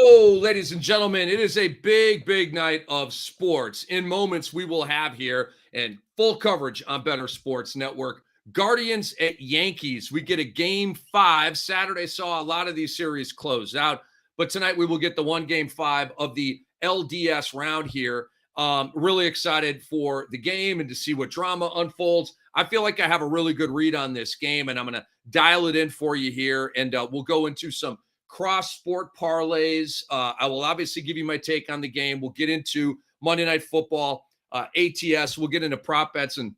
Ladies and gentlemen, it is a big, big night of sports. In moments, we will have here and full coverage on Bettor Sports Network. Guardians at Yankees. We get a game 5. Saturday saw a lot of these series closed out, but tonight we will get the one game 5 of the LDS round here. Really excited for the game and to see what drama unfolds. I feel like I have a really good read on this game, and I'm going to dial it in for you here, and we'll go into some cross sport parlays. I will obviously give you my take on the game. We'll get into Monday Night Football, ATS. We'll get into prop bets and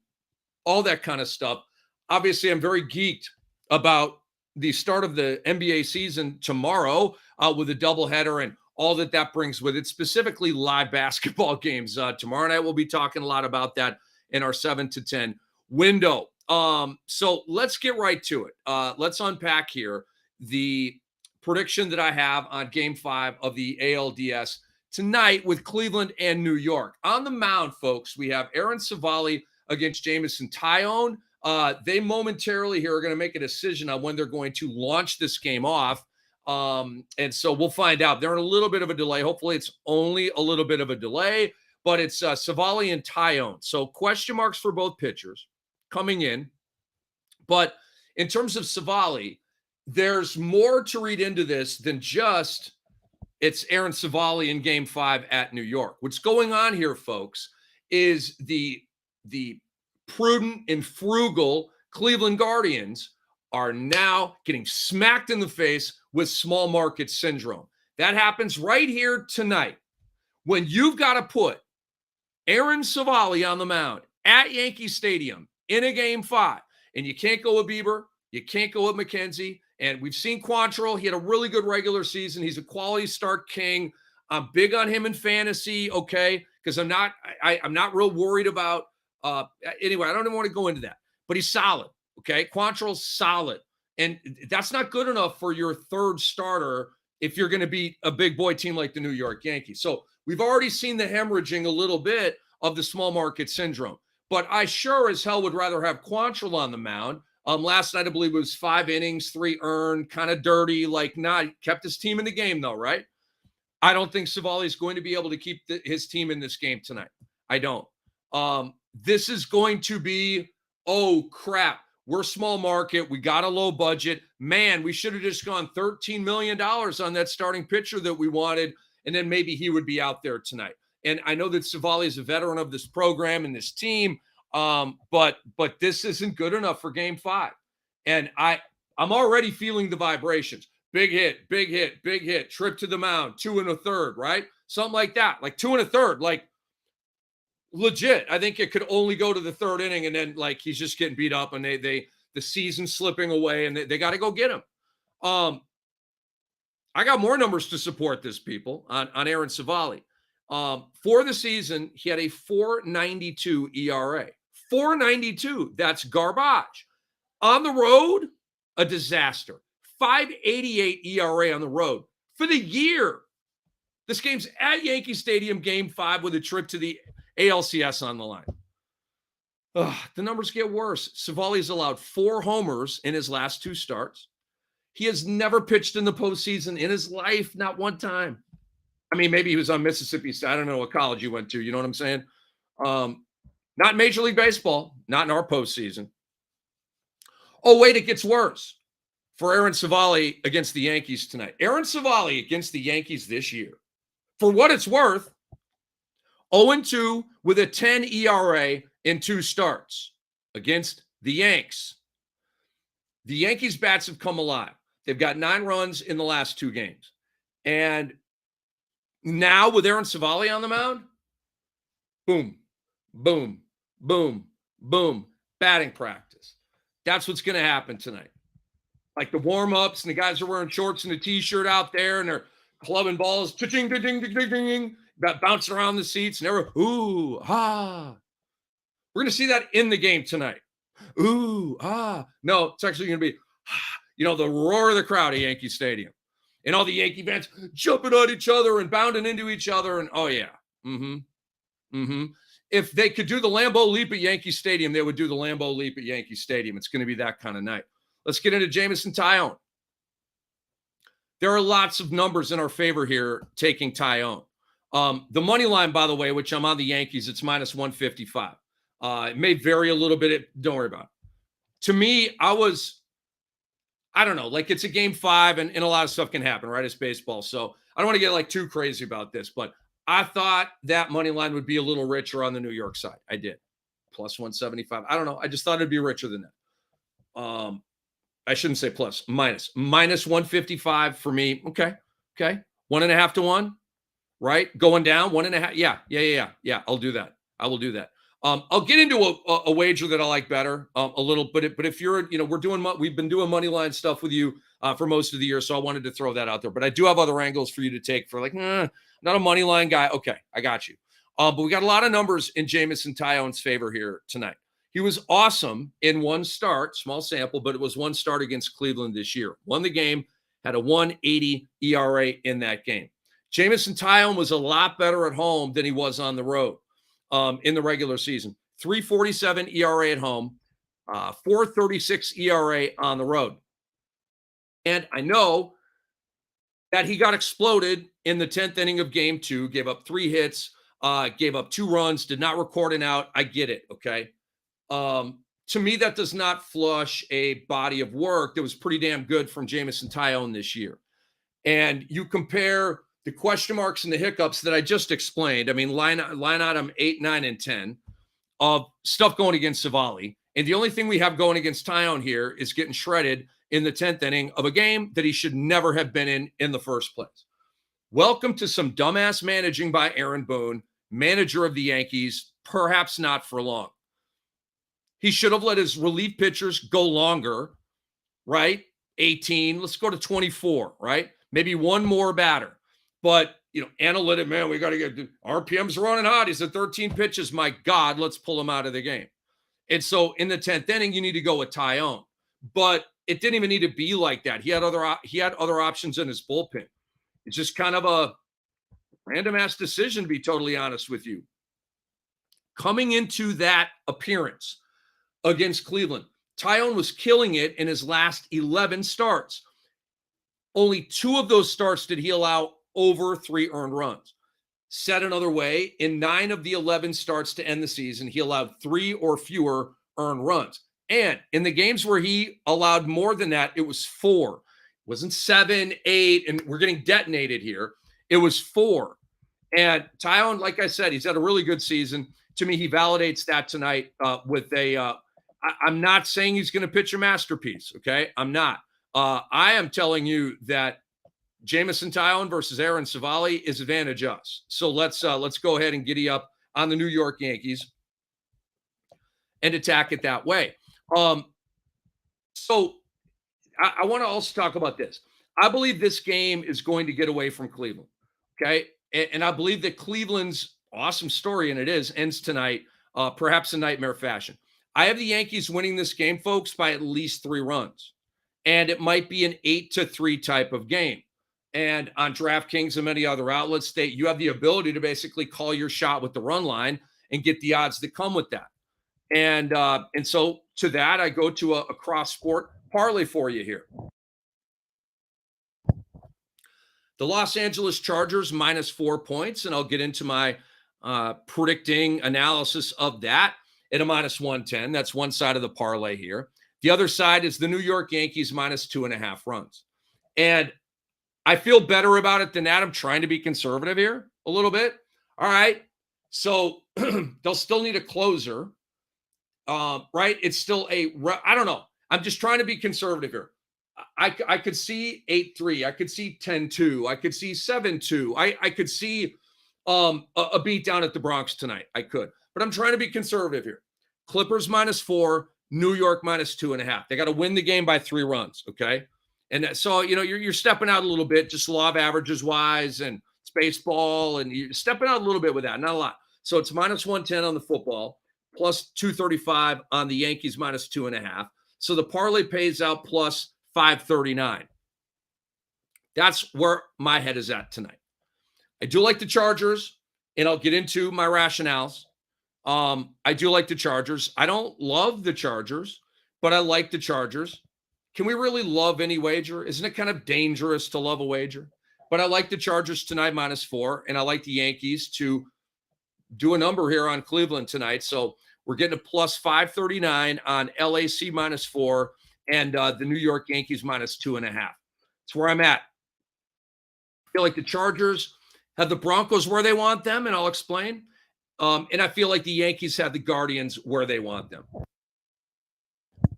all that kind of stuff. Obviously, I'm very geeked about the start of the NBA season tomorrow with a doubleheader and all that brings with it, specifically live basketball games. Tomorrow night, we'll be talking a lot about that in our 7 to 10 window. So let's get right to it. Let's unpack here the prediction that I have on game 5 of the ALDS tonight with Cleveland and New York. On the mound, folks, we have Aaron Savali against Jamison Tyone. They momentarily here are going to make a decision on when they're going to launch this game off. And so we'll find out. They're in a little bit of a delay. Hopefully it's only a little bit of a delay, but it's Savali and Tyone. So question marks for both pitchers coming in. But in terms of Savali, there's more to read into this than just it's Aaron Savali in game 5 at New York. What's going on here, folks, is the prudent and frugal Cleveland Guardians are now getting smacked in the face with small market syndrome. That happens right here tonight when you've got to put Aaron Savali on the mound at Yankee Stadium in a game 5, and you can't go with Bieber, you can't go with McKenzie. And we've seen Quantrill. He had a really good regular season. He's a quality start king. I'm big on him in fantasy, okay? Because I'm not real worried about anyway, I don't even want to go into that. But he's solid, okay? Quantrill's solid. And that's not good enough for your third starter if you're going to beat a big boy team like the New York Yankees. So we've already seen the hemorrhaging a little bit of the small market syndrome. But I sure as hell would rather have Quantrill on the mound. Last night, I believe it was 5 innings, 3 earned, kind of dirty, kept his team in the game though, right? I don't think Savali is going to be able to keep his team in this game tonight. I don't. This is going to be, oh crap, we're small market. We got a low budget. Man, we should have just gone $13 million on that starting pitcher that we wanted. And then maybe he would be out there tonight. And I know that Savali is a veteran of this program and this team. But this isn't good enough for game 5. And I'm already feeling the vibrations. Big hit, big hit, big hit, trip to the mound, 2 1/3, right? Something like that, like 2 1/3, like legit. I think it could only go to the 3rd inning, and then like he's just getting beat up and the season's slipping away and they got to go get him. I got more numbers to support this, people, on Aaron Savali. For the season, he had a 4.92 ERA. 4.92. That's garbage. On the road, a disaster. 5.88 ERA on the road. For the year, this game's at Yankee Stadium, game 5 with a trip to the ALCS on the line. The numbers get worse. Savali's allowed 4 homers in his last 2 starts. He has never pitched in the postseason in his life, not one time. I mean, maybe he was on Mississippi State. I don't know what college he went to. You know what I'm saying? Not Major League Baseball, not in our postseason. Oh, wait, it gets worse for Aaron Savali against the Yankees tonight. Aaron Savali against the Yankees this year, for what it's worth, 0-2 with a 10 ERA in 2 starts against the Yanks. The Yankees' bats have come alive. They've got 9 runs in the last 2 games. And now with Aaron Savali on the mound, boom, boom, boom, boom, batting practice. That's what's going to happen tonight. Like the warm-ups and the guys are wearing shorts and a T-shirt out there and they're clubbing balls, cha-ching, ding, ding, ding, ding, bouncing around the seats and they're, ooh, ah. We're going to see that in the game tonight. Ooh, ah. No, it's actually going to be, the roar of the crowd at Yankee Stadium. And all the Yankee fans jumping on each other and bounding into each other. And, oh, yeah. If they could do the Lambeau Leap at Yankee Stadium, they would do the Lambeau Leap at Yankee Stadium. It's going to be that kind of night. Let's get into Jamison Tyone. there are lots of numbers in our favor here taking Tyone. The money line, by the way, which I'm on the Yankees, it's minus 155. It may vary a little bit. Don't worry about it. To me, I don't know, like it's a game 5 and a lot of stuff can happen, right? It's baseball. So I don't want to get like too crazy about this, but I thought that money line would be a little richer on the New York side. I did. Plus 175. I don't know. I just thought it'd be richer than that. I shouldn't say plus, minus 155 for me. Okay. 1.5 to 1, right? Going down 1.5. Yeah. I'll do that. I will do that. I'll get into a wager that I like better a little, but if you're, we've been doing money line stuff with you for most of the year, so I wanted to throw that out there. But I do have other angles for you to take for like, not a money line guy. Okay, I got you. But we got a lot of numbers in Jameson Tyone's favor here tonight. He was awesome in one start, small sample, but it was one start against Cleveland this year. Won the game, had a 1.80 ERA in that game. Jameson Tyone was a lot better at home than he was on the road. In the regular season, 3.47 ERA at home, 4.36 ERA on the road. And I know that he got exploded in the 10th inning of game 2, gave up 3 hits, gave up 2 runs, did not record an out. I get it. Okay. To me, that does not flush a body of work that was pretty damn good from Jameson Tyone this year. And you compare the question marks and the hiccups that I just explained. I mean, line item 8, 9, and 10 of stuff going against Savali. And the only thing we have going against Tyone here is getting shredded in the 10th inning of a game that he should never have been in the first place. Welcome to some dumbass managing by Aaron Boone, manager of the Yankees, perhaps not for long. He should have let his relief pitchers go longer, right? 18, let's go to 24, right? Maybe one more batter. But, analytic, man, we got to get RPM's running hot. He's at 13 pitches. My God, let's pull him out of the game. And so in the 10th inning, you need to go with Tyone. But it didn't even need to be like that. He had other options in his bullpen. It's just kind of a random ass decision, to be totally honest with you. Coming into that appearance against Cleveland, Tyone was killing it in his last 11 starts. Only 2 of those starts did he allow over 3 earned runs. Said another way, in 9 of the 11 starts to end the season, he allowed 3 or fewer earned runs. And in the games where he allowed more than that, it was 4. It wasn't 7, 8, and we're getting detonated here. It was 4. And Tyone, like I said, he's had a really good season. To me, he validates that tonight with I'm not saying he's going to pitch a masterpiece, okay? I'm not. I am telling you that Jameson Tyone versus Aaron Savali is advantage us. So let's go ahead and giddy up on the New York Yankees and attack it that way. So I want to also talk about this. I believe this game is going to get away from Cleveland. Okay. And I believe that Cleveland's awesome story, and it is, ends tonight, perhaps in nightmare fashion. I have the Yankees winning this game, folks, by at least 3 runs. And it might be an 8-3 type of game. And on DraftKings and many other outlets, you have the ability to basically call your shot with the run line and get the odds that come with that. And so to that, I go to a cross-sport parlay for you here. The Los Angeles Chargers minus 4 points, and I'll get into my predicting analysis of that at a minus 110. That's one side of the parlay here. The other side is the New York Yankees minus 2.5 runs. And I feel better about it than that. I'm trying to be conservative here a little bit. All right. So they'll still need a closer. Right. It's still I don't know. I'm just trying to be conservative here. I could see 8-3. I could see 10-2. I could see 7-2. I could see a beat down at the Bronx tonight. I could. But I'm trying to be conservative here. Clippers minus 4, New York minus 2.5. They got to win the game by 3 runs. Okay. And so, you're stepping out a little bit, just law of averages wise, and it's baseball, and you're stepping out a little bit with that, not a lot. So it's minus 110 on the football, plus 235 on the Yankees minus 2.5. So the parlay pays out plus 539. That's where my head is at tonight. I do like the Chargers, and I'll get into my rationales. I do like the Chargers. I don't love the Chargers, but I like the Chargers. can we really love any wager? Isn't it kind of dangerous to love a wager? But I like the Chargers tonight -4, and I like the Yankees to do a number here on Cleveland tonight. So we're getting a +539 on LAC -4 and the New York Yankees -2.5. That's where I'm at. I feel like the Chargers have the Broncos where they want them, and I'll explain. And I feel like the Yankees have the Guardians where they want them,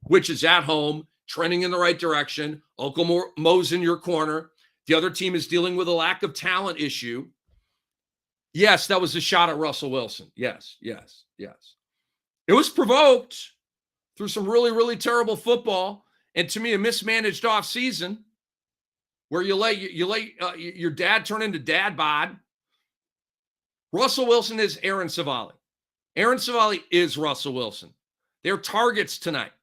which is at home, trending in the right direction. Uncle Mo's in your corner. The other team is dealing with a lack of talent issue. Yes, that was a shot at Russell Wilson. Yes. It was provoked through some really, really terrible football. And to me, a mismanaged offseason where you let your dad turn into dad bod. Russell Wilson is Aaron Savali. Aaron Savali is Russell Wilson. They're targets tonight.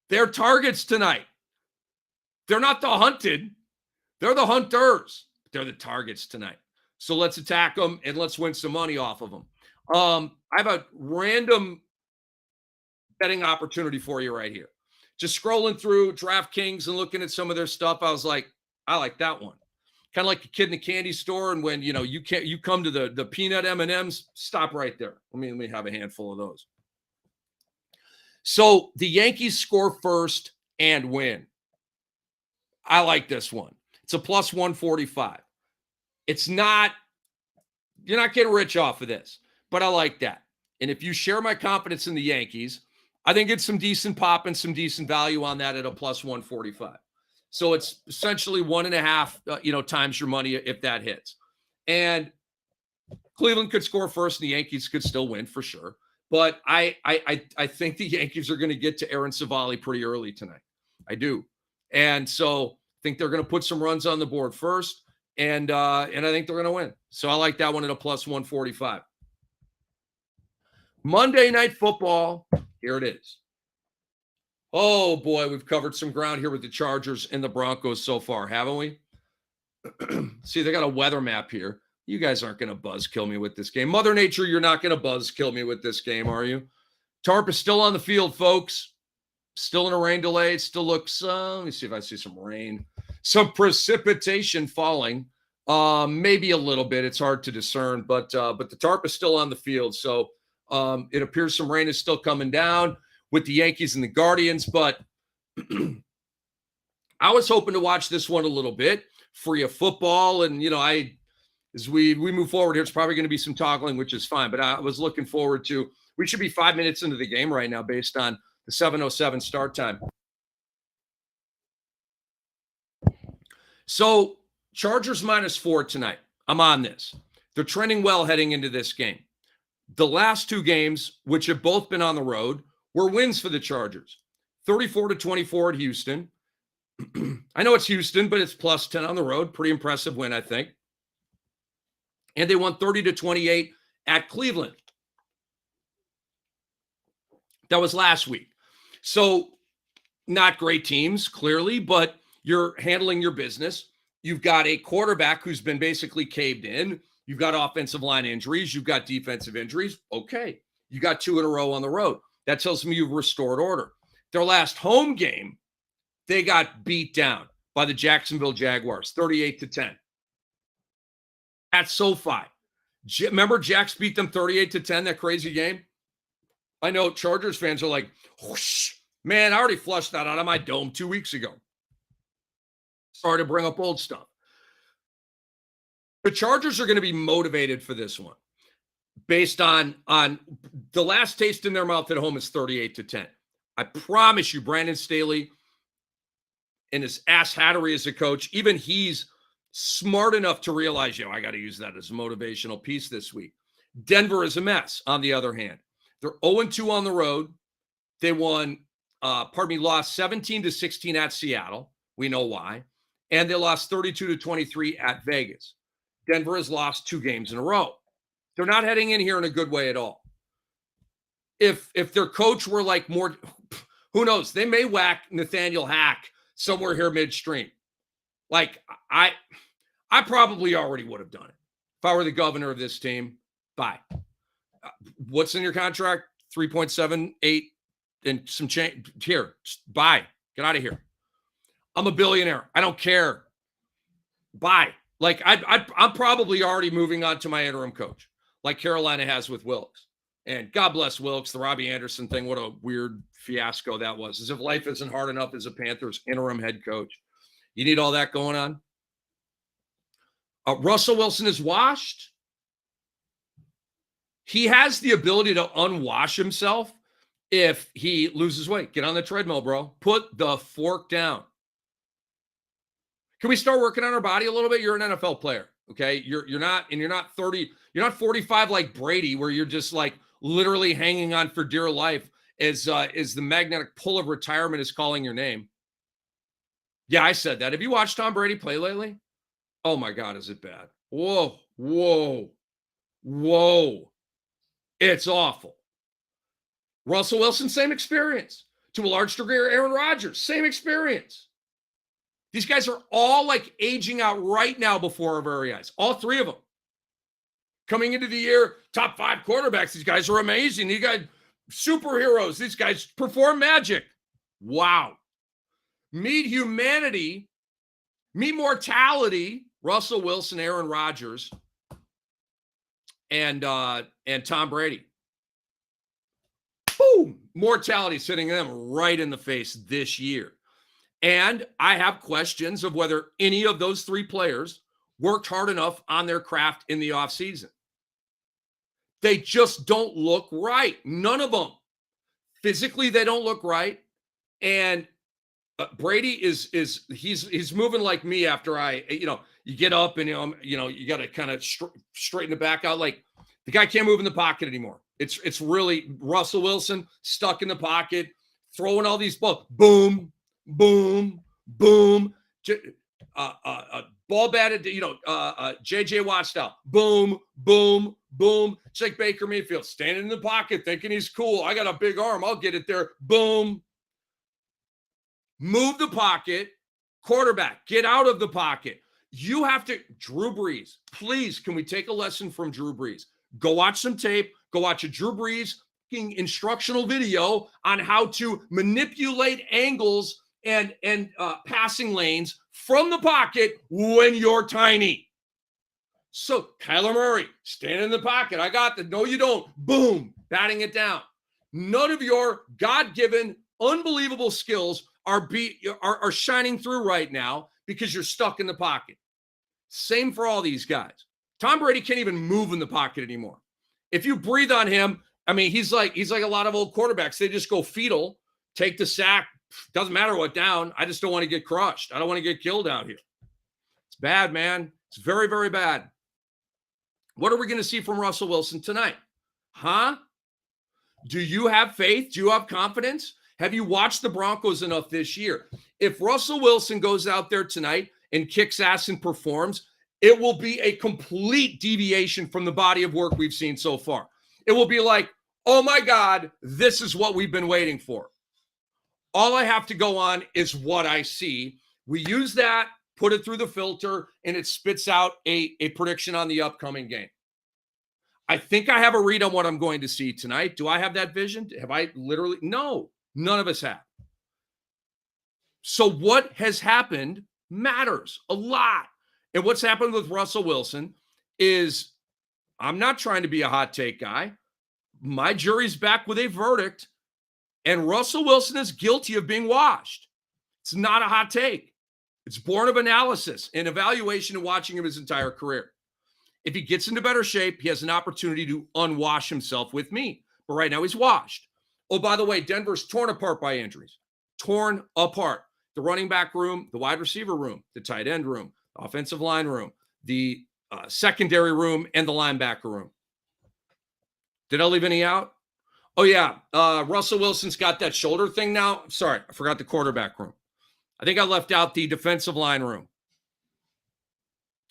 They're not the hunted. They're the hunters. They're the targets tonight. So let's attack them and let's win some money off of them. I have a random betting opportunity for you right here. Just scrolling through DraftKings and looking at some of their stuff, I was like, I like that one. Kind of like a kid in a candy store, and when you come to the peanut M&Ms, stop right there. Let me have a handful of those. So the Yankees score first and win. I like this one. It's a +145. You're not getting rich off of this, but I like that. And if you share my confidence in the Yankees, I think it's some decent pop and some decent value on that at a +145. So it's essentially 1.5, times your money if that hits. And Cleveland could score first, and the Yankees could still win for sure. But I think the Yankees are going to get to Aaron Savali pretty early tonight. I do. And so I think they're going to put some runs on the board first, and I think they're going to win. So I like that one at a +145. Monday Night Football, here it is. Oh, boy, we've covered some ground here with the Chargers and the Broncos so far, haven't we? See, they got a weather map here. You guys aren't going to buzz kill me with this game. Mother Nature, you're not going to buzz kill me with this game, are you? Tarp is still on the field, folks. Still in a rain delay. It still looks, let me see if I see some rain. Some precipitation falling. Maybe a little bit. It's hard to discern, but the tarp is still on the field. So it appears some rain is still coming down with the Yankees and the Guardians, but I was hoping to watch this one a little bit, free of football. And, as we move forward here, it's probably going to be some toggling, which is fine. But I was looking forward to, we should be 5 minutes into the game right now based on the 7:07 start time. So Chargers -4 tonight. I'm on this. They're trending well heading into this game. The last two games, which have both been on the road, were wins for the Chargers. 34-24 at Houston. I know it's Houston, but it's +10 on the road. Pretty impressive win, I think. And they won 30-28 at Cleveland. That was last week. So not great teams, clearly, but you're handling your business. You've got a quarterback who's been basically caved in. You've got offensive line injuries. You've got defensive injuries. Okay. You got 2 in a row on the road. That tells me you've restored order. Their last home game, they got beat down by the Jacksonville Jaguars, 38-10. At SoFi. Remember Jax beat them 38-10, that crazy game? I know Chargers fans are like, whoosh, man, I already flushed that out of my dome 2 weeks ago. Sorry to bring up old stuff. The Chargers are going to be motivated for this one based on the last taste in their mouth at home is 38-10. I promise you, Brandon Staley and his ass hattery as a coach, even he's smart enough to realize, I got to use that as a motivational piece this week. Denver is a mess, on the other hand. They're 0-2 on the road. They lost 17-16 at Seattle. We know why. And they lost 32-23 at Vegas. Denver has lost 2 games in a row. They're not heading in here in a good way at all. If their coach were like more, who knows? They may whack Nathaniel Hack somewhere here midstream. Like, I probably already would have done it. If I were the governor of this team, bye. What's in your contract? $3.78 and some change here. Bye. Get out of here. I'm a billionaire. I don't care. Bye. Like I'm probably already moving on to my interim coach, like Carolina has with Wilkes. And God bless Wilkes, the Robbie Anderson thing. What a weird fiasco that was. As if life isn't hard enough as a Panthers interim head coach. You need all that going on. Russell Wilson is washed. He has the ability to unwash himself if he loses weight. Get on the treadmill, bro. Put the fork down. Can we start working on our body a little bit? You're an NFL player, okay? You're not 30, you're not 45 like Brady, where you're just like literally hanging on for dear life as the magnetic pull of retirement is calling your name. Yeah, I said that. Have you watched Tom Brady play lately? Oh my God, is it bad? Whoa. It's awful. Russell Wilson, same experience. To a large degree, Aaron Rodgers, same experience. These guys are all like aging out right now before our very eyes. All three of them. Coming into the year, top 5 quarterbacks. These guys are amazing. These guys, superheroes. These guys perform magic. Wow. Meet humanity. Meet mortality. Russell Wilson, Aaron Rodgers, and Tom Brady. Boom. Mortality sitting them right in the face this year. And I have questions of whether any of those 3 players worked hard enough on their craft in the offseason. They just don't look right. None of them. Physically, they don't look right. And Brady he's moving like me after you get up and, you got to kind of straighten the back out. Like the guy can't move in the pocket anymore. It's really Russell Wilson stuck in the pocket, throwing all these balls. Boom. Boom, boom, ball batted, JJ Watt style. Boom, boom, boom. It's like Baker Mayfield standing in the pocket thinking he's cool. I got a big arm. I'll get it there. Boom. Move the pocket. Quarterback, get out of the pocket. You have to, Drew Brees, please, can we take a lesson from Drew Brees? Go watch some tape. Go watch a Drew Brees instructional video on how to manipulate angles and passing lanes from the pocket when you're tiny. So Kyler Murray, stand in the pocket. I got the, no, you don't. Boom, batting it down. None of your God-given, unbelievable skills are shining through right now because you're stuck in the pocket. Same for all these guys. Tom Brady can't even move in the pocket anymore. If you breathe on him, I mean, he's like a lot of old quarterbacks. They just go fetal, take the sack. Doesn't matter what down. I just don't want to get crushed. I don't want to get killed out here. It's bad, man. It's very, very bad. What are we going to see from Russell Wilson tonight? Huh? Do you have faith? Do you have confidence? Have you watched the Broncos enough this year? If Russell Wilson goes out there tonight and kicks ass and performs, it will be a complete deviation from the body of work we've seen so far. It will be like, oh my God, this is what we've been waiting for. All I have to go on is what I see. We use that, put it through the filter, and it spits out a prediction on the upcoming game. I think I have a read on what I'm going to see tonight. Do I have that vision? Have I literally? No, none of us have. So what has happened matters a lot. And what's happened with Russell Wilson is, I'm not trying to be a hot take guy. My jury's back with a verdict. And Russell Wilson is guilty of being washed. It's not a hot take. It's born of analysis and evaluation and watching him his entire career. If he gets into better shape, he has an opportunity to unwash himself with me. But right now he's washed. Oh, by the way, Denver's torn apart by injuries. Torn apart. The running back room, the wide receiver room, the tight end room, the offensive line room, the secondary room, and the linebacker room. Did I leave any out? Oh, yeah. Russell Wilson's got that shoulder thing now. Sorry, I forgot the quarterback room. I think I left out the defensive line room.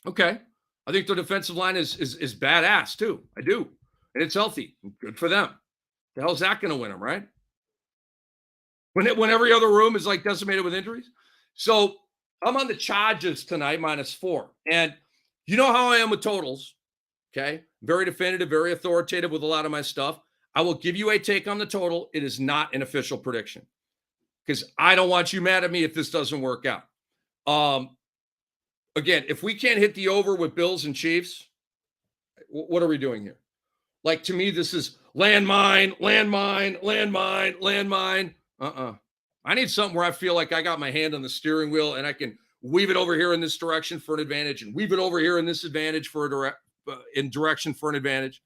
Okay. I think the defensive line is badass, too. I do. And it's healthy. Good for them. The hell's that going to win them, right? When every other room is like decimated with injuries. So I'm on the Chargers tonight, -4. And you know how I am with totals. Okay. Very definitive, very authoritative with a lot of my stuff. I will give you a take on the total. It is not an official prediction because I don't want you mad at me if this doesn't work out. Again, if we can't hit the over with Bills and Chiefs, what are we doing here? Like, to me, this is landmine, landmine, landmine, landmine. I need something where I feel like I got my hand on the steering wheel and I can weave it over here in this direction for an advantage and weave it over here in this advantage for a direction for an advantage.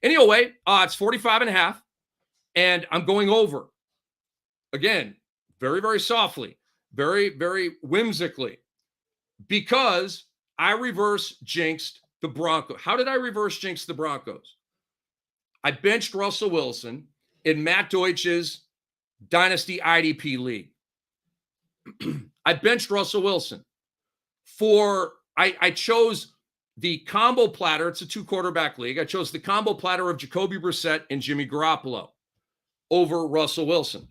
Anyway, it's 45.5, and I'm going over. Again, very, very softly, very, very whimsically, because I reverse jinxed the Broncos. How did I reverse jinx the Broncos? I benched Russell Wilson in Matt Deutsch's Dynasty IDP League. I benched Russell Wilson I chose the combo platter. It's a 2-quarterback league. I chose the combo platter of Jacoby Brissett and Jimmy Garoppolo over Russell Wilson.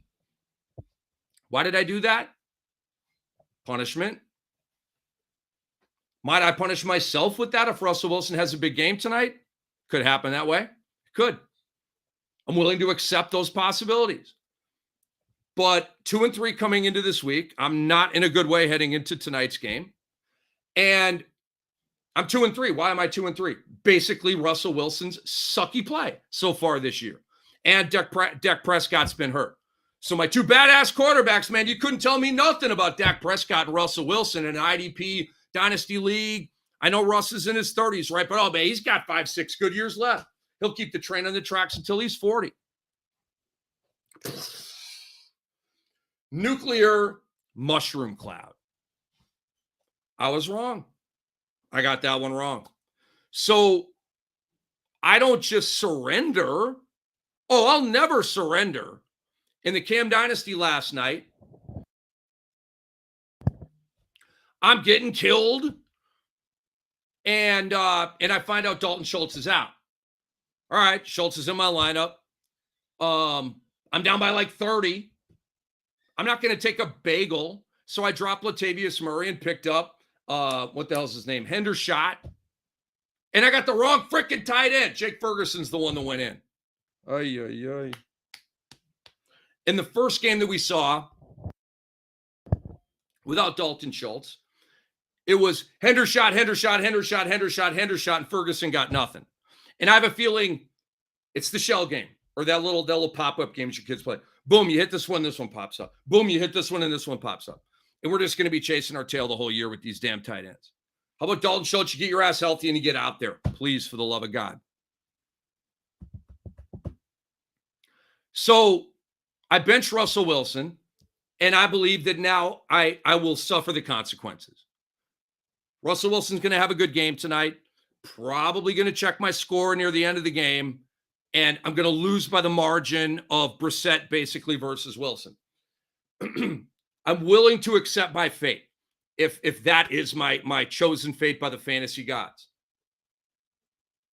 Why did I do that? Punishment. Might I punish myself with that if Russell Wilson has a big game tonight? Could happen that way. Could. I'm willing to accept those possibilities. But 2-3 coming into this week. I'm not in a good way heading into tonight's game. And I'm 2-3. Why am I 2-3? Basically, Russell Wilson's sucky play so far this year. And Dak Prescott's been hurt. So my two badass quarterbacks, man, you couldn't tell me nothing about Dak Prescott and Russell Wilson in an IDP Dynasty League. I know Russ is in his 30s, right? But, man, he's got 5-6 good years left. He'll keep the train on the tracks until he's 40. Nuclear mushroom cloud. I was wrong. I got that one wrong. So I don't just surrender. Oh, I'll never surrender. In the Cam Dynasty last night, I'm getting killed. And I find out Dalton Schultz is out. All right, Schultz is in my lineup. I'm down by like 30. I'm not going to take a bagel. So I dropped Latavius Murray and picked up, what the hell's his name? Hendershot. And I got the wrong freaking tight end. Jake Ferguson's the one that went in. Ay, ay, ay. In the first game that we saw, without Dalton Schultz, it was Hendershot, and Ferguson got nothing. And I have a feeling it's the shell game, or that little pop-up games your kids play. Boom, you hit this one pops up. Boom, you hit this one, and this one pops up. And we're just going to be chasing our tail the whole year with these damn tight ends. How about Dalton Schultz? You get your ass healthy and you get out there. Please, for the love of God. So I bench Russell Wilson, and I believe that now I will suffer the consequences. Russell Wilson's going to have a good game tonight. Probably going to check my score near the end of the game, and I'm going to lose by the margin of Brissett basically versus Wilson. I'm willing to accept my fate if that is my chosen fate by the fantasy gods.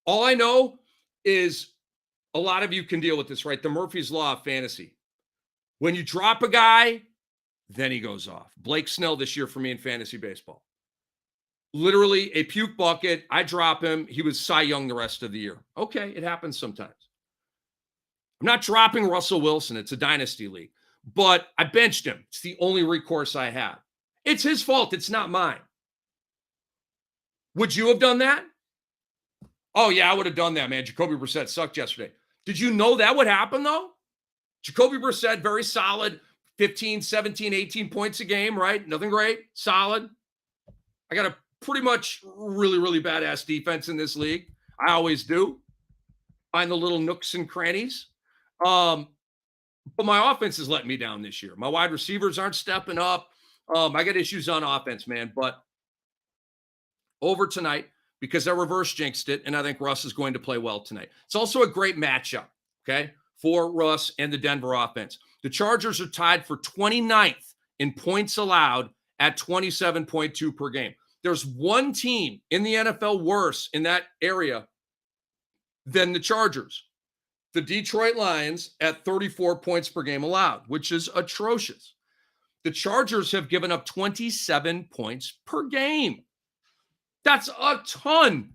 All I know is a lot of you can deal with this, right? The Murphy's Law of fantasy. When you drop a guy, then he goes off. Blake Snell this year for me in fantasy baseball. Literally a puke bucket. I drop him. He was Cy Young the rest of the year. Okay, it happens sometimes. I'm not dropping Russell Wilson. It's a dynasty league. But I benched him. It's the only recourse I have. It's his fault. It's not mine. Would you have done that? Oh, yeah, I would have done that, man. Jacoby Brissett sucked yesterday. Did you know that would happen, though? Jacoby Brissett, very solid, 15, 17, 18 points a game, right? Nothing great, solid. I got a pretty much really, really badass defense in this league. I always do. Find the little nooks and crannies. But my offense is letting me down this year. My wide receivers aren't stepping up. I got issues on offense, man. But over tonight, because I reverse jinxed it, and I think Russ is going to play well tonight. It's also a great matchup, okay, for Russ and the Denver offense. The Chargers are tied for 29th in points allowed at 27.2 per game. There's one team in the NFL worse in that area than the Chargers. The Detroit Lions at 34 points per game allowed, which is atrocious. The Chargers have given up 27 points per game. That's a ton.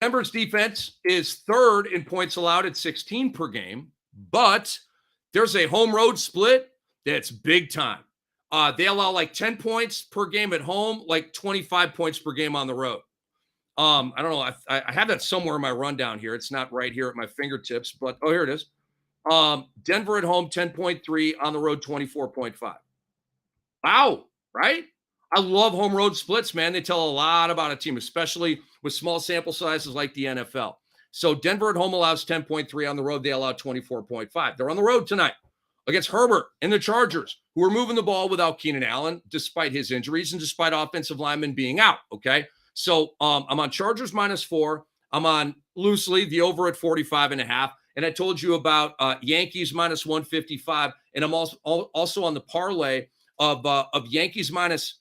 Denver's defense is third in points allowed at 16 per game, but there's a home road split that's big time. They allow like 10 points per game at home, like 25 points per game on the road. I don't know. I have that somewhere in my rundown here. It's not right here at my fingertips, but here it is. Denver at home, 10.3, on the road, 24.5. Wow, right? I love home road splits, man. They tell a lot about a team, especially with small sample sizes like the NFL. So Denver at home allows 10.3. On the road, they allow 24.5. They're on the road tonight against Herbert and the Chargers, who are moving the ball without Keenan Allen, despite his injuries and despite offensive linemen being out, okay? So I'm on Chargers -4. I'm on loosely the over at 45.5. And I told you about Yankees -155. And I'm also on the parlay of Yankees minus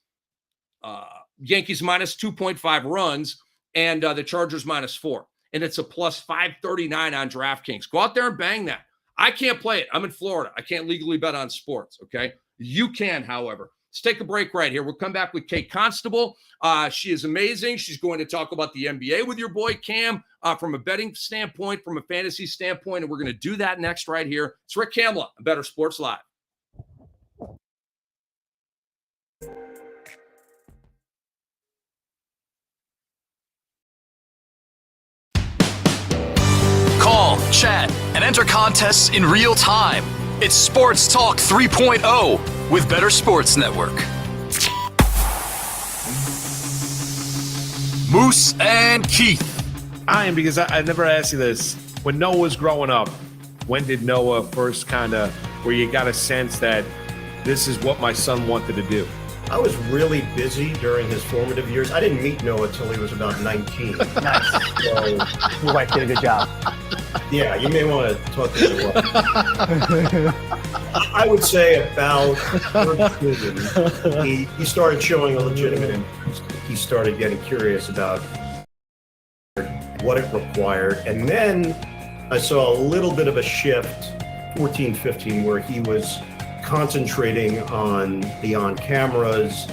2.5 runs and the Chargers -4. And it's a plus 539 on DraftKings. Go out there and bang that. I can't play it. I'm in Florida. I can't legally bet on sports, okay? You can, however. Let's take a break right here. We'll come back with Kate Constable. She is amazing. She's going to talk about the NBA with your boy Cam from a betting standpoint, from a fantasy standpoint, and we're going to do that next right here. It's Rick Kamla on Bettor Sports Live. Call, chat, and enter contests in real time. It's Sports Talk 3.0 with Bettor Sports Network. Moose and Keith. Because I never asked you this. When Noah was growing up, when did Noah first where you got a sense that this is what my son wanted to do? I was really busy during his formative years. I didn't meet Noah until he was about 19. Nice. So, your wife did a good job. Yeah, you may want to talk to your wife. I would say about 13, he started showing a legitimate interest. He started getting curious about what it required. And then I saw a little bit of a shift, 14, 15, where he was concentrating on the on-cameras,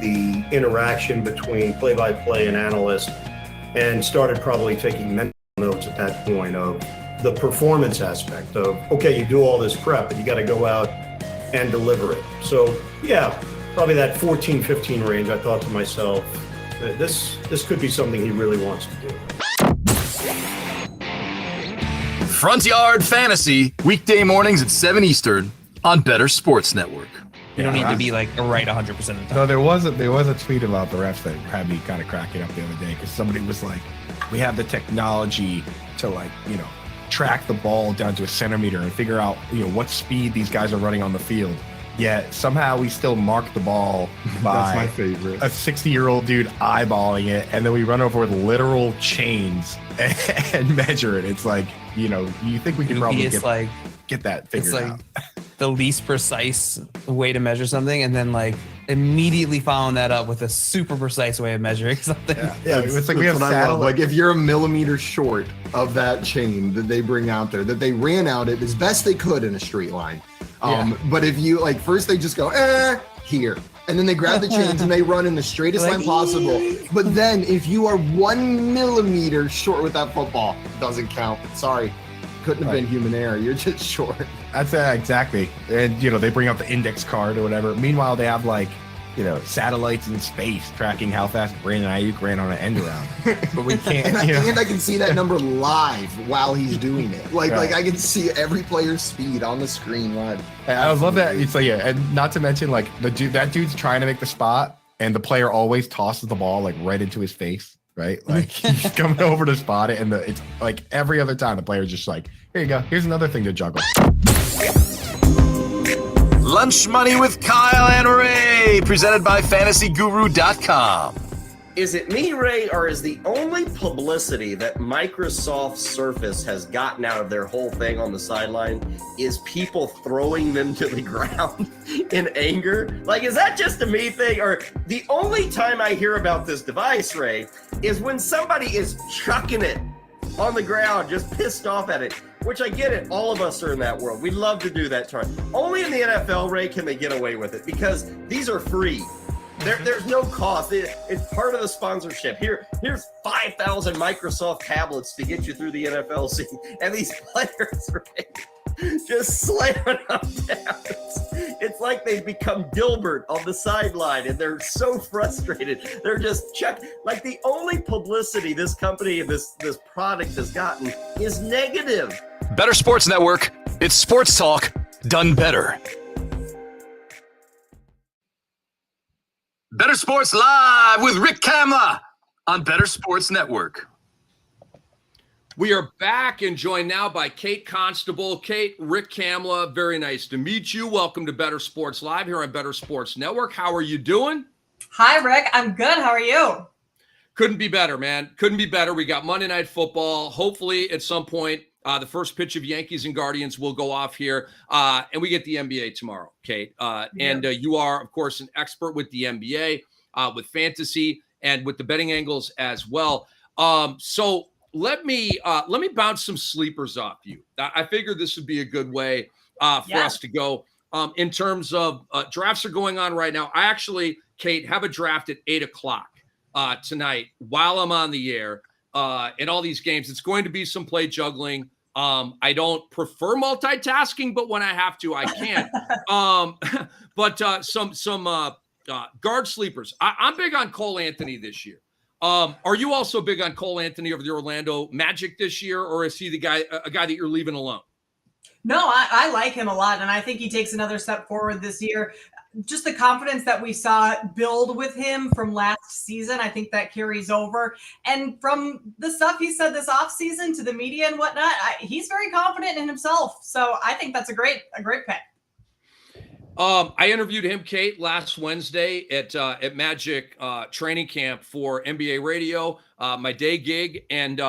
the interaction between play-by-play and analyst, and started probably taking mental notes at that point of the performance aspect of, okay, you do all this prep, but you got to go out and deliver it. So, yeah, probably that 14, 15 range, I thought to myself, this could be something he really wants to do. Front Yard Fantasy, weekday mornings at 7 Eastern on Bettor Sports Network. You don't need to be like right 100% of the time. No, there was a tweet about the refs that had me kind of cracking up the other day because somebody was like, we have the technology to track the ball down to a centimeter and figure out what speed these guys are running on the field. Yet somehow we still mark the ball by That's my favorite. a 60-year-old dude eyeballing it, and then we run over with literal chains and measure it. It's like, you think we can probably get that figured out. The least precise way to measure something, and then immediately following that up with a super precise way of measuring something. Yeah, it's like we have Like if you're a millimeter short of that chain that they bring out there, that they ran out it as best they could in a straight line. But if you first they just go here, and then they grab the chains and they run in the straightest line possible. But then if you are 1 millimeter short with that football, it doesn't count. Sorry. Couldn't have been human error. You're just short. That's exactly. And, they bring out the index card or whatever. Meanwhile, they have satellites in space tracking how fast Brandon Ayuk ran on an end around. But we can't. and I can see that number live while he's doing it. Like I can see every player's speed on the screen live. I love that. It's and not to mention that dude's trying to make the spot, and the player always tosses the ball right into his face. Right? He's coming over to spot it, and it's every other time the player's just here you go. Here's another thing to juggle. Lunch Money with Kyle and Ray, presented by FantasyGuru.com. Is it me, Ray, or is the only publicity that Microsoft Surface has gotten out of their whole thing on the sideline is people throwing them to the ground in anger? Is that just a me thing? Or the only time I hear about this device, Ray, is when somebody is chucking it on the ground, just pissed off at it, which I get it. All of us are in that world. We love to do that. Only in the NFL, Ray, can they get away with it because these are free. There's no cost. It's part of the sponsorship. Here's 5,000 Microsoft tablets to get you through the NFL season, and these players are just slamming them down. It's like they've become Gilbert on the sideline, and they're so frustrated. They're just like the only publicity this company and this product has gotten is negative. Better Sports Network. It's sports talk done better. Better Sports Live with Rick Kamla on Better Sports Network. We are back and joined now by Kate Constable. Kate, Rick Kamla, very nice to meet you. Welcome to Better Sports Live here on Better Sports Network. How are you doing? Hi, Rick. I'm good. How are you? Couldn't be better, man. Couldn't be better. We got Monday Night Football. Hopefully, at some point, the first pitch of Yankees and Guardians will go off here. And we get the NBA tomorrow, Kate. And you are, of course, an expert with the NBA, with fantasy, and with the betting angles as well. So let me bounce some sleepers off you. I figured this would be a good way for us to go. In terms of drafts are going on right now. I actually, Kate, have a draft at 8:00 tonight while I'm on the air. In all these games, it's going to be some play juggling. I don't prefer multitasking, but when I have to, I can. But some guard sleepers. I'm big on Cole Anthony this year. Are you also big on Cole Anthony over the Orlando Magic this year, or is he a guy that you're leaving alone? No, I like him a lot, and I think he takes another step forward this year. Just the confidence that we saw build with him from last season, I think that carries over. And from the stuff he said this offseason to the media and whatnot, he's very confident in himself. So I think that's a great pick. I interviewed him, Kate, last Wednesday at Magic training camp for NBA Radio, my day gig, and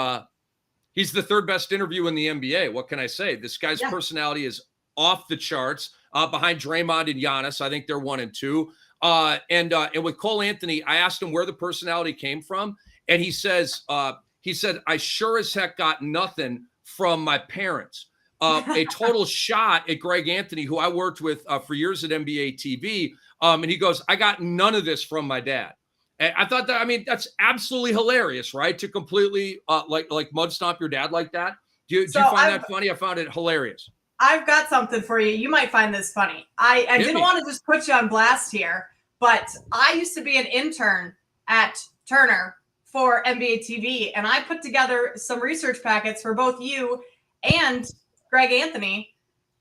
he's the third best interview in the NBA. What can I say? This guy's personality is off the charts. Behind Draymond and Giannis, I think they're 1 and 2. And with Cole Anthony, I asked him where the personality came from, and he said, I sure as heck got nothing from my parents. A total shot at Greg Anthony, who I worked with for years at NBA TV. And he goes, I got none of this from my dad. And I thought that's absolutely hilarious, right? To completely like mud stomp your dad like that. Do you find that funny? I found it hilarious. I've got something for you. You might find this funny. I didn't want to just put you on blast here, but I used to be an intern at Turner for NBA TV, and I put together some research packets for both you and Greg Anthony.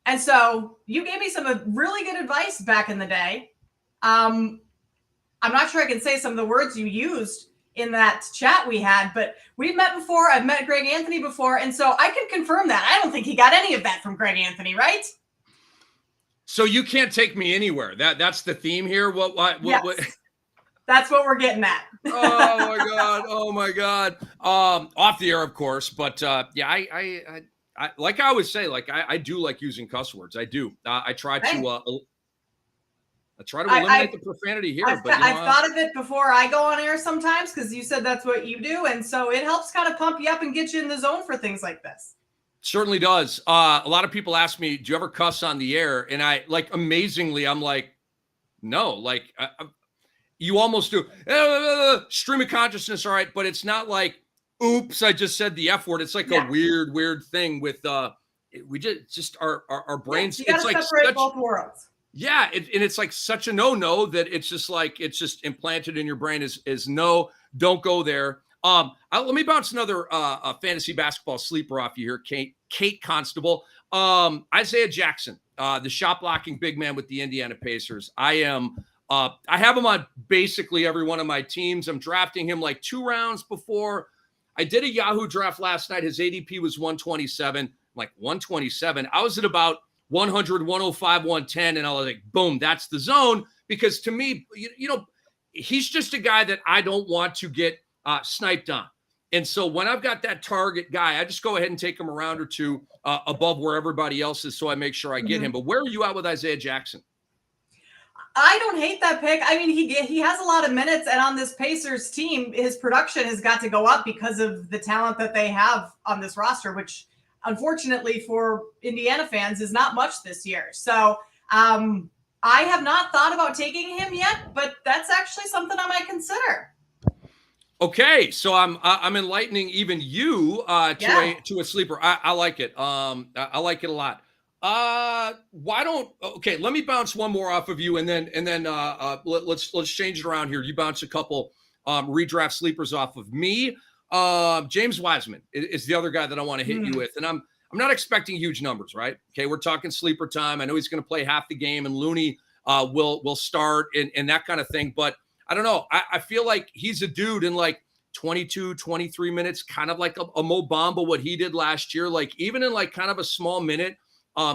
And so you gave me some really good advice back in the day. I'm not sure I can say some of the words you used in that chat we had, but we've met before. I've met Greg Anthony before. And so I can confirm that. I don't think he got any of that from Greg Anthony, right? So you can't take me anywhere. That's the theme here. What? That's what we're getting at. Oh my God. Off the air, of course. But I like I always say, I do like using cuss words. I do. I try to eliminate the profanity here. I've thought of it before I go on air sometimes, because you said that's what you do. And so it helps kind of pump you up and get you in the zone for things like this. Certainly does. A lot of people ask me, do you ever cuss on the air? And I amazingly, I'm like, no, you almost do. Stream of consciousness. All right. But it's not like, oops, I just said the F word. It's like a weird thing with, we just our brains. You gotta separate both worlds. Yeah, and it's like such a no that it's just implanted in your brain is no, don't go there. Let me bounce another fantasy basketball sleeper off you here, Kate Constable. Isaiah Jackson, the shot blocking big man with the Indiana Pacers. I have him on basically every one of my teams. I'm drafting him like 2 rounds before. I did a Yahoo draft last night. His ADP was 127. I'm like 127. I was at about 100, 105, 110. And I was like, boom, that's the zone. Because to me, he's just a guy that I don't want to get sniped on. And so when I've got that target guy, I just go ahead and take him a round or 2 above where everybody else is. So I make sure I get him. But where are you at with Isaiah Jackson? I don't hate that pick. I mean, he has a lot of minutes, and on this Pacers team, his production has got to go up because of the talent that they have on this roster, which unfortunately for Indiana fans is not much this year. So I have not thought about taking him yet, but that's actually something I might consider. Okay, so I'm enlightening even you to a sleeper. I like it. I like it a lot. Why don't okay? Let me bounce one more off of you, and then let's change it around here. You bounce a couple redraft sleepers off of me. James Wiseman is the other guy that I want to hit you with, and I'm not expecting huge numbers, right? Okay, we're talking sleeper time. I know he's going to play half the game, and Looney will start and that kind of thing, but I don't know. I feel like he's a dude in like 22, 23 minutes, kind of like a Mo Bamba, what he did last year. Like even in like kind of a small minute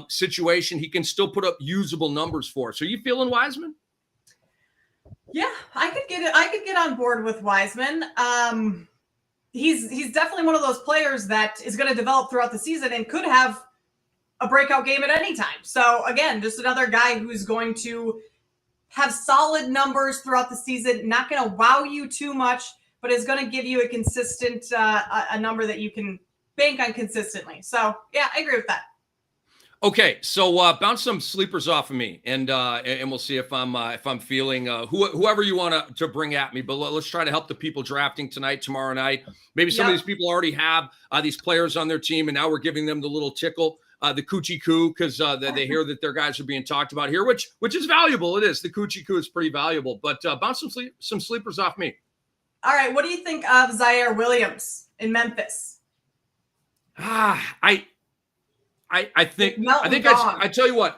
situation, he can still put up usable numbers for us. Are you feeling Wiseman? Yeah, I could get it. I could get on board with Wiseman. He's definitely one of those players that is going to develop throughout the season and could have a breakout game at any time. So again, just another guy who's going to have solid numbers throughout the season, not going to wow you too much, but is going to give you a consistent a number that you can bank on consistently. So yeah, I agree with that. Okay, so bounce some sleepers off of me, and we'll see if I'm feeling whoever you want to bring at me. But let's try to help the people drafting tonight, tomorrow night. Maybe some of these people already have these players on their team, and now we're giving them the little tickle. The coochie coo, because they hear that their guys are being talked about here, which is valuable. It is. The coochie coo is pretty valuable, but bounce some sleepers off me. All right, what do you think of Zaire Williams in Memphis? I tell you what.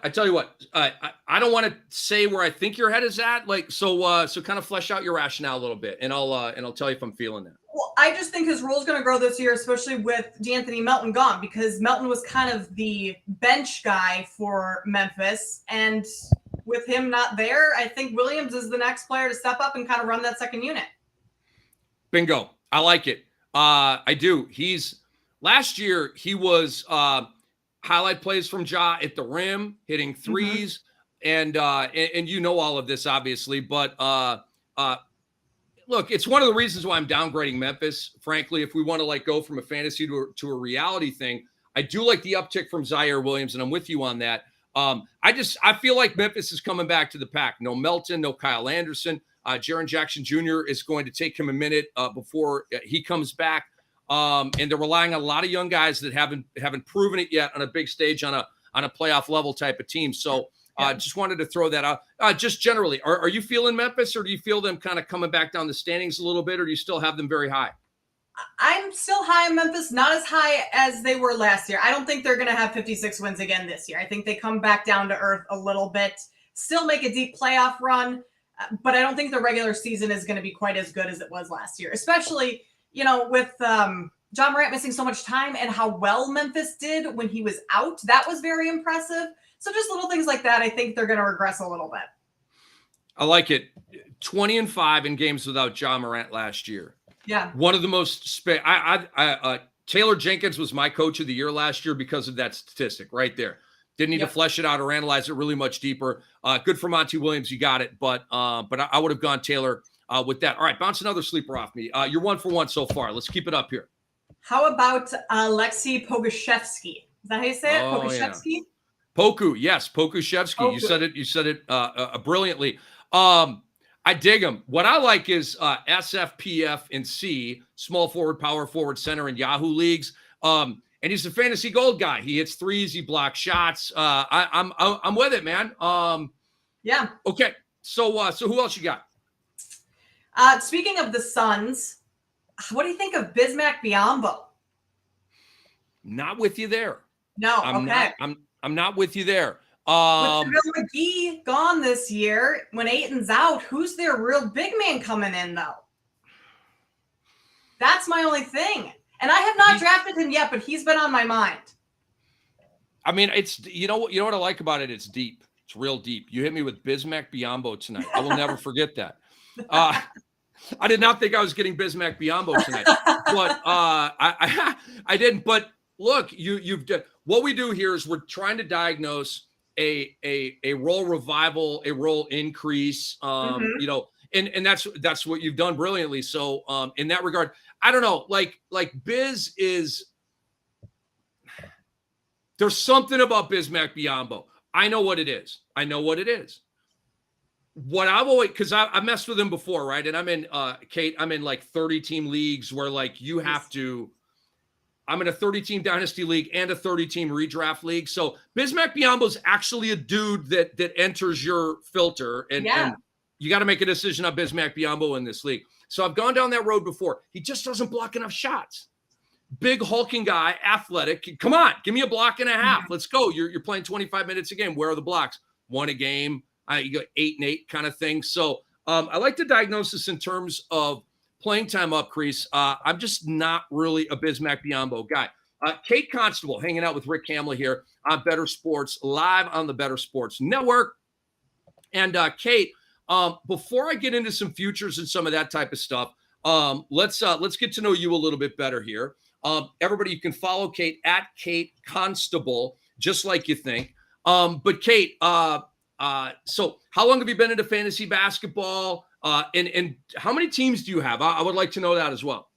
I don't want to say where I think your head is at. Like so kind of flesh out your rationale a little bit, and I'll tell you if I'm feeling that. Well, I just think his role is going to grow this year, especially with D'Anthony Melton gone, because Melton was kind of the bench guy for Memphis. And with him not there, I think Williams is the next player to step up and kind of run that second unit. Bingo. I like it. I do. Last year, he was highlight plays from Ja at the rim, hitting threes. And you know all of this, obviously. But look, it's one of the reasons why I'm downgrading Memphis. Frankly, if we want to like go from a fantasy to a reality thing, I do like the uptick from Zaire Williams, and I'm with you on that. I feel like Memphis is coming back to the pack. No Melton, no Kyle Anderson. Jaren Jackson Jr. is going to take him a minute before he comes back. And they're relying on a lot of young guys that haven't proven it yet on a big stage on a playoff level type of team. So just wanted to throw that out. Just generally, are you feeling Memphis, or do you feel them kind of coming back down the standings a little bit, or do you still have them very high? I'm still high on Memphis, not as high as they were last year. I don't think they're going to have 56 wins again this year. I think they come back down to earth a little bit, still make a deep playoff run, but I don't think the regular season is going to be quite as good as it was last year, especially, with John Morant missing so much time and how well Memphis did when he was out. That was very impressive. So just little things like that, I think they're going to regress a little bit. I like it. 20-5 in games without John Morant last year. Yeah. One of the most Taylor Jenkins was my coach of the year last year because of that statistic right there. Didn't need to flesh it out or analyze it really much deeper. Good for Monty Williams. You got it. But I would have gone Taylor with that. All right. Bounce another sleeper off me. You're 1 for 1 so far. Let's keep it up here. How about Alexei Pokusevski? Is that how you say it? Pokusevski? Yeah. Poku. Yes. Pokusevski. You said it brilliantly. I dig him. What I like is SFPF and C, small forward, power forward, center in Yahoo leagues. And he's a fantasy gold guy. He hits threes. He blocks shots. I'm with it, man. Yeah. Okay. So who else you got? Speaking of the Suns, what do you think of Bismack Biyombo? Not with you there. No. Okay. I'm not with you there. With JaVale McGee gone this year, when Ayton's out, who's their real big man coming in, though? That's my only thing. And I have not drafted him yet, but he's been on my mind. I mean, it's you know what I like about it? It's deep. It's real deep. You hit me with Bismack Biyombo tonight. I will never forget that. I did not think I was getting Bismack Biyombo tonight, but I didn't. But look, you've done what we do here is we're trying to diagnose a role revival, a role increase, and that's what you've done brilliantly. So in that regard, I don't know, like Biz is, there's something about Bismack Biyombo. I know what it is. what I've always, because I messed with him before, right? And I'm in, Kate, I'm in like 30 team leagues where like you have to, I'm in a 30 team dynasty league and a 30 team redraft league. So Bismack Biyombo's actually a dude that enters your filter, and you got to make a decision on Bismack Biyombo in this league. So I've gone down that road before. He just doesn't block enough shots. Big hulking guy, athletic. Come on, give me a block and a half. Let's go. You're playing 25 minutes a game. Where are the blocks? One a game. You go 8 and 8 kind of thing. So I like the diagnosis in terms of playing time up, Crease. I'm just not really a Bismack Biyombo guy. Kate Constable hanging out with Rick Hamley here on Bettor Sports, live on the Bettor Sports Network. And Kate, before I get into some futures and some of that type of stuff, let's get to know you a little bit better here. Everybody, you can follow Kate at Kate Constable, just like you think. But Kate, so how long have you been into fantasy basketball? And how many teams do you have? I would like to know that as well.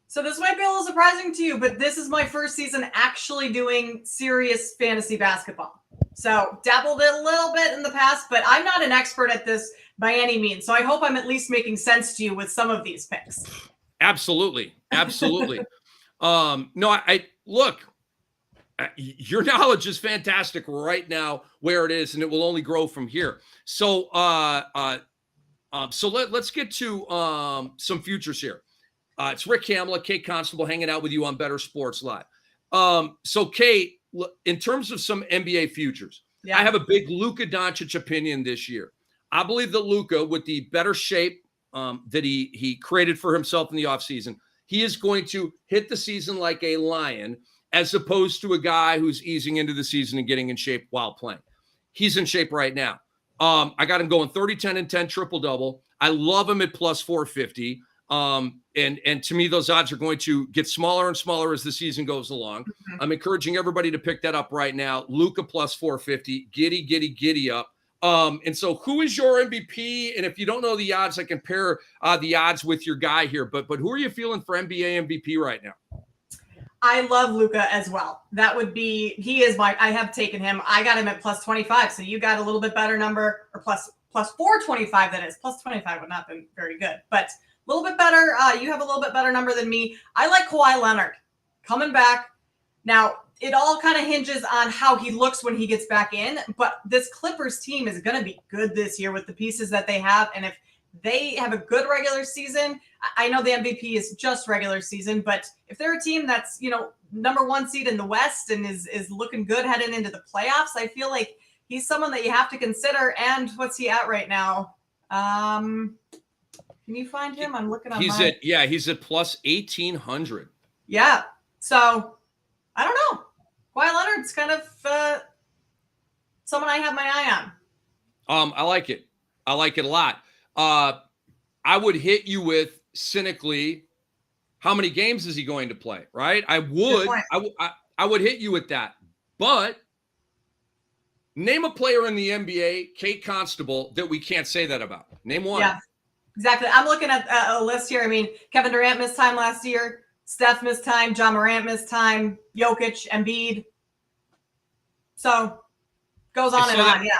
So this might be a little surprising to you, but this is my first season actually doing serious fantasy basketball. So dabbled it a little bit in the past, but I'm not an expert at this by any means. So I hope I'm at least making sense to you with some of these picks. Absolutely. Absolutely. No, I look, your knowledge is fantastic right now where it is, and it will only grow from here. So, let's get to some futures here. It's Rick Hamlett, Kate Constable, hanging out with you on Bettor Sports Live. So, Kate, in terms of some NBA futures, I have a big Luka Doncic opinion this year. I believe that Luka, with the better shape that he created for himself in the offseason, he is going to hit the season like a lion, as opposed to a guy who's easing into the season and getting in shape while playing. He's in shape right now. I got him going 30, 10, and 10 triple-double. I love him at plus 450. And to me, those odds are going to get smaller and smaller as the season goes along. I'm encouraging everybody to pick that up right now. Luka plus 450. Giddy up. And so who is your MVP? And if you don't know the odds, I can pair the odds with your guy here. But who are you feeling for NBA MVP right now? I love Luka as well. That would be, I have taken him. I got him at plus 25. So you got a little bit better number, or plus 425, that is. Plus 25 would not have been very good, but a little bit better. You have a little bit better number than me. I like Kawhi Leonard coming back. Now, it all kind of hinges on how he looks when he gets back in, but this Clippers team is going to be good this year with the pieces that they have. And if they have a good regular season, I know the MVP is just regular season, but if they're a team that's, number 1 seed in the West and is looking good heading into the playoffs, I feel like he's someone that you have to consider. And what's he at right now? Can you find him? I'm looking on he's at plus 1,800. Yeah. So I don't know. Kawhi Leonard's kind of someone I have my eye on. I like it. I like it a lot. I would hit you with, cynically, how many games is he going to play, right? I would hit you with that. But name a player in the NBA, Kate Constable, that we can't say that about. Name one. Yeah, exactly. I'm looking at a list here. I mean, Kevin Durant missed time last year. Steph missed time. John Morant missed time. Jokic, Embiid. So goes on and on. Yeah.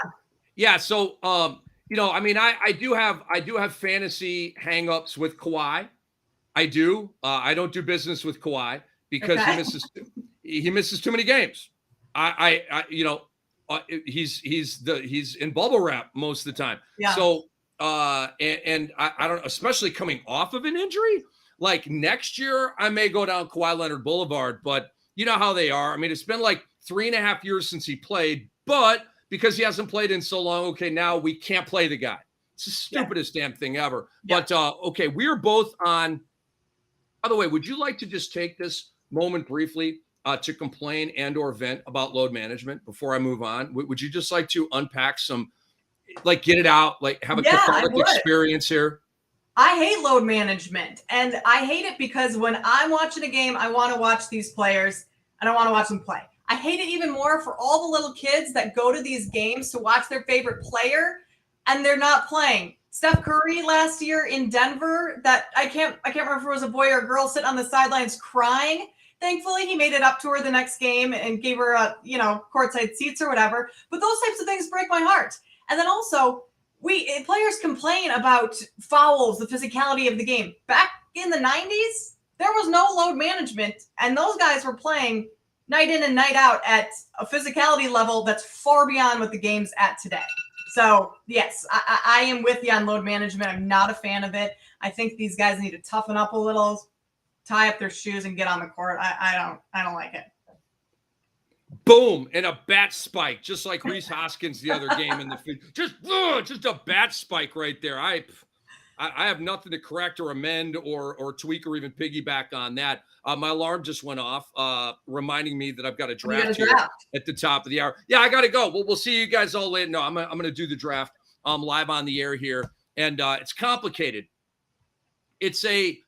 Yeah. So, I do have fantasy hangups with Kawhi. I do. I don't do business with Kawhi because he misses too many games. He's in bubble wrap most of the time. Yeah. So and I don't, especially coming off of an injury. Like next year, I may go down Kawhi Leonard Boulevard, but you know how they are. I mean, it's been like 3.5 years since he played, but because he hasn't played in so long, okay, now we can't play the guy. It's the stupidest damn thing ever. Yeah. But okay, we're both on. By the way, would you like to just take this moment briefly to complain and or vent about load management before I move on? Would you just like to unpack some, like get it out, like have a cathartic experience here? I hate load management, and I hate it because when I'm watching a game, I want to watch these players and I want to watch them play. I hate it even more for all the little kids that go to these games to watch their favorite player and they're not playing. Steph Curry last year in Denver, that I can't remember if it was a boy or a girl sitting on the sidelines crying. Thankfully, he made it up to her the next game and gave her courtside seats or whatever. But those types of things break my heart. And then also, players complain about fouls, the physicality of the game. Back in the 90s, there was no load management, and those guys were playing night in and night out at a physicality level that's far beyond what the game's at today. So, yes, I am with you on load management. I'm not a fan of it. I think these guys need to toughen up a little, tie up their shoes, and get on the court. I don't like it. Boom, and a bat spike, just like Reese Hoskins the other game in the field. Just a bat spike right there. I have nothing to correct or amend or tweak or even piggyback on that. My alarm just went off, reminding me that I've got a draft here at the top of the hour. Yeah, I got to go. Well, we'll see you guys all later. No, I'm going to do the draft live on the air here, and it's complicated. It's a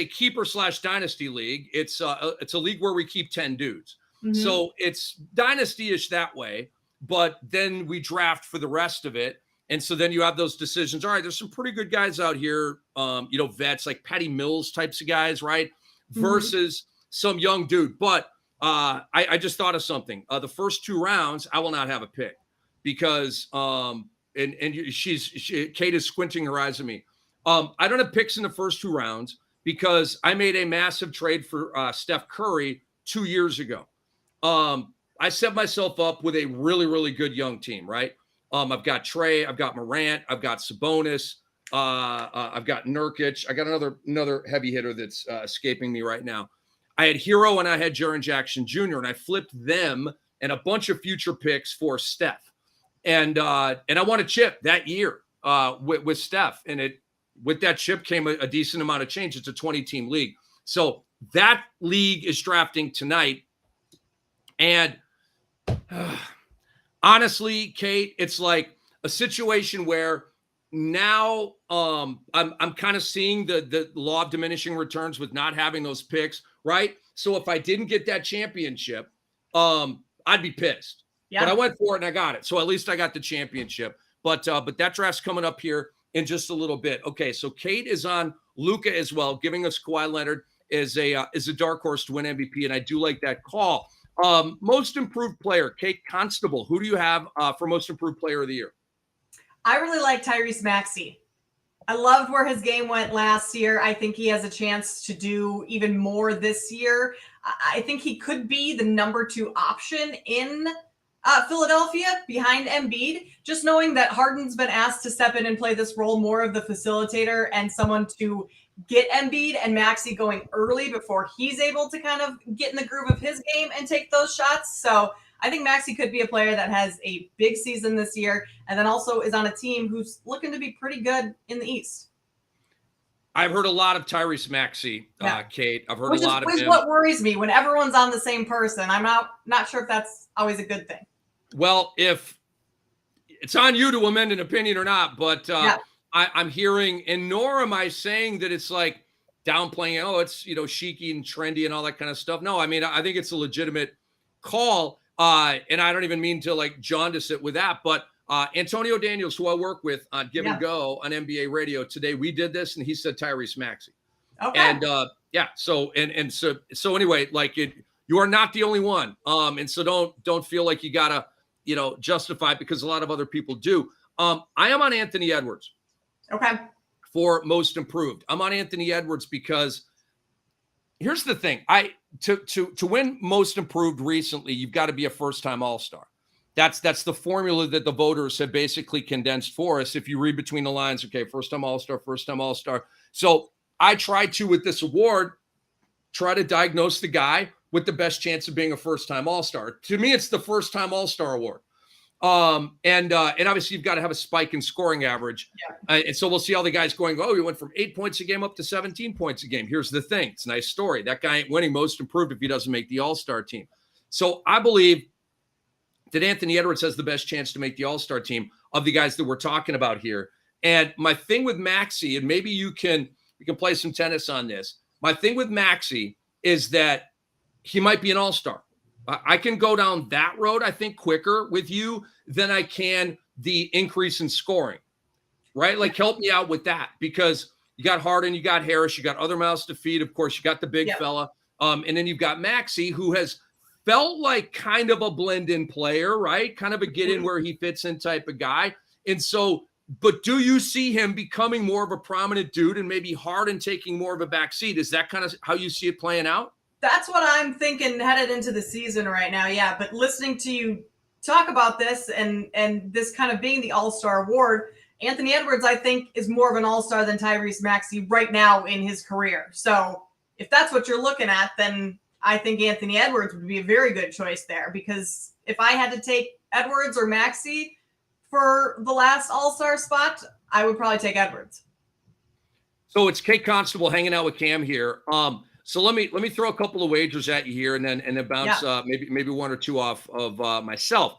keeper / dynasty league. It's a league where we keep 10 dudes. Mm-hmm. So it's dynasty-ish that way, but then we draft for the rest of it. And so then you have those decisions. All right, there's some pretty good guys out here, vets like Patty Mills types of guys, right? Versus some young dude. But I just thought of something. The first 2 rounds, I will not have a pick because Kate is squinting her eyes at me. I don't have picks in the first 2 rounds because I made a massive trade for Steph Curry 2 years ago. I set myself up with a really, really good young team, right? I've got Trey, I've got Morant, I've got Sabonis, I've got Nurkic. I got another heavy hitter that's escaping me right now. I had Hero and I had Jaren Jackson Jr., and I flipped them and a bunch of future picks for Steph. And I won a chip that year with Steph. And with that chip came a decent amount of change. It's a 20-team league. So that league is drafting tonight. And honestly, Kate, it's like a situation where now I'm kind of seeing the law of diminishing returns with not having those picks, right? So if I didn't get that championship, I'd be pissed. Yeah. But I went for it and I got it. So at least I got the championship. But that draft's coming up here in just a little bit. Okay, so Kate is on Luka as well, giving us Kawhi Leonard is a dark horse to win MVP, and I do like that call. Most improved player, Kate Constable. Who do you have for most improved player of the year? I really like Tyrese Maxey. I loved where his game went last year. I think he has a chance to do even more this year. I think he could be the number 2 option in Philadelphia behind Embiid. Just knowing that Harden's been asked to step in and play this role more of the facilitator and someone to get Embiid and Maxey going early before he's able to kind of get in the groove of his game and take those shots. So I think Maxey could be a player that has a big season this year and then also is on a team who's looking to be pretty good in the East. I've heard a lot of Tyrese Maxey, Kate. I've heard a lot of him. Which is what worries me when everyone's on the same person. I'm not sure if that's always a good thing. Well, if it's on you to amend an opinion or not, but I'm hearing, and nor am I saying that it's like downplaying, it's, chic and trendy and all that kind of stuff. No, I mean, I think it's a legitimate call. And I don't even mean to like jaundice it with that, but Antonio Daniels, who I work with on Give and Go on NBA radio today, we did this and he said Tyrese Maxey. Okay. And so anyway, like you are not the only one. And so don't feel like you gotta, justify it because a lot of other people do. I am on Anthony Edwards. Okay. For most improved. I'm on Anthony Edwards because here's the thing. To win most improved recently, you've got to be a first-time All-Star. That's the formula that the voters have basically condensed for us. If you read between the lines, okay, first-time All-Star, first-time All-Star. So I try to, with this award, try to diagnose the guy with the best chance of being a first-time All-Star. To me, it's the first-time All-Star award. And obviously you've got to have a spike in scoring average. Yeah. And so we'll see all the guys going, he went from 8 points a game up to 17 points a game. Here's the thing. It's a nice story. That guy ain't winning most improved if he doesn't make the All-Star team. So I believe that Anthony Edwards has the best chance to make the All-Star team of the guys that we're talking about here. And my thing with Maxey, and maybe you can play some tennis on this. My thing with Maxey is that he might be an All-Star. I can go down that road, I think, quicker with you than I can the increase in scoring, right? Like, help me out with that because you got Harden, you got Harris, you got other mouths to feed. Of course, you got the big fella. And then you've got Maxey, who has felt like kind of a blend-in player, right? Kind of a get-in where he fits in type of guy. And so, but do you see him becoming more of a prominent dude and maybe Harden taking more of a back seat? Is that kind of how you see it playing out? That's what I'm thinking headed into the season right now. Yeah, but listening to you talk about this and this kind of being the All-Star award, Anthony Edwards, I think, is more of an All-Star than Tyrese Maxey right now in his career. So if that's what you're looking at, then I think Anthony Edwards would be a very good choice there, because if I had to take Edwards or Maxey for the last All-Star spot, I would probably take Edwards. So it's Kate Constable hanging out with Cam here. So let me let throw a couple of wagers at you here, and then bounce maybe one or two off of myself.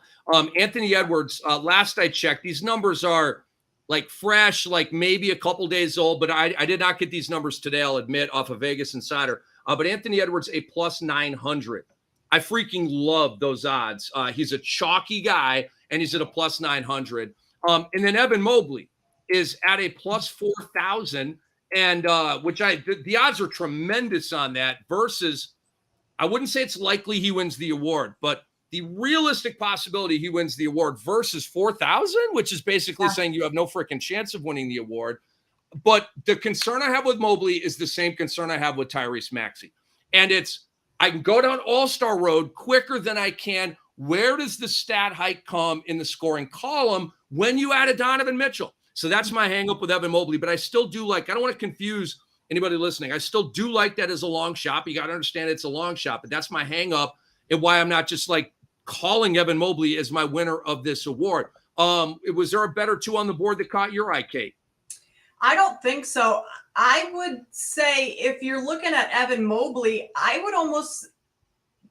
Anthony Edwards. Last I checked, these numbers are like fresh, like maybe a couple days old, but I did not get these numbers today, I'll admit, off of Vegas Insider. But Anthony Edwards, a plus 900. I freaking love those odds. He's a chalky guy, and he's at a plus 900. And then Evan Mobley is at a plus 4,000, and the odds are tremendous on that versus, I wouldn't say it's likely he wins the award, but the realistic possibility he wins the award versus 4,000, which is basically saying you have no freaking chance of winning the award. But the concern I have with Mobley is the same concern I have with Tyrese Maxey. And it's, I can go down All-Star road quicker than I can. Where does the stat hike come in the scoring column when you add a Donovan Mitchell? So that's my hang up with Evan Mobley. But I still do like, I don't want to confuse anybody listening. I still do like that as a long shot. You got to understand it's a long shot, but that's my hang up and why I'm not just like calling Evan Mobley as my winner of this award. Was there a better two on the board that caught your eye, Kate? I don't think so. I would say if you're looking at Evan Mobley, I would almost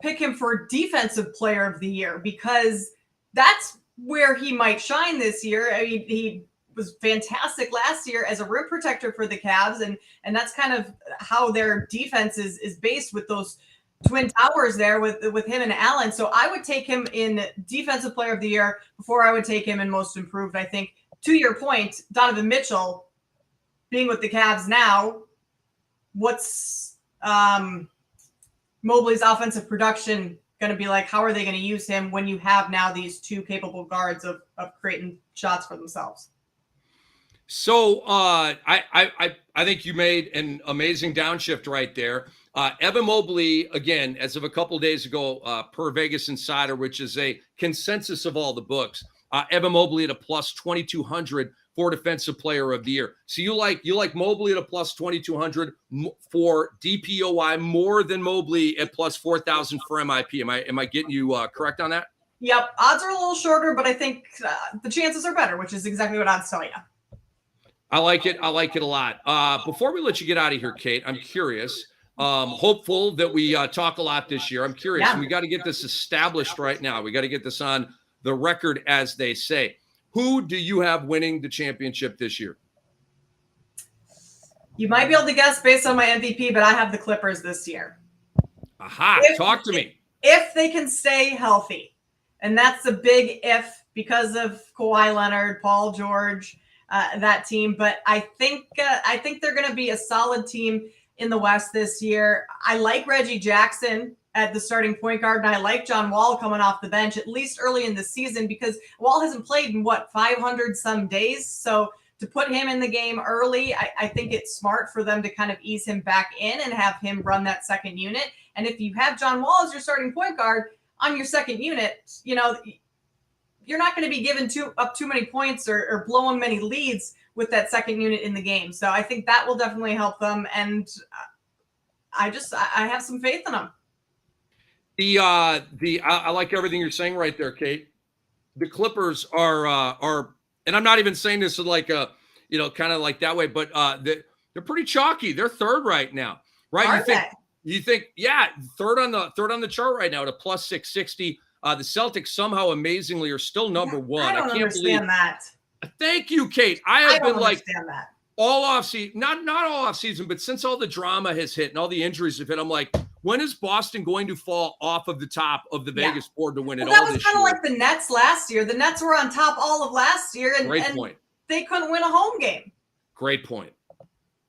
pick him for Defensive Player of the Year, because that's where he might shine this year. I mean, he was fantastic last year as a rim protector for the Cavs, and that's kind of how their defense is based with those twin towers there with him and Allen. So I would take him in Defensive Player of the Year before I would take him in Most Improved. I think, to your point, Donovan Mitchell being with the Cavs now, what's Mobley's offensive production going to be like? How are they going to use him when you have now these two capable guards of creating shots for themselves? So I think you made an amazing downshift right there. Evan Mobley, again, as of a couple of days ago, per Vegas Insider, which is a consensus of all the books, Evan Mobley at a plus 2,200 for Defensive Player of the Year. So you like Mobley at a plus 2,200 for DPOY more than Mobley at plus 4,000 for MIP. Am I getting you correct on that? Yep. Odds are a little shorter, but I think the chances are better, which is exactly what odds tell you. I like it. I like it a lot. Before we let you get out of here, Kate, I'm curious. Hopeful that we talk a lot this year. I'm curious. Yeah. We got to get this established right now. We got to get this on the record, as they say. Who do you have winning the championship this year? You might be able to guess based on my MVP, but I have the Clippers this year. Aha, talk to me. If they can stay healthy, and that's a big if because of Kawhi Leonard, Paul George, that team. But I think they're going to be a solid team in the West this year. I like Reggie Jackson at the starting point guard, and I like John Wall coming off the bench, at least early in the season, because Wall hasn't played in 500 some days. So to put him in the game early, I think it's smart for them to kind of ease him back in and have him run that second unit. And if you have John Wall as your starting point guard on your second unit, you're not going to be giving up too many points or blowing many leads with that second unit in the game. So I think that will definitely help them. And I have some faith in them. I like everything you're saying right there, Kate. The Clippers are, and I'm not even saying this like a, kind of like that way, but they're pretty chalky. They're third right now, right? You think, yeah, third on the chart right now at a plus 660. The Celtics somehow amazingly are still number one. I can't understand that. Thank you, Kate. I have been like that. all off season, not all off season, but since all the drama has hit and all the injuries have hit, I'm like, when is Boston going to fall off of the top of the Vegas board to win it all this year? That was kind of like the Nets last year. The Nets were on top all of last year, and they couldn't win a home game. Great point.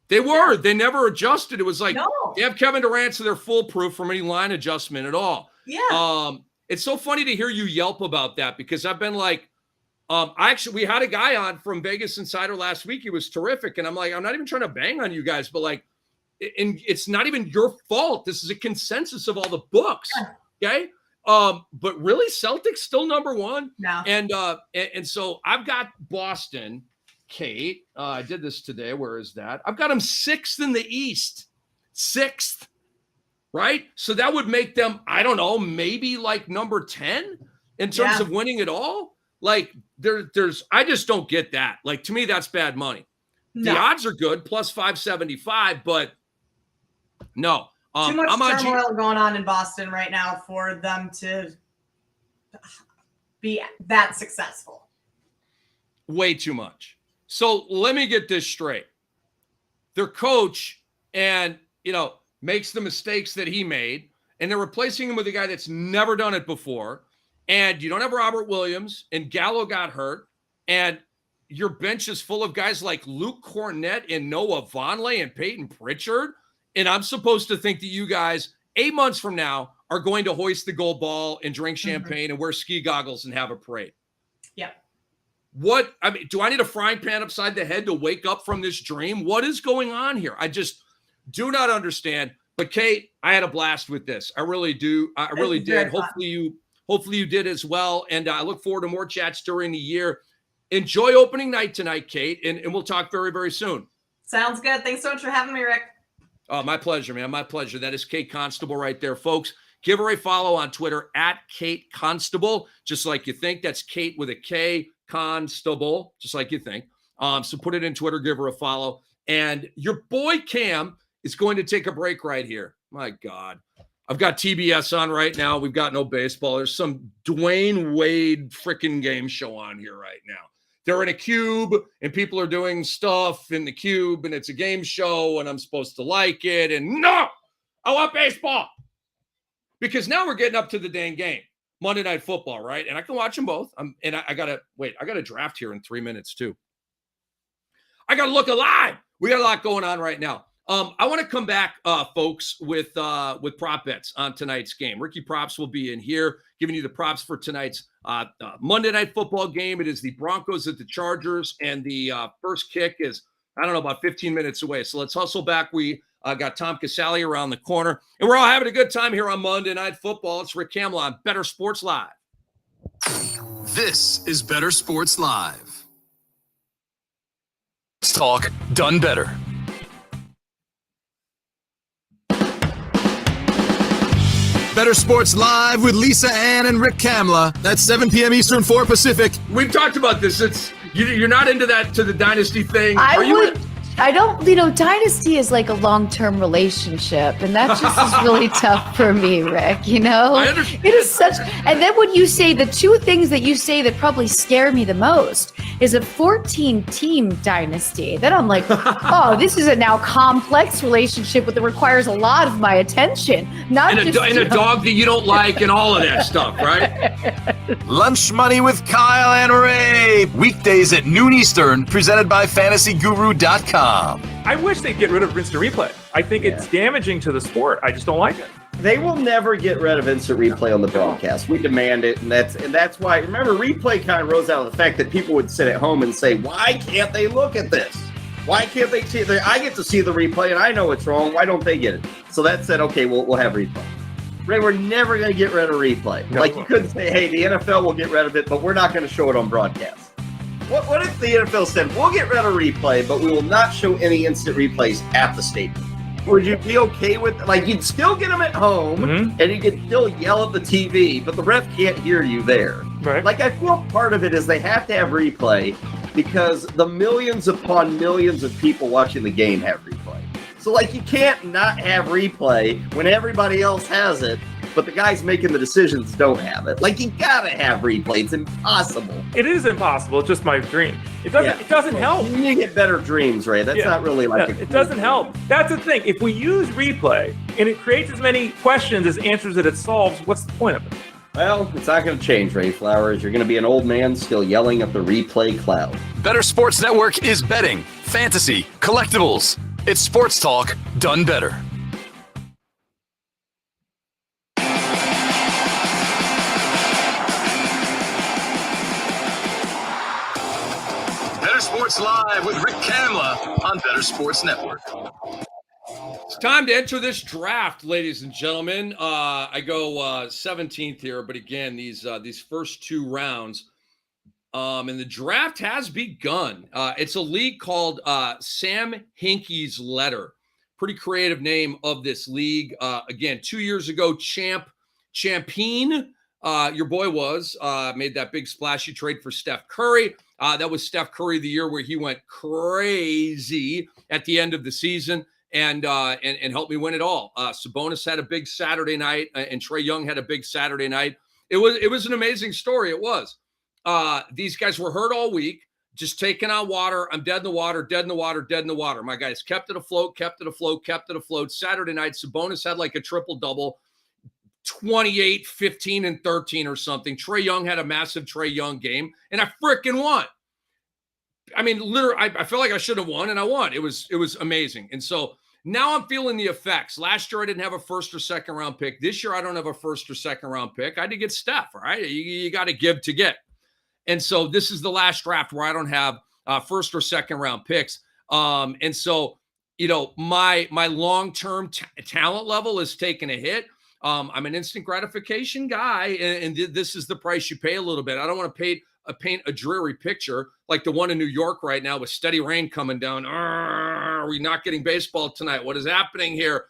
They were. They never adjusted. It was like they have Kevin Durant, so they're foolproof from any line adjustment at all. Yeah. It's so funny to hear you yelp about that, because I've been like, we had a guy on from Vegas Insider last week. He was terrific. And I'm like, I'm not even trying to bang on you guys, but like, and it's not even your fault. This is a consensus of all the books. Okay. But really Celtics still number one. No. And so I've got Boston, Kate. I did this today. Where is that? I've got them 6th in the East. 6th. Right. So that would make them, I don't know, maybe like number 10 in terms of winning it all. Like there's, I just don't get that. Like, to me, that's bad money. No. The odds are good, plus 575, but no. Too much turmoil going on in Boston right now for them to be that successful. Way too much. So let me get this straight. Their coach makes the mistakes that he made, and they're replacing him with a guy that's never done it before. And you don't have Robert Williams, and Gallo got hurt, and your bench is full of guys like Luke Cornett and Noah Vonleh and Peyton Pritchard. And I'm supposed to think that you guys 8 months from now are going to hoist the gold ball and drink champagne and wear ski goggles and have a parade. Yep. What, I mean, do I need a frying pan upside the head to wake up from this dream? What is going on here? I just do not understand. But Kate, I had a blast with this. I really do. I really did. Hopefully you did as well. And I look forward to more chats during the year. Enjoy opening night tonight, Kate, and we'll talk very, very soon. Sounds good. Thanks so much for having me, Rick. Oh, my pleasure, man. My pleasure. That is Kate Constable right there, folks. Give her a follow on Twitter at Kate Constable, just like you think. That's Kate with a K, Constable, just like you think. So put it in Twitter, give her a follow. And your boy Cam is going to take a break right here. My God. I've got TBS on right now. We've got no baseball. There's some Dwayne Wade freaking game show on here right now. They're in a cube and people are doing stuff in the cube and it's a game show and I'm supposed to like it. And no, I want baseball because now we're getting up to the dang game, Monday Night Football, right? And I can watch them both. I got to draft here in 3 minutes too. I got to look alive. We got a lot going on right now. I want to come back, folks, with prop bets on tonight's game. Ricky Props will be in here giving you the props for tonight's Monday Night Football game. It is the Broncos at the Chargers, and the first kick is, I don't know, about 15 minutes away. So let's hustle back. We got Tom Casale around the corner, and we're all having a good time here on Monday Night Football. It's Rick Kamla on Bettor Sports Live. This is Bettor Sports Live. Let's talk done better. Bettor Sports Live with Lisa Ann and Rick Kamla. That's 7 p.m. Eastern, 4 Pacific. We've talked about this. It's you're not into that to the dynasty thing. I don't, dynasty is like a long-term relationship, and that just is really tough for me, Rick, I understand. It is such, and then when you say the two things that you say that probably scare me the most is a 14-team dynasty. Then I'm like, oh, this is a now complex relationship that requires a lot of my attention. And a dog that you don't like and all of that stuff, right? Lunch Money with Kyle and Ray. Weekdays at noon Eastern, presented by FantasyGuru.com. I wish they'd get rid of instant replay. I think it's damaging to the sport. I just don't like it. They will never get rid of instant replay on the broadcast. We demand it, and that's why. Remember, replay kind of rose out of the fact that people would sit at home and say, "Why can't they look at this? Why can't they see it? I get to see the replay, and I know it's wrong. Why don't they get it?" So that said, okay, we'll have replay. Ray, we're never going to get rid of replay. No. Like you couldn't say, "Hey, the NFL will get rid of it, but we're not going to show it on broadcast." What if the NFL said, we'll get rid of replay, but we will not show any instant replays at the stadium? Would you be okay with, like, you'd still get them at home, and you could still yell at the TV, but the ref can't hear you there. Right. Like, I feel part of it is they have to have replay because the millions upon millions of people watching the game have replay. So, like, you can't not have replay when everybody else has it, but the guys making the decisions don't have it. Like, you gotta have replay. It's impossible. It is impossible. It's just my dream. It doesn't help. You need to get better dreams, Ray. That's not really like it doesn't help. That's the thing. If we use replay and it creates as many questions as answers that it solves, what's the point of it? Well, it's not going to change, Ray Flowers. You're going to be an old man still yelling at the replay cloud. Bettor Sports Network is betting, fantasy, collectibles. It's sports talk done better. Sports Live with Rick Kamla on Better Sports Network. It's time to enter this draft, ladies and gentlemen. I go 17th here, but again, these first two rounds, and the draft has begun. It's a league called Sam Hinkie's Letter. Pretty creative name of this league. Again, 2 years ago, Champion, your boy made that big splashy trade for Steph Curry. That was Steph Curry the year where he went crazy at the end of the season and helped me win it all. Sabonis had a big Saturday night, and Trae Young had a big Saturday night. It was an amazing story. It was. These guys were hurt all week, just taking on water. I'm dead in the water, dead in the water, dead in the water. My guys kept it afloat, kept it afloat, kept it afloat. Saturday night, Sabonis had like a triple-double. 28, 15, and 13 or something. Trae Young had a massive Trae Young game, and I freaking won. I mean, literally, I feel like I should have won, and I won. It was amazing. And so now I'm feeling the effects. Last year, I didn't have a first or second round pick. This year, I don't have a first or second round pick. I had to get Steph, all right? You got to give to get. And so this is the last draft where I don't have first or second round picks. And so, my long-term talent level is taking a hit. I'm an instant gratification guy, and this is the price you pay a little bit. I don't want to paint a dreary picture like the one in New York right now with steady rain coming down. Are we not getting baseball tonight? What is happening here?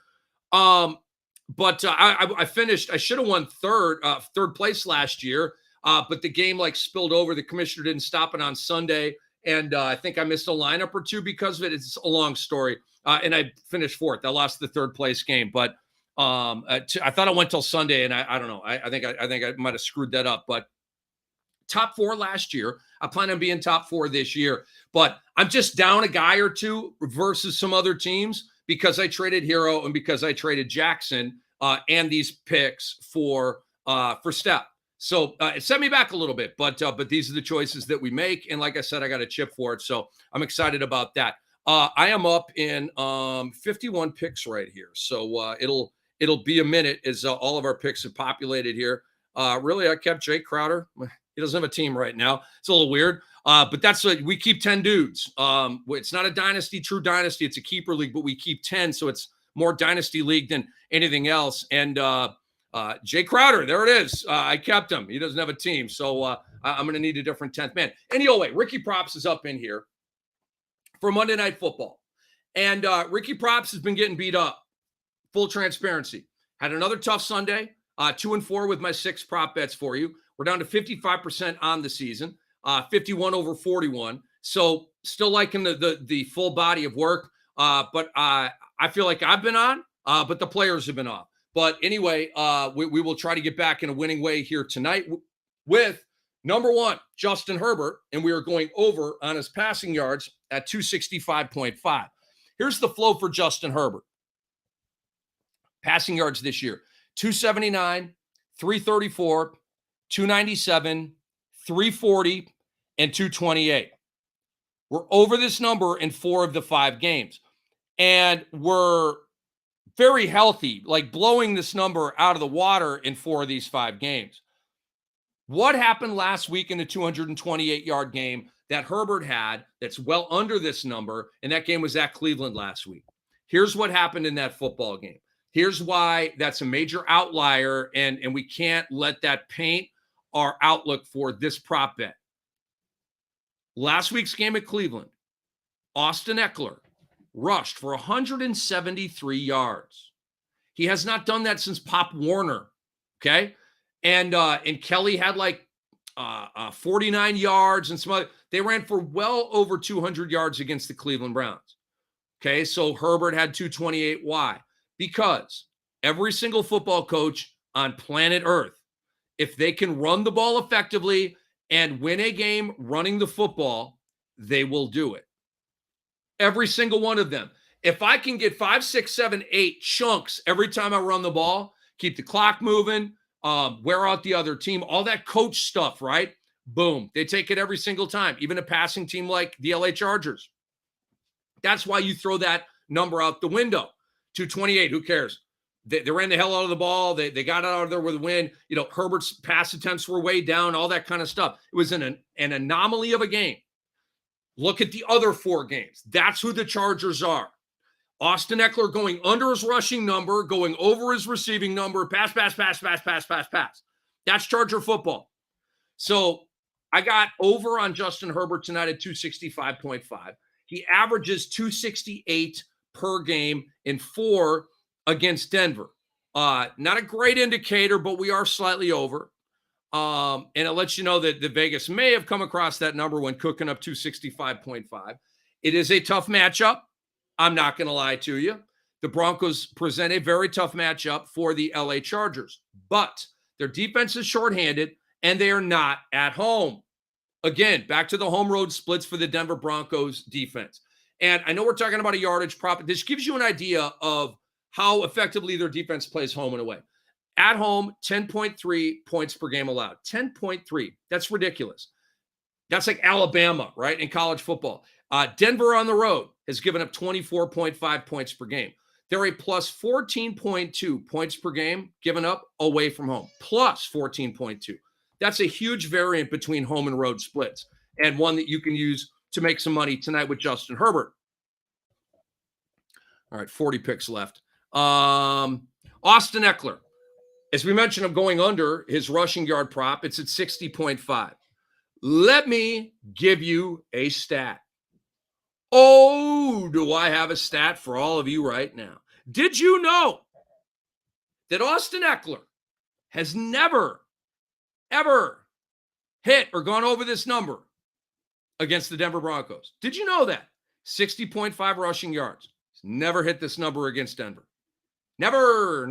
But I finished. I should have won third place last year, but the game spilled over. The commissioner didn't stop it on Sunday, and I think I missed a lineup or two because of it. It's a long story, and I finished fourth. I lost the third place game, but. I thought I went till Sunday, and I don't know. I think I might have screwed that up. But top four last year. I plan on being top four this year. But I'm just down a guy or two versus some other teams because I traded Hero and because I traded Jackson and these picks for Steph. So it set me back a little bit. But these are the choices that we make, and like I said, I got a chip for it. So I'm excited about that. I am up in 51 picks right here. So it'll be a minute as all of our picks have populated here. Really, I kept Jake Crowder. He doesn't have a team right now. It's a little weird, but that's we keep 10 dudes. It's not a true dynasty. It's a keeper league, but we keep 10, so it's more dynasty league than anything else. And Jake Crowder, there it is. I kept him. He doesn't have a team, so I'm going to need a different 10th man. Anyway, Ricky Props is up in here for Monday Night Football, and Ricky Props has been getting beat up. Full transparency. Had another tough Sunday. 2-4 with my 6 prop bets for you. We're down to 55% on the season. 51 over 41. So still liking the full body of work. But I feel like I've been on, but the players have been off. But anyway, we will try to get back in a winning way here tonight with number 1, Justin Herbert. And we are going over on his passing yards at 265.5. Here's the flow for Justin Herbert. Passing yards this year, 279, 334, 297, 340, and 228. We're over this number in 4 of the 5 games. And we're very healthy, blowing this number out of the water in 4 of these 5 games. What happened last week in the 228-yard game that Herbert had that's well under this number, and that game was at Cleveland last week? Here's what happened in that football game. Here's why that's a major outlier, and we can't let that paint our outlook for this prop bet. Last week's game at Cleveland, Austin Eckler rushed for 173 yards. He has not done that since Pop Warner, okay? And Kelly had 49 yards and some other. They ran for well over 200 yards against the Cleveland Browns, okay? So Herbert had 228. Why? Because every single football coach on planet Earth, if they can run the ball effectively and win a game running the football, they will do it. Every single one of them. If I can get 5, 6, 7, 8 chunks every time I run the ball, keep the clock moving, wear out the other team, all that coach stuff, right? Boom. They take it every single time, even a passing team like the LA Chargers. That's why you throw that number out the window. 228, who cares? They ran the hell out of the ball. They got out of there with a win. Herbert's pass attempts were way down, all that kind of stuff. It was an anomaly of a game. Look at the other 4 games. That's who the Chargers are. Austin Eckler going under his rushing number, going over his receiving number, pass. That's Charger football. So I got over on Justin Herbert tonight at 265.5. He averages 268 per game in 4 against Denver. Not a great indicator, but we are slightly over. And it lets you know that the Vegas may have come across that number when cooking up 265.5. It is a tough matchup. I'm not going to lie to you. The Broncos present a very tough matchup for the LA Chargers, but their defense is shorthanded and they are not at home. Again, back to the home road splits for the Denver Broncos defense. And I know we're talking about a yardage prop. This gives you an idea of how effectively their defense plays home and away. At home, 10.3 points per game allowed. 10.3. That's ridiculous. That's like Alabama, right, in college football. Denver on the road has given up 24.5 points per game. They're a plus 14.2 points per game given up away from home. Plus 14.2. That's a huge variant between home and road splits, and one that you can use to make some money tonight with Justin Herbert. All right, 40 picks left. Austin Eckler. As we mentioned, I'm going under his rushing yard prop. It's at 60.5. Let me give you a stat. Oh, do I have a stat for all of you right now? Did you know that Austin Eckler has never, ever hit or gone over this number against the Denver Broncos? Did you know that? 60.5 rushing yards. He's never hit this number against Denver. Never.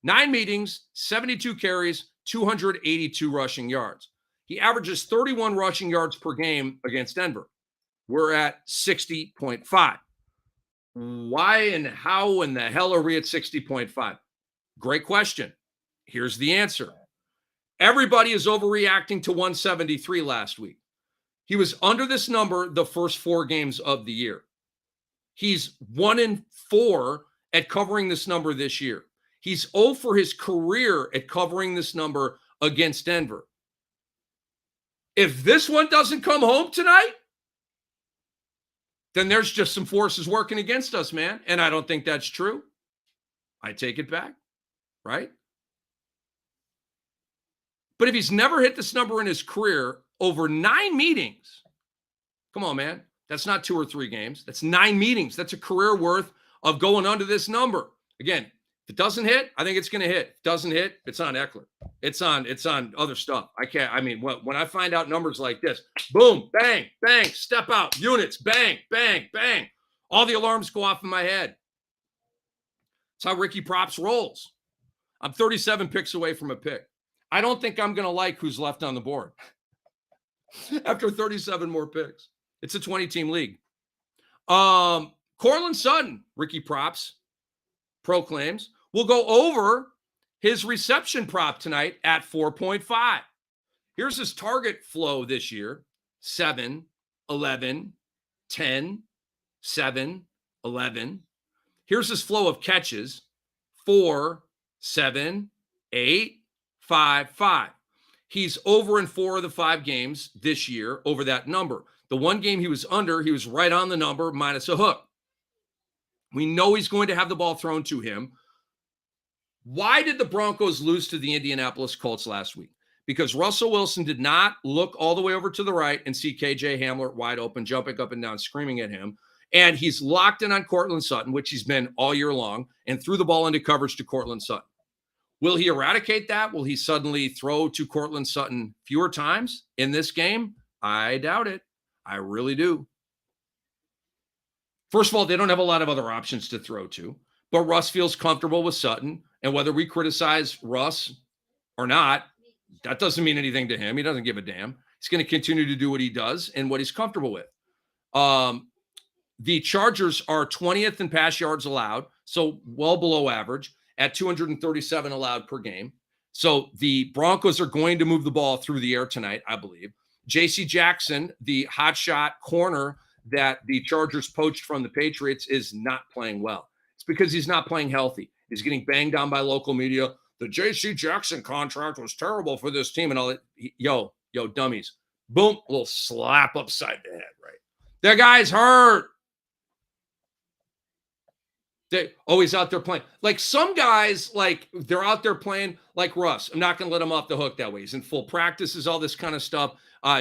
9 meetings, 72 carries, 282 rushing yards. He averages 31 rushing yards per game against Denver. We're at 60.5. Why and how in the hell are we at 60.5? Great question. Here's the answer. Everybody is overreacting to 173 last week. He was under this number the first 4 games of the year. He's 1-4 at covering this number this year. He's 0 for his career at covering this number against Denver. If this one doesn't come home tonight, then there's just some forces working against us, man. And I don't think that's true. I take it back, right? But if he's never hit this number in his career over 9 meetings, come on, man. That's not 2 or 3 games. That's 9 meetings. That's a career worth of going under this number. Again, if it doesn't hit, I think it's going to hit. If it doesn't hit, it's on Eckler. It's on other stuff. When I find out numbers like this, boom, bang, bang, step out, units, bang, bang, bang. All the alarms go off in my head. That's how Ricky Props rolls. I'm 37 picks away from a pick. I don't think I'm going to like who's left on the board after 37 more picks. It's a 20-team league. Cortland Sutton, Ricky Props proclaims, will go over his reception prop tonight at 4.5. Here's his target flow this year: 7, 11, 10, 7, 11. Here's his flow of catches: 4, 7, 8, 5, 5. He's over in 4 of the 5 games this year over that number. The one game he was under, he was right on the number minus a hook. We know he's going to have the ball thrown to him. Why did the Broncos lose to the Indianapolis Colts last week? Because Russell Wilson did not look all the way over to the right and see KJ Hamler wide open, jumping up and down, screaming at him. And he's locked in on Cortland Sutton, which he's been all year long, and threw the ball into coverage to Cortland Sutton. Will he eradicate that? Will he suddenly throw to Cortland Sutton fewer times in this game? I doubt it. I really do. First of all, they don't have a lot of other options to throw to, but Russ feels comfortable with Sutton. And whether we criticize Russ or not, that doesn't mean anything to him. He doesn't give a damn. He's going to continue to do what he does and what he's comfortable with. The Chargers are 20th in pass yards allowed, so well below average, at 237 allowed per game. So the Broncos are going to move the ball through the air tonight, I believe. J.C. Jackson, the hotshot corner that the Chargers poached from the Patriots, is not playing well. It's because he's not playing healthy. He's getting banged on by local media. The J.C. Jackson contract was terrible for this team and all that. Yo, dummies. Boom, a little slap upside the head, right? That guy's hurt. He's out there playing. Like some guys, like they're out there playing like Russ. I'm not going to let him off the hook that way. He's in full practices, all this kind of stuff.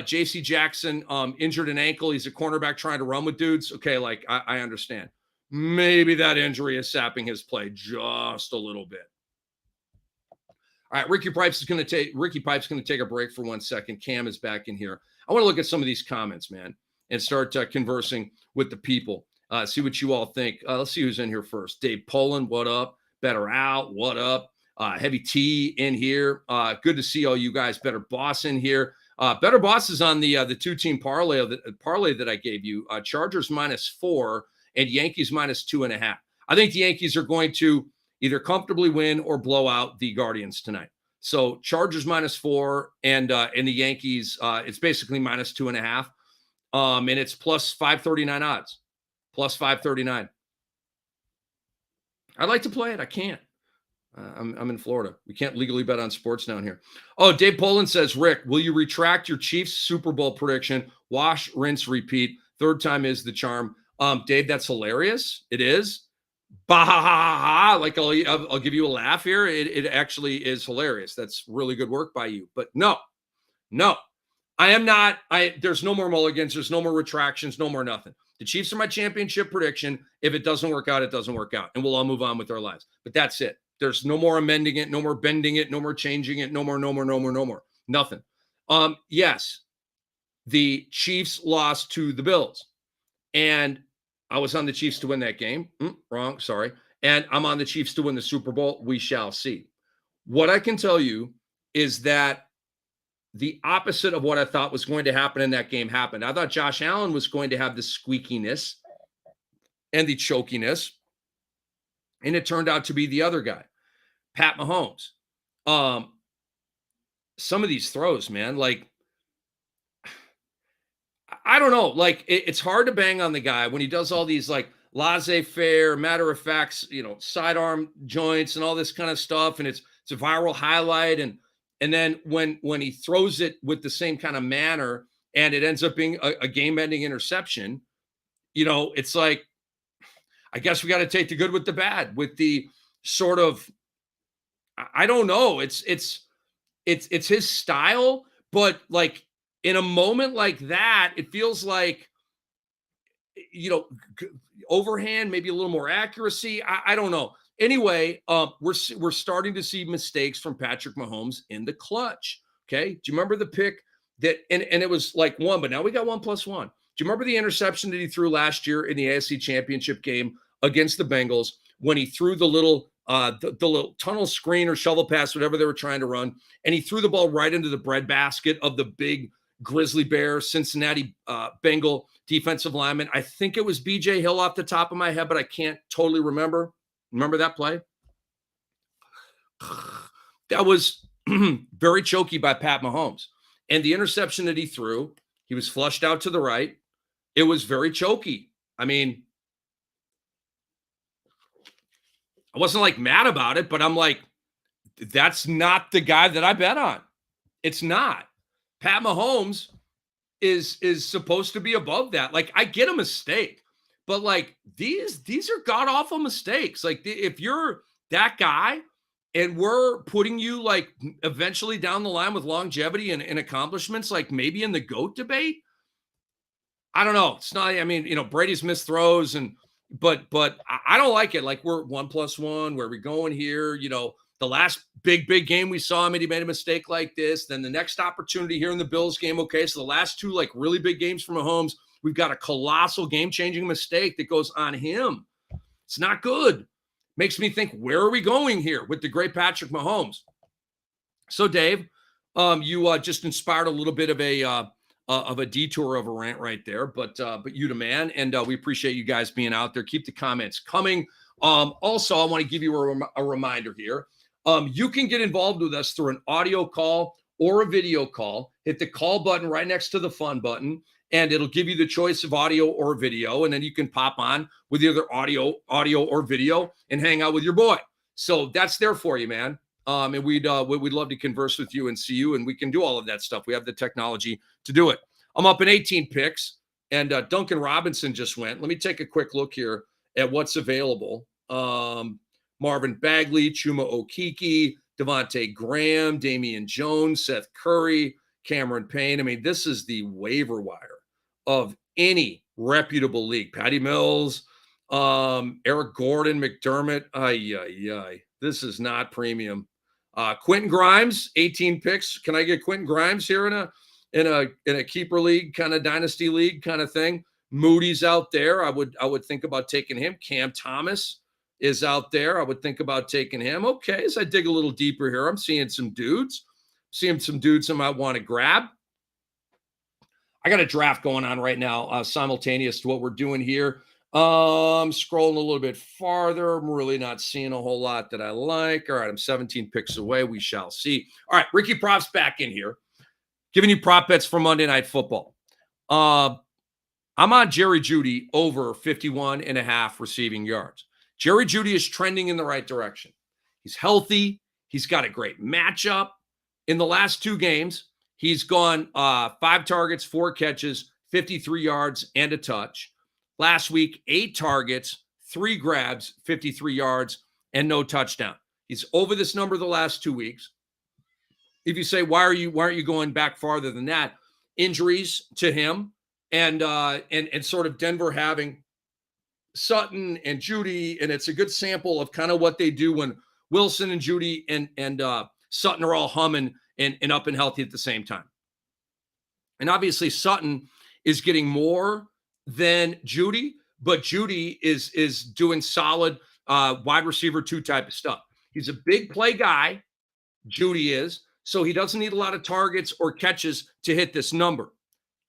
J.C. Jackson injured an ankle. He's a cornerback trying to run with dudes. Okay, like I understand. Maybe that injury is sapping his play just a little bit. All right, Ricky Pipes is going to take a break for 1 second. Cam is back in here. I want to look at some of these comments, man, and start conversing with the people. See what you all think. Let's see who's in here first. Dave Poland, what up? Bettor out, what up? Heavy T in here. Good to see all you guys. Bettor Boss in here. Bettor Boss is on the 2-team parlay that I gave you. Chargers -4 and Yankees -2.5. I think the Yankees are going to either comfortably win or blow out the Guardians tonight. So Chargers -4 and the Yankees, it's basically -2.5. And it's plus 539 odds. Plus 539. I'd like to play it. I can't. I'm in Florida. We can't legally bet on sports down here. Oh, Dave Poland says, Rick, will you retract your Chiefs Super Bowl prediction? Wash, rinse, repeat. Third time is the charm. Dave, that's hilarious. It is. Bah ha ha ha. Like I'll give you a laugh here. It actually is hilarious. That's really good work by you. But no. I am not. There's no more mulligans. There's no more retractions. No more nothing. The Chiefs are my championship prediction. If it doesn't work out, it doesn't work out. And we'll all move on with our lives. But that's it. There's no more amending it, no more bending it, no more changing it, no more. Nothing. Yes, the Chiefs lost to the Bills. And I was on the Chiefs to win that game. Wrong, sorry. And I'm on the Chiefs to win the Super Bowl. We shall see. What I can tell you is that the opposite of what I thought was going to happen in that game happened. I thought Josh Allen was going to have the squeakiness and the chokiness, and it turned out to be the other guy, Pat Mahomes. Some of these throws, man, like, I don't know. Like, it's hard to bang on the guy when he does all these, like, laissez-faire, matter-of-fact, sidearm joints and all this kind of stuff, and it's a viral highlight, and then when he throws it with the same kind of manner and it ends up being a game-ending interception, it's like, I guess we got to take the good with the bad, with the sort of, I don't know. It's his style, but like in a moment like that, it feels like, overhand, maybe a little more accuracy. I don't know. Anyway, we're starting to see mistakes from Patrick Mahomes in the clutch. Okay. Do you remember the pick that, and it was like 1, but now we got 1+1. Do you remember the interception that he threw last year in the AFC Championship game against the Bengals when he threw the little tunnel screen or shovel pass, whatever they were trying to run, and he threw the ball right into the breadbasket of the big Grizzly Bear, Cincinnati Bengal defensive lineman? I think it was BJ Hill off the top of my head, but I can't totally remember. Remember that play? That was very choky by Pat Mahomes. And the interception that he threw, he was flushed out to the right. It was very choky. I mean, I wasn't like mad about it, but I'm like, that's not the guy that I bet on. It's not. Pat Mahomes is supposed to be above that. Like, I get a mistake. But like these are god awful mistakes. Like if you're that guy and we're putting you like eventually down the line with longevity and accomplishments, like maybe in the GOAT debate, I don't know. It's not, I mean, Brady's missed throws but I don't like it. Like we're 1+1, where are we going here? The last big game we saw him and he made a mistake like this. Then the next opportunity here in the Bills game. Okay. So the last 2 like really big games from Mahomes, we've got a colossal game-changing mistake that goes on him. It's not good. Makes me think, where are we going here with the great Patrick Mahomes? So, Dave, you just inspired a little bit of a detour of a rant right there, but you the man, and we appreciate you guys being out there. Keep the comments coming. Also, I want to give you a reminder here. You can get involved with us through an audio call or a video call. Hit the call button right next to the fun button, and it'll give you the choice of audio or video. And then you can pop on with either audio or video and hang out with your boy. So that's there for you, man. And we'd love to converse with you and see you, and we can do all of that stuff. We have the technology to do it. I'm up in 18 picks, and Duncan Robinson just went. Let me take a quick look here at what's available. Marvin Bagley, Chuma Okeke, Devontae Graham, Damian Jones, Seth Curry, Cameron Payne. I mean, this is the waiver wire of any reputable league. Patty Mills, Eric Gordon, McDermott. Ay. This is not premium. Quentin Grimes, 18 picks. Can I get Quentin Grimes here in a keeper league, kind of dynasty league kind of thing? Moody's out there. I would think about taking him. Cam Thomas is out there. I would think about taking him. Okay, as I dig a little deeper here, I'm seeing some dudes. I might want to grab. I got a draft going on right now, simultaneous to what we're doing here. Scrolling a little bit farther. I'm really not seeing a whole lot that I like. All right, I'm 17 picks away. We shall see. All right, Ricky Prop's back in here, giving you prop bets for Monday Night Football. I'm on Jerry Jeudy over 51.5 receiving yards. Jerry Jeudy is trending in the right direction. He's healthy. He's got a great matchup. In the last 2 games, he's gone 5 targets, 4 catches, 53 yards, and a touch. Last week, 8 targets, 3 grabs, 53 yards, and no touchdown. He's over this number the last 2 weeks. If you say, why aren't you going back farther than that? Injuries to him and sort of Denver having Sutton and Jeudy, and it's a good sample of kind of what they do when Wilson and Jeudy and Sutton are all humming and up and healthy at the same time. And obviously Sutton is getting more than Jeudy, but Jeudy is doing solid wide receiver 2 type of stuff. He's a big play guy, Jeudy is, so he doesn't need a lot of targets or catches to hit this number.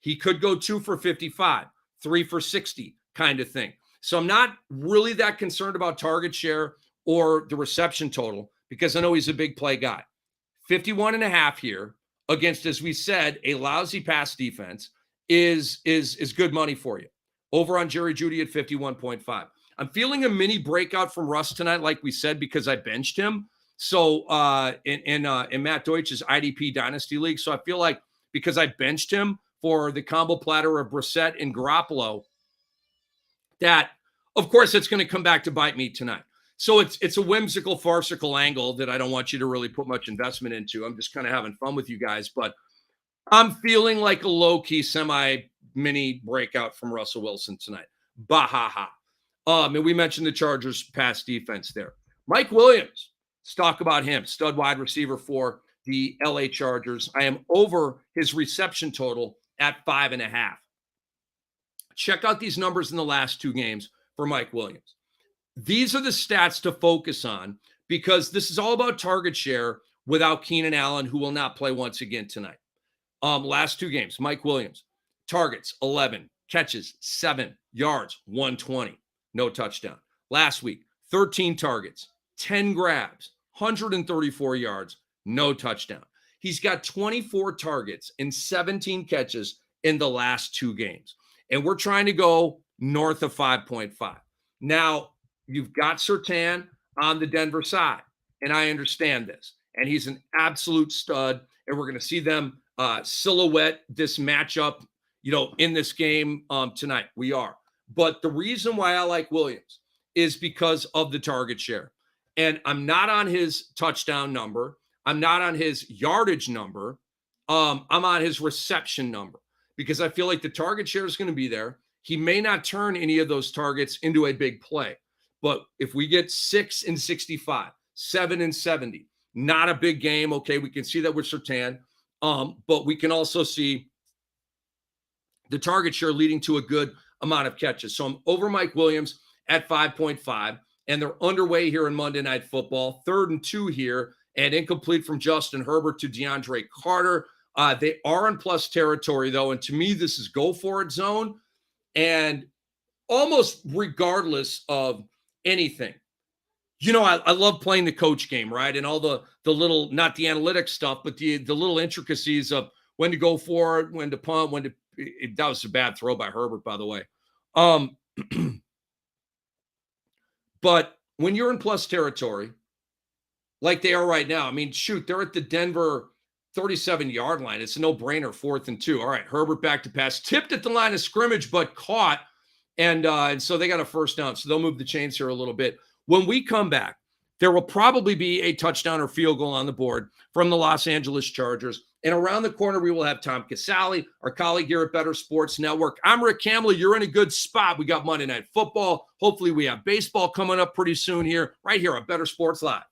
He could go 2 for 55, 3 for 60 kind of thing. So I'm not really that concerned about target share or the reception total because I know he's a big play guy. 51.5 here against, as we said, a lousy pass defense is good money for you. Over on Jerry Jeudy at 51.5. I'm feeling a mini breakout from Russ tonight, like we said, because I benched him. So in Matt Deutsch's IDP Dynasty League. So I feel like because I benched him for the combo platter of Brissett and Garoppolo, that, of course, it's going to come back to bite me tonight. So it's a whimsical, farcical angle that I don't want you to really put much investment into. I'm just kind of having fun with you guys. But I'm feeling like a low-key semi-mini breakout from Russell Wilson tonight. Bah-ha-ha. And we mentioned the Chargers' pass defense there. Mike Williams, let's talk about him. Stud wide receiver for the LA Chargers. I am over his reception total at 5.5. Check out these numbers in the last 2 games for Mike Williams. These are the stats to focus on because this is all about target share without Keenan Allen, who will not play once again tonight. Last 2 games, Mike Williams, targets 11, catches 7, yards 120, no touchdown. Last week, 13 targets, 10 grabs, 134 yards, no touchdown. He's got 24 targets and 17 catches in the last 2 games. And we're trying to go north of 5.5. Now, you've got Surtain on the Denver side, and I understand this. And he's an absolute stud, and we're going to see them silhouette this matchup, in this game tonight. We are. But the reason why I like Williams is because of the target share. And I'm not on his touchdown number. I'm not on his yardage number. I'm on his reception number because I feel like the target share is going to be there. He may not turn any of those targets into a big play. But if we get 6 and 65, 7 and 70, not a big game. Okay, we can see that with Surtain. But we can also see the target share leading to a good amount of catches. So I'm over Mike Williams at 5.5, and they're underway here in Monday Night Football. 3rd and 2 here, and incomplete from Justin Herbert to DeAndre Carter. They are in plus territory, though, and to me, this is go for it zone. And almost regardless of anything, I love playing the coach game, right? And all the little, not the analytics stuff, but the little intricacies of when to go for it, when to punt, that was a bad throw by Herbert, by the way. But when you're in plus territory, like they are right now. I mean, shoot, they're at the Denver 37-yard line. It's a no-brainer, 4th and 2. All right, Herbert back to pass, tipped at the line of scrimmage, but caught, and so they got a first down. So they'll move the chains here a little bit. When we come back, there will probably be a touchdown or field goal on the board from the Los Angeles Chargers. And around the corner, we will have Tom Casale, our colleague here at Bettor Sports Network. I'm Rick Camley. You're in a good spot. We got Monday Night Football. Hopefully we have baseball coming up pretty soon here, right here on Bettor Sports Live.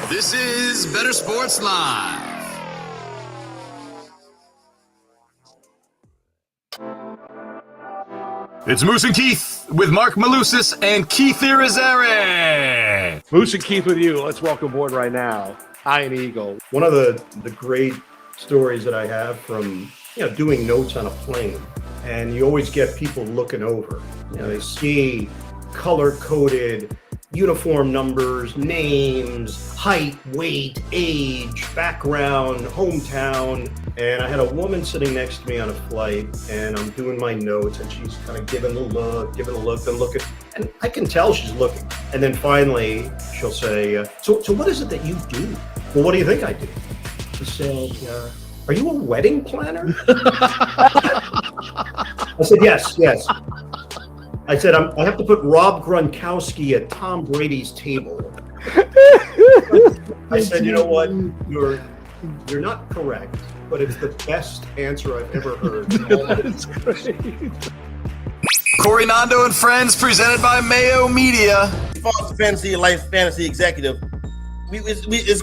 This is Bettor Sports Live. It's Moose and Keith with Mark Malusis and Keith Irizarry. Moose and Keith with you. Let's welcome aboard right now, Iron Eagle. One of the great stories that I have from doing notes on a plane, and you always get people looking over. They see color-coded uniform numbers, names, height, weight, age, background, hometown. And I had a woman sitting next to me on a flight, and I'm doing my notes, and she's kind of giving the look, then looking, and I can tell she's looking. And then finally, she'll say, so what is it that you do? Well, what do you think I do? She said, are you a wedding planner? I said, yes. I said, I have to put Rob Gronkowski at Tom Brady's table. I said, you know what? You're not correct, but it's the best answer I've ever heard. That's great. Corey Nando and Friends, presented by Mayo Media. Fantasy Life Fantasy Executive. It's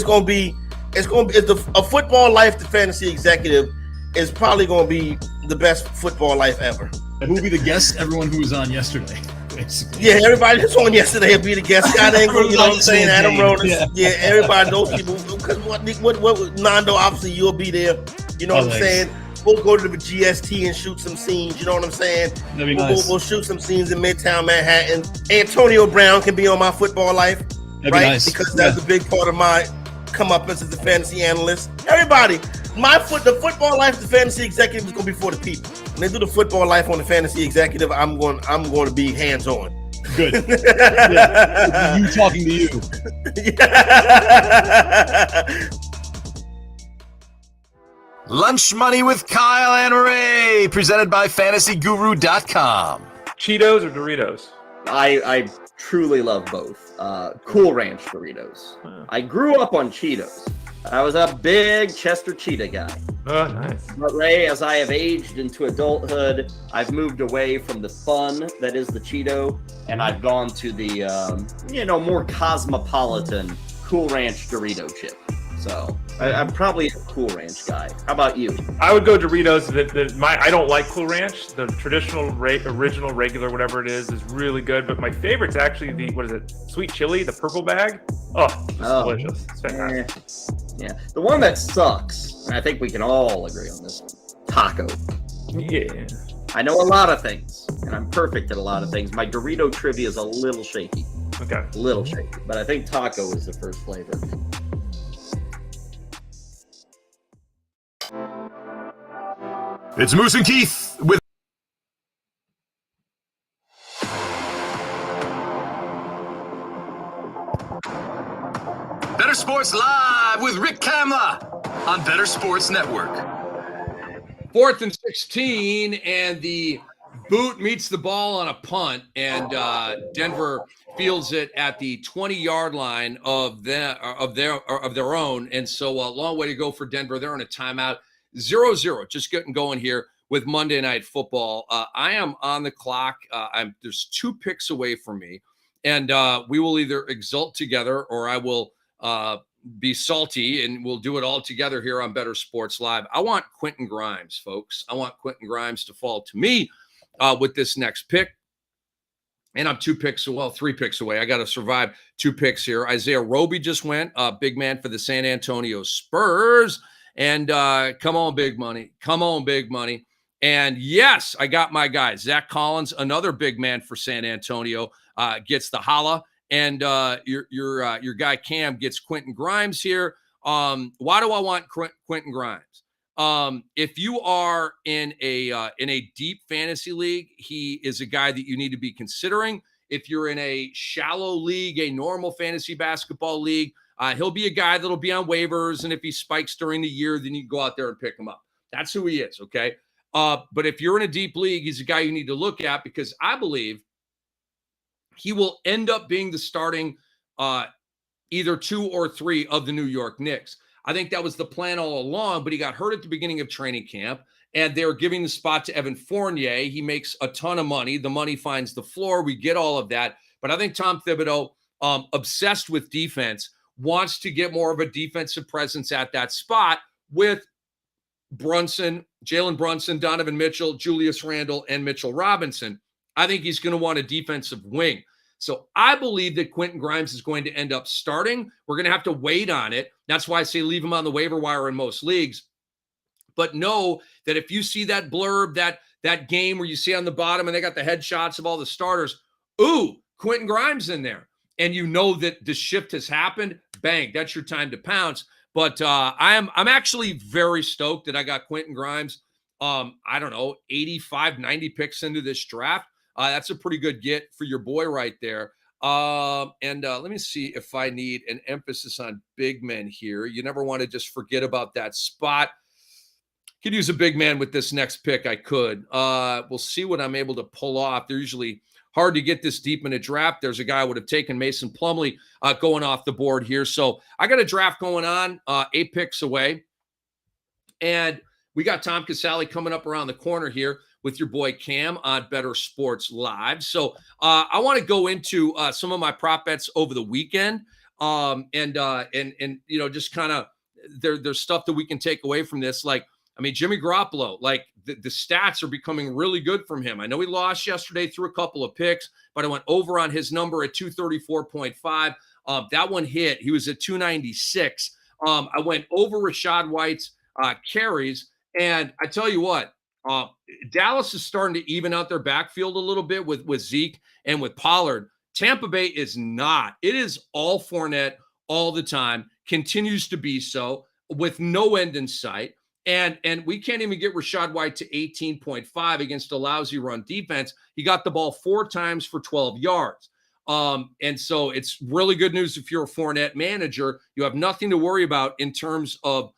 going to be a football life. The fantasy executive is probably going to be the best football life ever. And who'll be the guest? Everyone who was on yesterday, basically. Yeah, everybody that's on yesterday will be the guest. Scott Engel, you know what I'm saying? Adam Roden. Yeah, everybody, those people. Because what Nando, obviously you'll be there. You know what I'm saying? We'll go to the GST and shoot some scenes. You know what I'm saying? That'd be nice. We'll shoot some scenes in Midtown Manhattan. Antonio Brown can be on my football life, That'd right? be nice. Because that's a big part of my come up as a fantasy analyst. Everybody, the football life, the fantasy executive is going to be for the people. When they do the football life on the fantasy executive, I'm going to be hands on. Good. Yeah. You talking to you. Lunch Money with Kyle and Ray, presented by FantasyGuru.com. Cheetos or Doritos? I truly love both. Cool Ranch Doritos. Wow. I grew up on Cheetos. I was a big Chester Cheetah guy. Oh, nice. But Ray, as I have aged into adulthood, I've moved away from the fun that is the Cheeto, and I've gone to the, more cosmopolitan Cool Ranch Dorito chip. So I'm probably a Cool Ranch guy. How about you? I would go Doritos. I don't like Cool Ranch. The traditional, original, regular, whatever it is really good. But my favorite's actually the sweet chili, the purple bag. Oh, it's delicious. It's fantastic. Yeah, the one that sucks, and I think we can all agree on this one, taco. Yeah. I know a lot of things, and I'm perfect at a lot of things. My Dorito trivia is a little shaky. Okay. A little shaky, but I think taco is the first flavor. It's Moose and Keith with Bettor Sports Live with Rick Kamla on Bettor Sports Network. 4th and 16, and the boot meets the ball on a punt, and Denver fields it at the 20-yard line of their own, and so a long way to go for Denver. They're on a timeout. 0-0, just getting going here with Monday Night Football. I am on the clock. There's 2 picks away from me, and we will either exult together or I will be salty, and we'll do it all together here on Bettor Sports Live. I want Quentin Grimes, folks. I want Quentin Grimes to fall to me with this next pick. And I'm 3 picks away. I got to survive 2 picks here. Isaiah Roby just went, big man for the San Antonio Spurs. And come on, big money. Come on, big money. And yes, I got my guy, Zach Collins, another big man for San Antonio, gets the holla. And your guy Cam gets Quentin Grimes here. Why do I want Quentin Grimes? If you are in a deep fantasy league, he is a guy that you need to be considering. if you're in a shallow league, a normal fantasy basketball league, he'll be a guy that'll be on waivers. And if he spikes during the year, then you go out there and pick him up. That's who he is, okay? But if you're in a deep league, he's a guy you need to look at because I believe he will end up being the starting either 2 or 3 of the New York Knicks. I think that was the plan all along, but he got hurt at the beginning of training camp, and they were giving the spot to Evan Fournier. He makes a ton of money. The money finds the floor. We get all of that. But I think Tom Thibodeau, obsessed with defense, wants to get more of a defensive presence at that spot with Brunson, Jalen Brunson, Donovan Mitchell, Julius Randle, and Mitchell Robinson. I think he's going to want a defensive wing. So I believe that Quentin Grimes is going to end up starting. We're going to have to wait on it. That's why I say leave him on the waiver wire in most leagues. But know that if you see that blurb, that game where you see on the bottom and they got the headshots of all the starters, ooh, Quentin Grimes in there, and you know that the shift has happened, bang, that's your time to pounce. But I'm actually very stoked that I got Quentin Grimes, I don't know, 85, 90 picks into this draft. That's a pretty good get for your boy right there. Let me see if I need an emphasis on big men here. You never want to just forget about that spot. Could use a big man with this next pick. I could. We'll see what I'm able to pull off. They're usually hard to get this deep in a draft. There's a guy I would have taken, Mason Plumlee, going off the board here. So I got a draft going on, 8 picks away. And we got Tom Casale coming up around the corner here with your boy Cam on Bettor Sports Live. So I want to go into some of my prop bets over the weekend, and you know, just kind of there's stuff that we can take away from this. Like, I mean, Jimmy Garoppolo, like the stats are becoming really good from him. I know he lost yesterday through a couple of picks, but I went over on his number at 234.5. That one hit. He was at 296. I went over Rachaad White's carries, and I tell you what. Dallas is starting to even out their backfield a little bit with Zeke and with Pollard. Tampa Bay is not. It is all Fournette all the time, continues to be so, with no end in sight. And we can't even get Rachaad White to 18.5 against a lousy run defense. He got the ball 4 times for 12 yards. And so it's really good news if you're a Fournette manager. You have nothing to worry about in terms of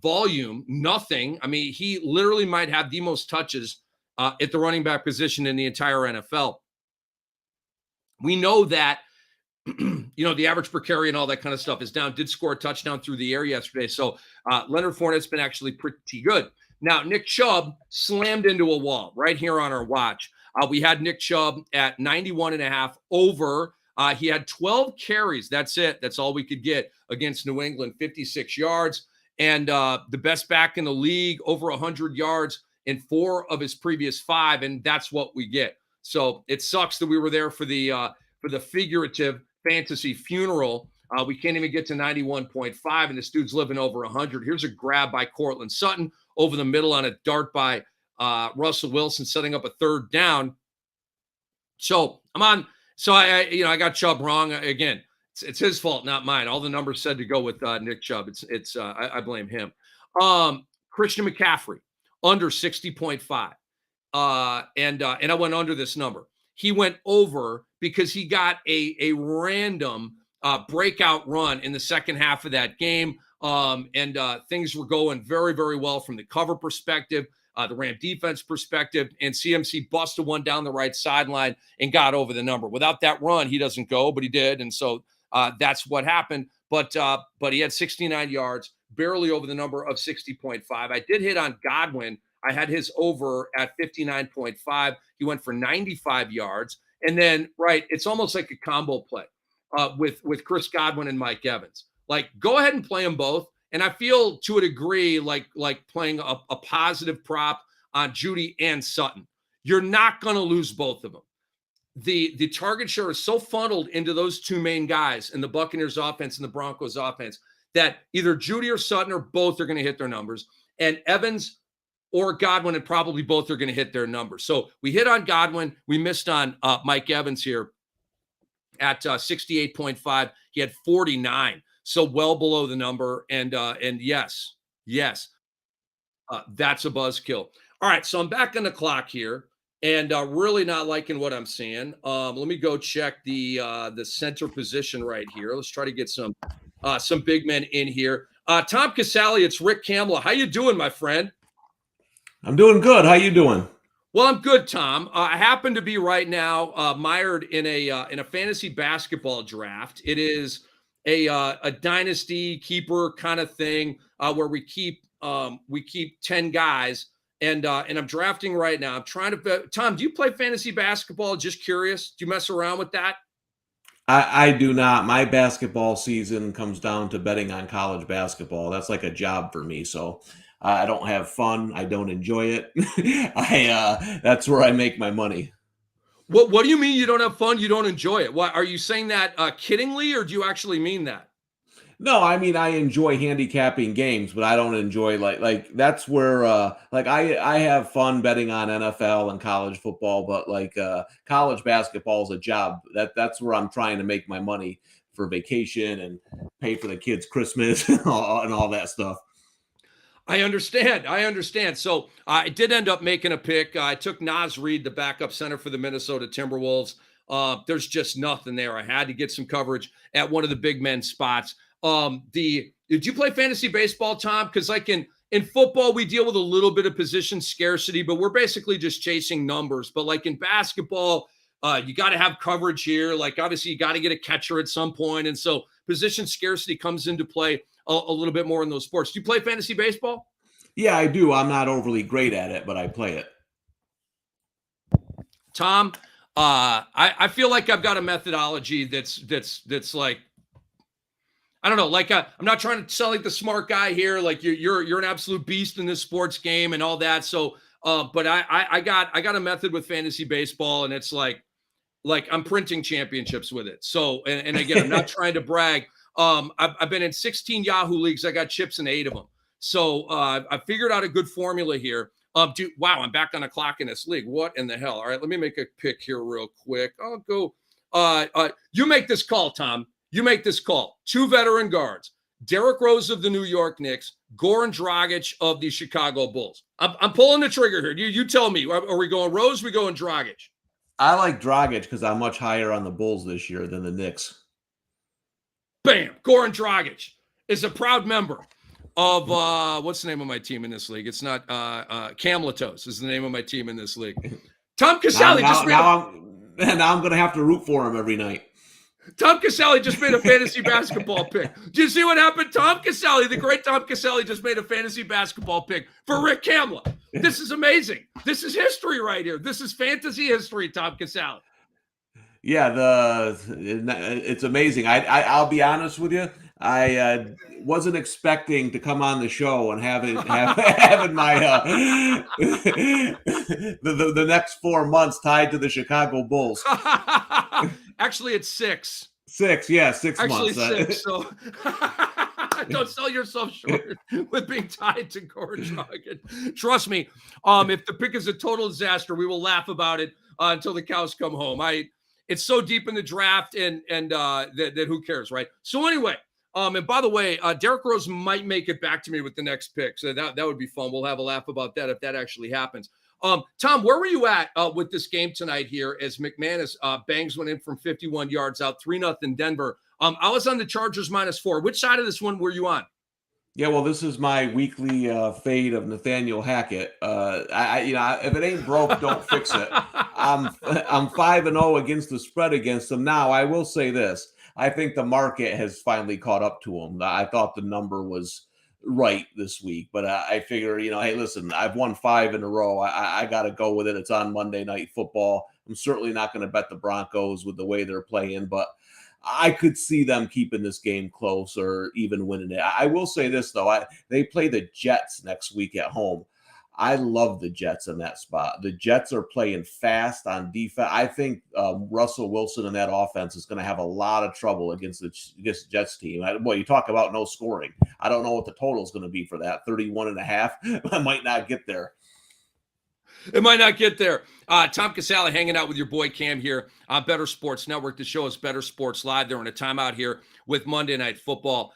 volume, nothing. I mean, he literally might have the most touches at the running back position in the entire NFL. We know that, you know, the average per carry and all that kind of stuff is down. Did score a touchdown through the air yesterday. So Leonard Fournette's been actually pretty good. Now, Nick Chubb slammed into a wall right here on our watch. We had Nick Chubb at 91.5 over. He had 12 carries. That's it. That's all we could get against New England, 56 yards. And the best back in the league, over 100 yards in 4 of his previous 5, and that's what we get. So it sucks that we were there for the figurative fantasy funeral. We can't even get to 91.5, and this dude's living over 100. Here's a grab by Cortland Sutton over the middle on a dart by Russell Wilson, setting up a 3rd down. So I'm on. So I got Chubb wrong again. It's his fault, not mine. All the numbers said to go with Nick Chubb. I blame him. Christian McCaffrey under 60.5, and I went under this number. He went over because he got a random breakout run in the second half of that game, and things were going very, very well from the cover perspective, the Ram defense perspective, and CMC busted one down the right sideline and got over the number. Without that run, he doesn't go, but he did, and so. That's what happened. But he had 69 yards, barely over the number of 60.5. I did hit on Godwin. I had his over at 59.5. He went for 95 yards. And then, right, it's almost like a combo play with Chris Godwin and Mike Evans. Like, go ahead and play them both. And I feel to a degree like playing a positive prop on Judy and Sutton. You're not going to lose both of them. The target share is so funneled into those 2 main guys in the Buccaneers offense and the Broncos offense that either Judy or Sutton or both are going to hit their numbers, and Evans or Godwin and probably both are going to hit their numbers. So we hit on Godwin. We missed on Mike Evans here at 68.5. He had 49, so well below the number. And yes, that's a buzzkill. All right, so I'm back on the clock here. and really not liking what I'm seeing. Let me go check the center position right here. Let's try to get some big men in here. Tom Casale, it's Rick Kamla. How you doing, my friend? I'm doing good. How you doing? Well, I'm good, Tom. I happen to be right now mired in a fantasy basketball draft. It is a dynasty keeper kind of thing where we keep 10 guys, and I'm drafting right now. I'm trying to. Tom, do you play fantasy basketball? Just curious. Do you mess around with that? I do not. My basketball season comes down to betting on college basketball. That's like a job for me. So I don't have fun. I don't enjoy it. That's where I make my money. What do you mean you don't have fun? You don't enjoy it? Why are you saying that kiddingly, or do you actually mean that? No, I mean I enjoy handicapping games, but I don't enjoy like that's where like I have fun betting on NFL and college football, but like college basketball is a job. That's where I'm trying to make my money for vacation and pay for the kids' Christmas and all that stuff. I understand. So I did end up making a pick. I took Naz Reid, the backup center for the Minnesota Timberwolves. There's just nothing there. I had to get some coverage at one of the big men spots. Did you play fantasy baseball, Tom? Because like in football, we deal with a little bit of position scarcity, but we're basically just chasing numbers. But like in basketball, you got to have coverage here. Like obviously, you got to get a catcher at some point, and so position scarcity comes into play a little bit more in those sports. Do you play fantasy baseball? Yeah, I do. I'm not overly great at it, but I play it. Tom, I feel like I've got a methodology that's like, I don't know, like I'm not trying to sound like the smart guy here. Like you're an absolute beast in this sports game and all that. So, but I got a method with fantasy baseball, and it's like I'm printing championships with it. So, and again, I'm not trying to brag. I've been in 16 Yahoo leagues. I got chips in 8 of them. So I figured out a good formula here. Wow, I'm back on the clock in this league. What in the hell? All right, let me make a pick here real quick. I'll go. You make this call, Tom. You make this call. 2 veteran guards. Derrick Rose of the New York Knicks, Goran Dragic of the Chicago Bulls. I'm pulling the trigger here. You tell me. Are we going Rose? We going Dragic? I like Dragic because I'm much higher on the Bulls this year than the Knicks. Bam! Goran Dragic is a proud member of what's the name of my team in this league? It's not Kamlatos is the name of my team in this league. Tom Casale now I'm going to have to root for him every night. Tom Casale just made a fantasy basketball pick. Do you see what happened? Tom Casale, the great Tom Casale, just made a fantasy basketball pick for Rick Kamla. This is amazing. This is history right here. This is fantasy history, Tom Casale. Yeah, it's amazing. I'll be honest with you. I wasn't expecting to come on the show and having my the next 4 months tied to the Chicago Bulls. Actually, it's 6. 6, yeah, 6 Actually, months. 6. So don't sell yourself short with being tied to Goran Dragic. Trust me, if the pick is a total disaster, we will laugh about it until the cows come home. It's so deep in the draft, and that who cares, right? So anyway, and by the way, Derrick Rose might make it back to me with the next pick, so that would be fun. We'll have a laugh about that if that actually happens. Tom, where were you at with this game tonight here as McManus bangs went in from 51 yards out, 3-0 Denver? I was on the Chargers -4. Which side of this one were you on? Yeah, well, this is my weekly fade of Nathaniel Hackett. If it ain't broke, don't fix it. I'm 5-0 against the spread against him. Now, I will say this: I think the market has finally caught up to him. I thought the number was right this week, but I figure, hey, listen, I've won 5 in a row. I got to go with it. It's on Monday Night Football. I'm certainly not going to bet the Broncos with the way they're playing, but I could see them keeping this game close or even winning it. I will say this, though. They play the Jets next week at home. I love the Jets in that spot. The Jets are playing fast on defense. I think Russell Wilson and that offense is going to have a lot of trouble against the Jets team. Boy, you talk about no scoring. I don't know what the total is going to be for that. 31.5. I might not get there. It might not get there. Tom Casale hanging out with your boy Cam here on Bettor Sports Network. The show is Bettor Sports Live. They're in a timeout here with Monday Night Football.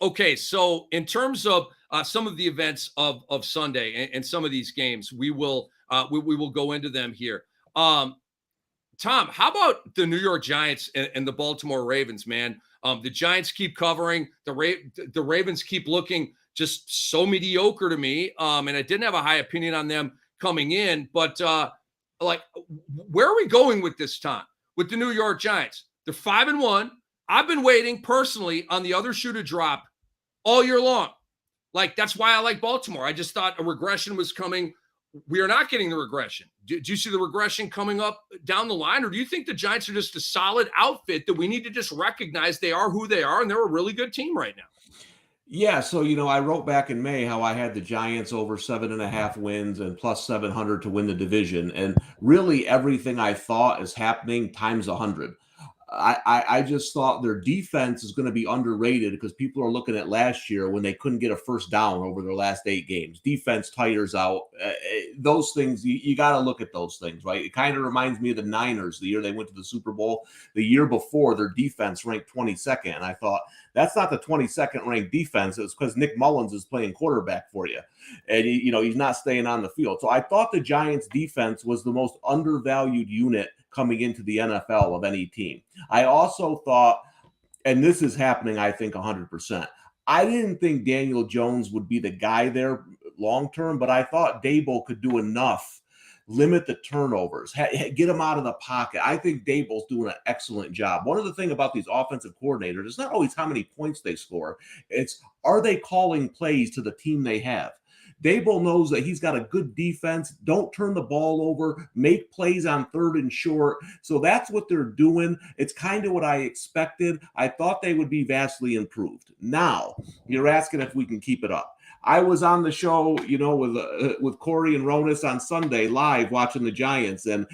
Okay, so in terms of some of the events of Sunday and some of these games, we will we will go into them here. Tom, how about the New York Giants and the Baltimore Ravens, man? The Giants keep covering. The Ravens keep looking just so mediocre to me. And I didn't have a high opinion on them coming in, but like, where are we going with this, Tom? With the New York Giants, they're 5-1. I've been waiting personally on the other shoe to drop all year long. Like, that's why I like Baltimore. I just thought a regression was coming. We are not getting the regression. Do you see the regression coming up down the line? Or do you think the Giants are just a solid outfit that we need to just recognize they are who they are and they're a really good team right now? Yeah, so I wrote back in May how I had the Giants over 7.5 wins and plus 700 to win the division, and really everything I thought is happening times 100. I just thought their defense is going to be underrated because people are looking at last year when they couldn't get a first down over their last 8 games. Defense tires out. Those things, you got to look at those things, right? It kind of reminds me of the Niners, the year they went to the Super Bowl. The year before, their defense ranked 22nd. And I thought, that's not the 22nd ranked defense. It's because Nick Mullins is playing quarterback for you. And, he's not staying on the field. So I thought the Giants defense was the most undervalued unit coming into the NFL of any team. I also thought, and this is happening, I think 100%. I didn't think Daniel Jones would be the guy there long term, but I thought Dable could do enough, limit the turnovers, get him out of the pocket. I think Dable's doing an excellent job. One of the things about these offensive coordinators is not always how many points they score. It's, are they calling plays to the team they have? Dable knows that he's got a good defense. Don't turn the ball over. Make plays on 3rd and short. So that's what they're doing. It's kind of what I expected. I thought they would be vastly improved. Now, you're asking if we can keep it up. I was on the show, with Corey and Ronis on Sunday live watching the Giants, and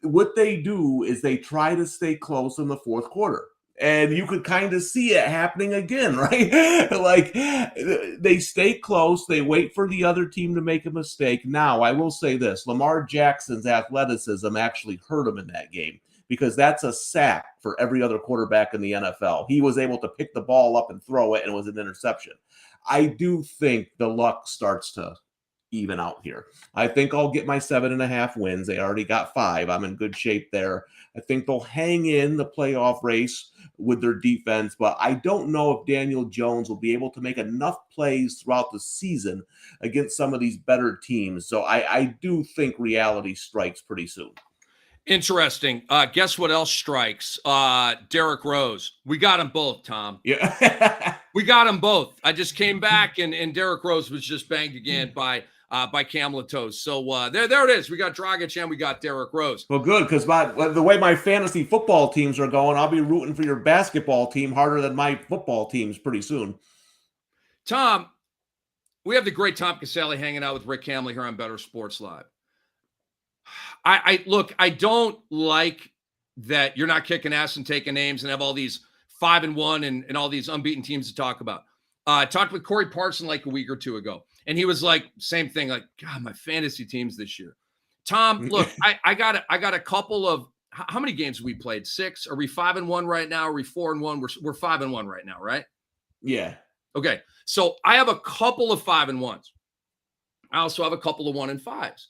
what they do is they try to stay close in the 4th quarter. And you could kind of see it happening again, right? Like, they stay close. They wait for the other team to make a mistake. Now, I will say this. Lamar Jackson's athleticism actually hurt him in that game because that's a sack for every other quarterback in the NFL. He was able to pick the ball up and throw it, and it was an interception. I do think the luck starts to even out here. I think I'll get my 7.5 wins. They already got 5. I'm in good shape there. I think they'll hang in the playoff race with their defense, but I don't know if Daniel Jones will be able to make enough plays throughout the season against some of these better teams. So I do think reality strikes pretty soon. Interesting. Guess what else strikes? Derrick Rose. We got them both, Tom. Yeah. We got them both. I just came back and Derrick Rose was just banged again by Cam Latos. So there it is. We got Dragic and we got Derrick Rose. Well, good, because the way my fantasy football teams are going, I'll be rooting for your basketball team harder than my football teams pretty soon. Tom, we have the great Tom Casale hanging out with Rick Hamley here on Bettor Sports Live. I don't like that you're not kicking ass and taking names and have all these 5-1 and all these unbeaten teams to talk about. I talked with Corey Parson like a week or two ago, and he was like, same thing, like, God, my fantasy teams this year. Tom, look, I got a couple of, how many games have we played? 6? Are we 5-1 right now? Are we 4-1? We're 5-1 right now, right? Yeah. Okay. So I have a couple of 5-1s. I also have a couple of 1-5s.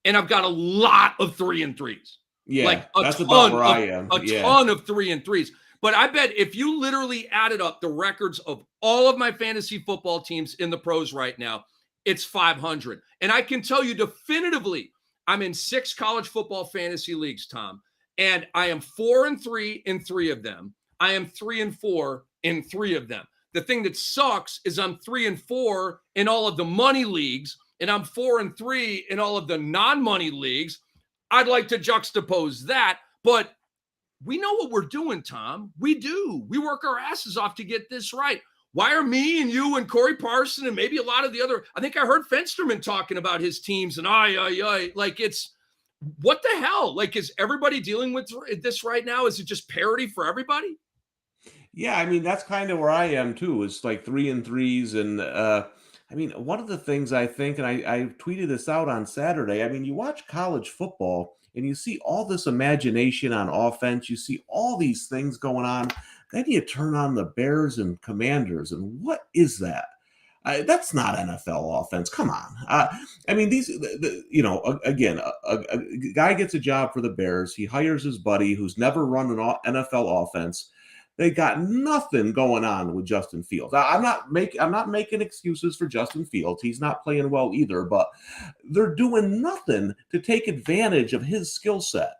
And I've got a lot of 3-3s. Yeah, like that's about where I am. A ton of 3-3s. But I bet if you literally added up the records of all of my fantasy football teams in the pros right now, it's 500. And I can tell you definitively, I'm in 6 college football fantasy leagues, Tom, and I am 4-3 in 3 of them. I am 3-4 in 3 of them. The thing that sucks is I'm 3-4 in all of the money leagues, and I'm 4-3 in all of the non-money leagues. I'd like to juxtapose that, but we know what we're doing, Tom. We do. We work our asses off to get this right. Why are me and you and Corey Parson and maybe a lot of the other, I think I heard Fensterman talking about his teams and like, it's, what the hell? Like, is everybody dealing with this right now? Is it just parity for everybody? Yeah, I mean, that's kind of where I am too. It's like 3-3s. And I mean, one of the things I think, and I tweeted this out on Saturday, I mean, you watch college football and you see all this imagination on offense. You see all these things going on. Then you turn on the Bears and Commanders, and what is that? That's not NFL offense. Come on. I mean, again, a guy gets a job for the Bears. He hires his buddy who's never run an NFL offense. They got nothing going on with Justin Fields. I'm not making excuses for Justin Fields. He's not playing well either, but they're doing nothing to take advantage of his skill set.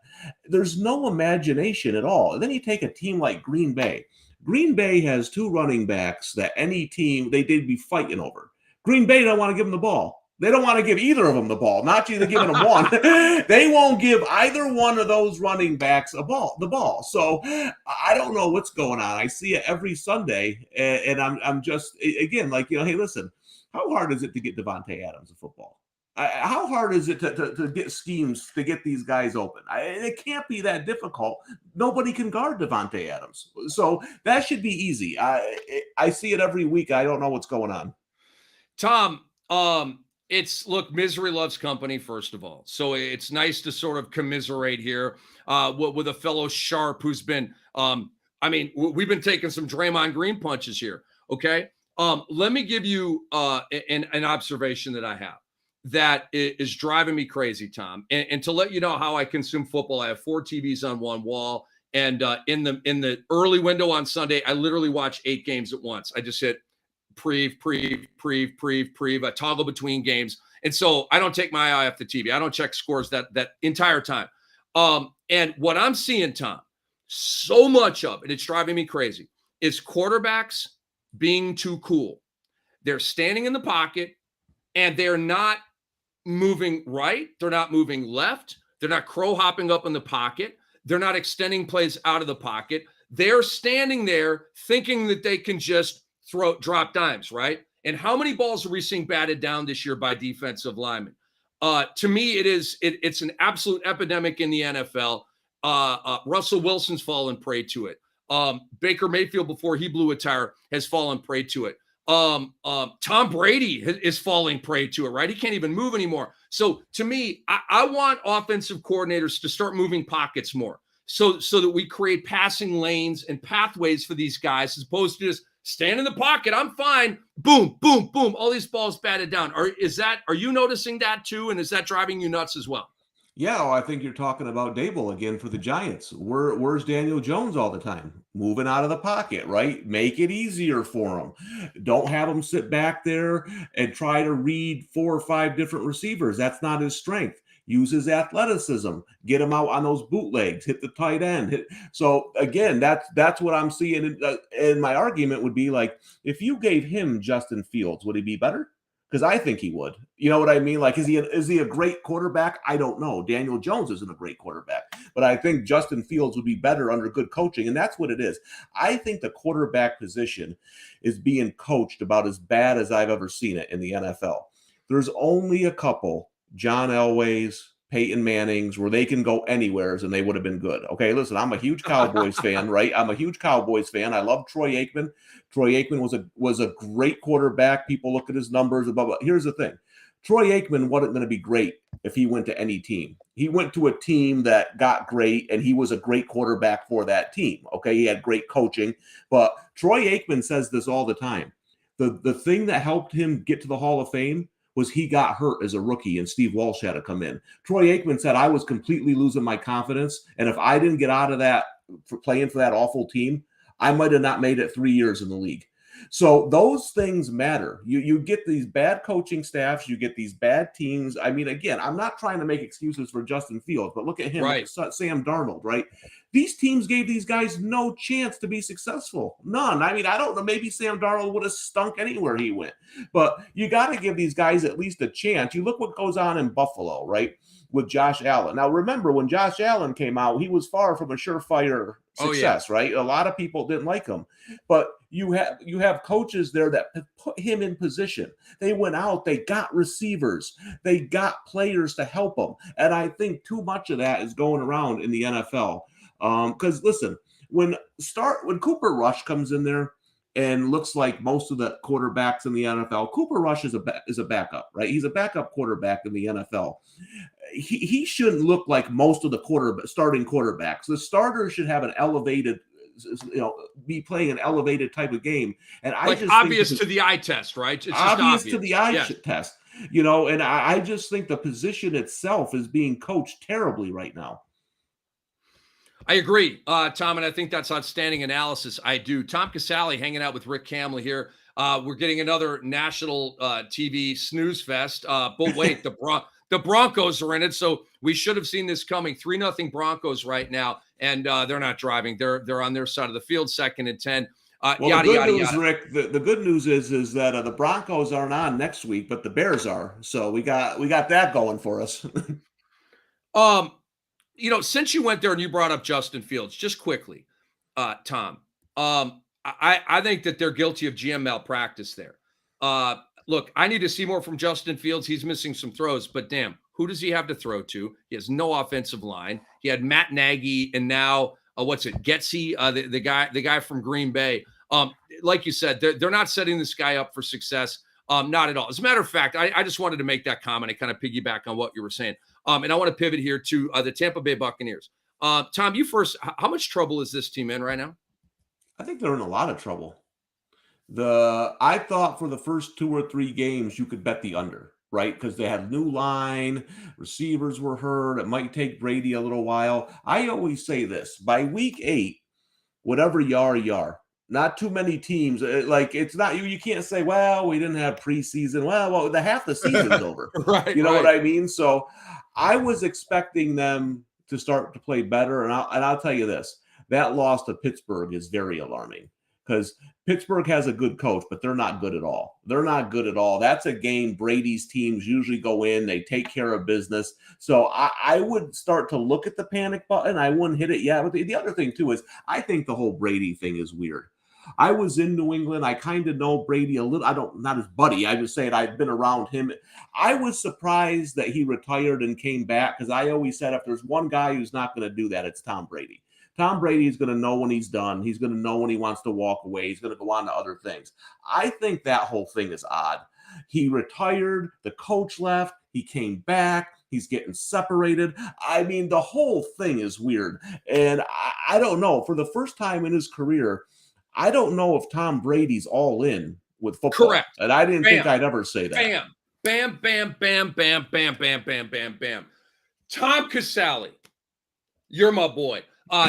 There's no imagination at all. And then you take a team like Green Bay. Green Bay has 2 running backs that any team they'd be fighting over. Green Bay don't want to give them the ball. They don't want to give either of them the ball. Not either giving them one. They won't give either one of those running backs the ball. So I don't know what's going on. I see it every Sunday, and I'm just again like hey, listen, how hard is it to get Devontae Adams in football? How hard is it to get schemes to get these guys open? It can't be that difficult. Nobody can guard Devontae Adams, so that should be easy. I see it every week. I don't know what's going on. Tom, look, misery loves company, first of all. So it's nice to sort of commiserate here with a fellow sharp who's been, we've been taking some Draymond Green punches here. Okay. Let me give you an observation that I have that is driving me crazy, Tom. And to let you know how I consume football, I have 4 TVs on one wall. And in the early window on Sunday, I literally watch 8 games at once. I just hit preve. I toggle between games. And so I don't take my eye off the TV. I don't check scores that entire time. And what I'm seeing, Tom, so much of, and it's driving me crazy, is quarterbacks being too cool. They're standing in the pocket and they're not moving right. They're not moving left. They're not crow hopping up in the pocket. They're not extending plays out of the pocket. They're standing there thinking that they can just drop dimes, right? And how many balls are we seeing batted down this year by defensive linemen? To me, it's an absolute epidemic in the NFL. Russell Wilson's fallen prey to it. Baker Mayfield, before he blew a tire, has fallen prey to it. Tom Brady is falling prey to it, right? He can't even move anymore. So to me, I want offensive coordinators to start moving pockets more so that we create passing lanes and pathways for these guys as opposed to just stand in the pocket. I'm fine. Boom, boom, boom. All these balls batted down. Are you noticing that too? And is that driving you nuts as well? Yeah, well, I think you're talking about Dable again for the Giants. Where's Daniel Jones all the time? Moving out of the pocket, right? Make it easier for him. Don't have him sit back there and try to read 4 or 5 different receivers. That's not his strength. Use his athleticism. Get him out on those bootlegs. Hit the tight end. So again, that's what I'm seeing. And my argument would be like, if you gave him Justin Fields, would he be better? Because I think he would. You know what I mean? Like, is he a great quarterback? I don't know. Daniel Jones isn't a great quarterback, but I think Justin Fields would be better under good coaching, and that's what it is. I think the quarterback position is being coached about as bad as I've ever seen it in the NFL. There's only a couple, John Elways, Peyton Mannings, where they can go anywhere and they would have been good. Okay, listen, I'm a huge Cowboys fan, right? I'm a huge Cowboys fan. I love Troy Aikman. Troy Aikman was a great quarterback. People look at his numbers. Blah, blah. Here's the thing. Troy Aikman wasn't going to be great if he went to any team. He went to a team that got great, and he was a great quarterback for that team. Okay, he had great coaching. But Troy Aikman says this all the time. The thing that helped him get to the Hall of Fame was he got hurt as a rookie and Steve Walsh had to come in. Troy Aikman said, I was completely losing my confidence. And if I didn't get out of that for playing for that awful team, I might have not made it 3 years in the league. So those things matter. You get these bad coaching staffs, you get these bad teams. I mean, again, I'm not trying to make excuses for Justin Fields, but look at him, right. Sam Darnold, right? These teams gave these guys no chance to be successful. None. I mean, I don't know. Maybe Sam Darnold would have stunk anywhere he went. But you got to give these guys at least a chance. You look what goes on in Buffalo, right, with Josh Allen. Now, remember, when Josh Allen came out, he was far from a surefire success, right? A lot of people didn't like him. But you have coaches there that put him in position. They went out, they got receivers, they got players to help them. And I think too much of that is going around in the NFL. Because listen, when Cooper Rush comes in there and looks like most of the quarterbacks in the NFL, Cooper Rush is a backup, right? He's a backup quarterback in the NFL. He shouldn't look like most of the starting quarterbacks. The starters should have an elevated be playing an elevated type of game. And I like just obvious think to the eye test, right? It's just obvious obvious to the eye yeah. test, and I just think the position itself is being coached terribly right now. I agree, Tom, and I think that's outstanding analysis. I do. Tom Casale hanging out with Rick Camley here. We're getting another national TV snooze fest. But wait, the Broncos are in it, so we should have seen this coming. 3-0 Broncos right now, and they're not driving. They're on their side of the field, 2nd and 10. Well, the good news, Rick, the good news is that the Broncos aren't on next week, but the Bears are. So we got that going for us. Since you went there and you brought up Justin Fields, just quickly, Tom, I think that they're guilty of GM malpractice there. Look, I need to see more from Justin Fields. He's missing some throws, but damn, who does he have to throw to? He has no offensive line. He had Matt Nagy and now Getsy, the guy from Green Bay. Like you said, they're not setting this guy up for success. Not at all. As a matter of fact, I just wanted to make that comment and kind of piggyback on what you were saying. And I want to pivot here to the Tampa Bay Buccaneers. Tom, you first. How much trouble is this team in right now? I think they're in a lot of trouble. I thought for the first 2 or 3 games you could bet the under, right? Because they had new line, receivers were hurt. It might take Brady a little while. I always say this: by week 8, whatever you are. Not too many teams. It's not you can't say, well, we didn't have preseason. Well, the half the season's over. Right. You know what I mean? So I was expecting them to start to play better. And I'll tell you this, that loss to Pittsburgh is very alarming because Pittsburgh has a good coach, but they're not good at all. They're not good at all. That's a game Brady's teams usually go in. They take care of business. So I would start to look at the panic button. I wouldn't hit it yet. But the other thing, too, is I think the whole Brady thing is weird. I was in New England. I kind of know Brady a little. Not his buddy. I was saying I've been around him. I was surprised that he retired and came back because I always said if there's one guy who's not going to do that, it's Tom Brady. Tom Brady is going to know when he's done. He's going to know when he wants to walk away. He's going to go on to other things. I think that whole thing is odd. He retired. The coach left. He came back. He's getting separated. I mean, the whole thing is weird. And I don't know. For the first time in his career, I don't know if Tom Brady's all in with football. Correct. And I didn't think I'd ever say that. Bam, bam, bam, bam, bam, bam, bam, bam, bam, bam. Tom Casale, you're my boy.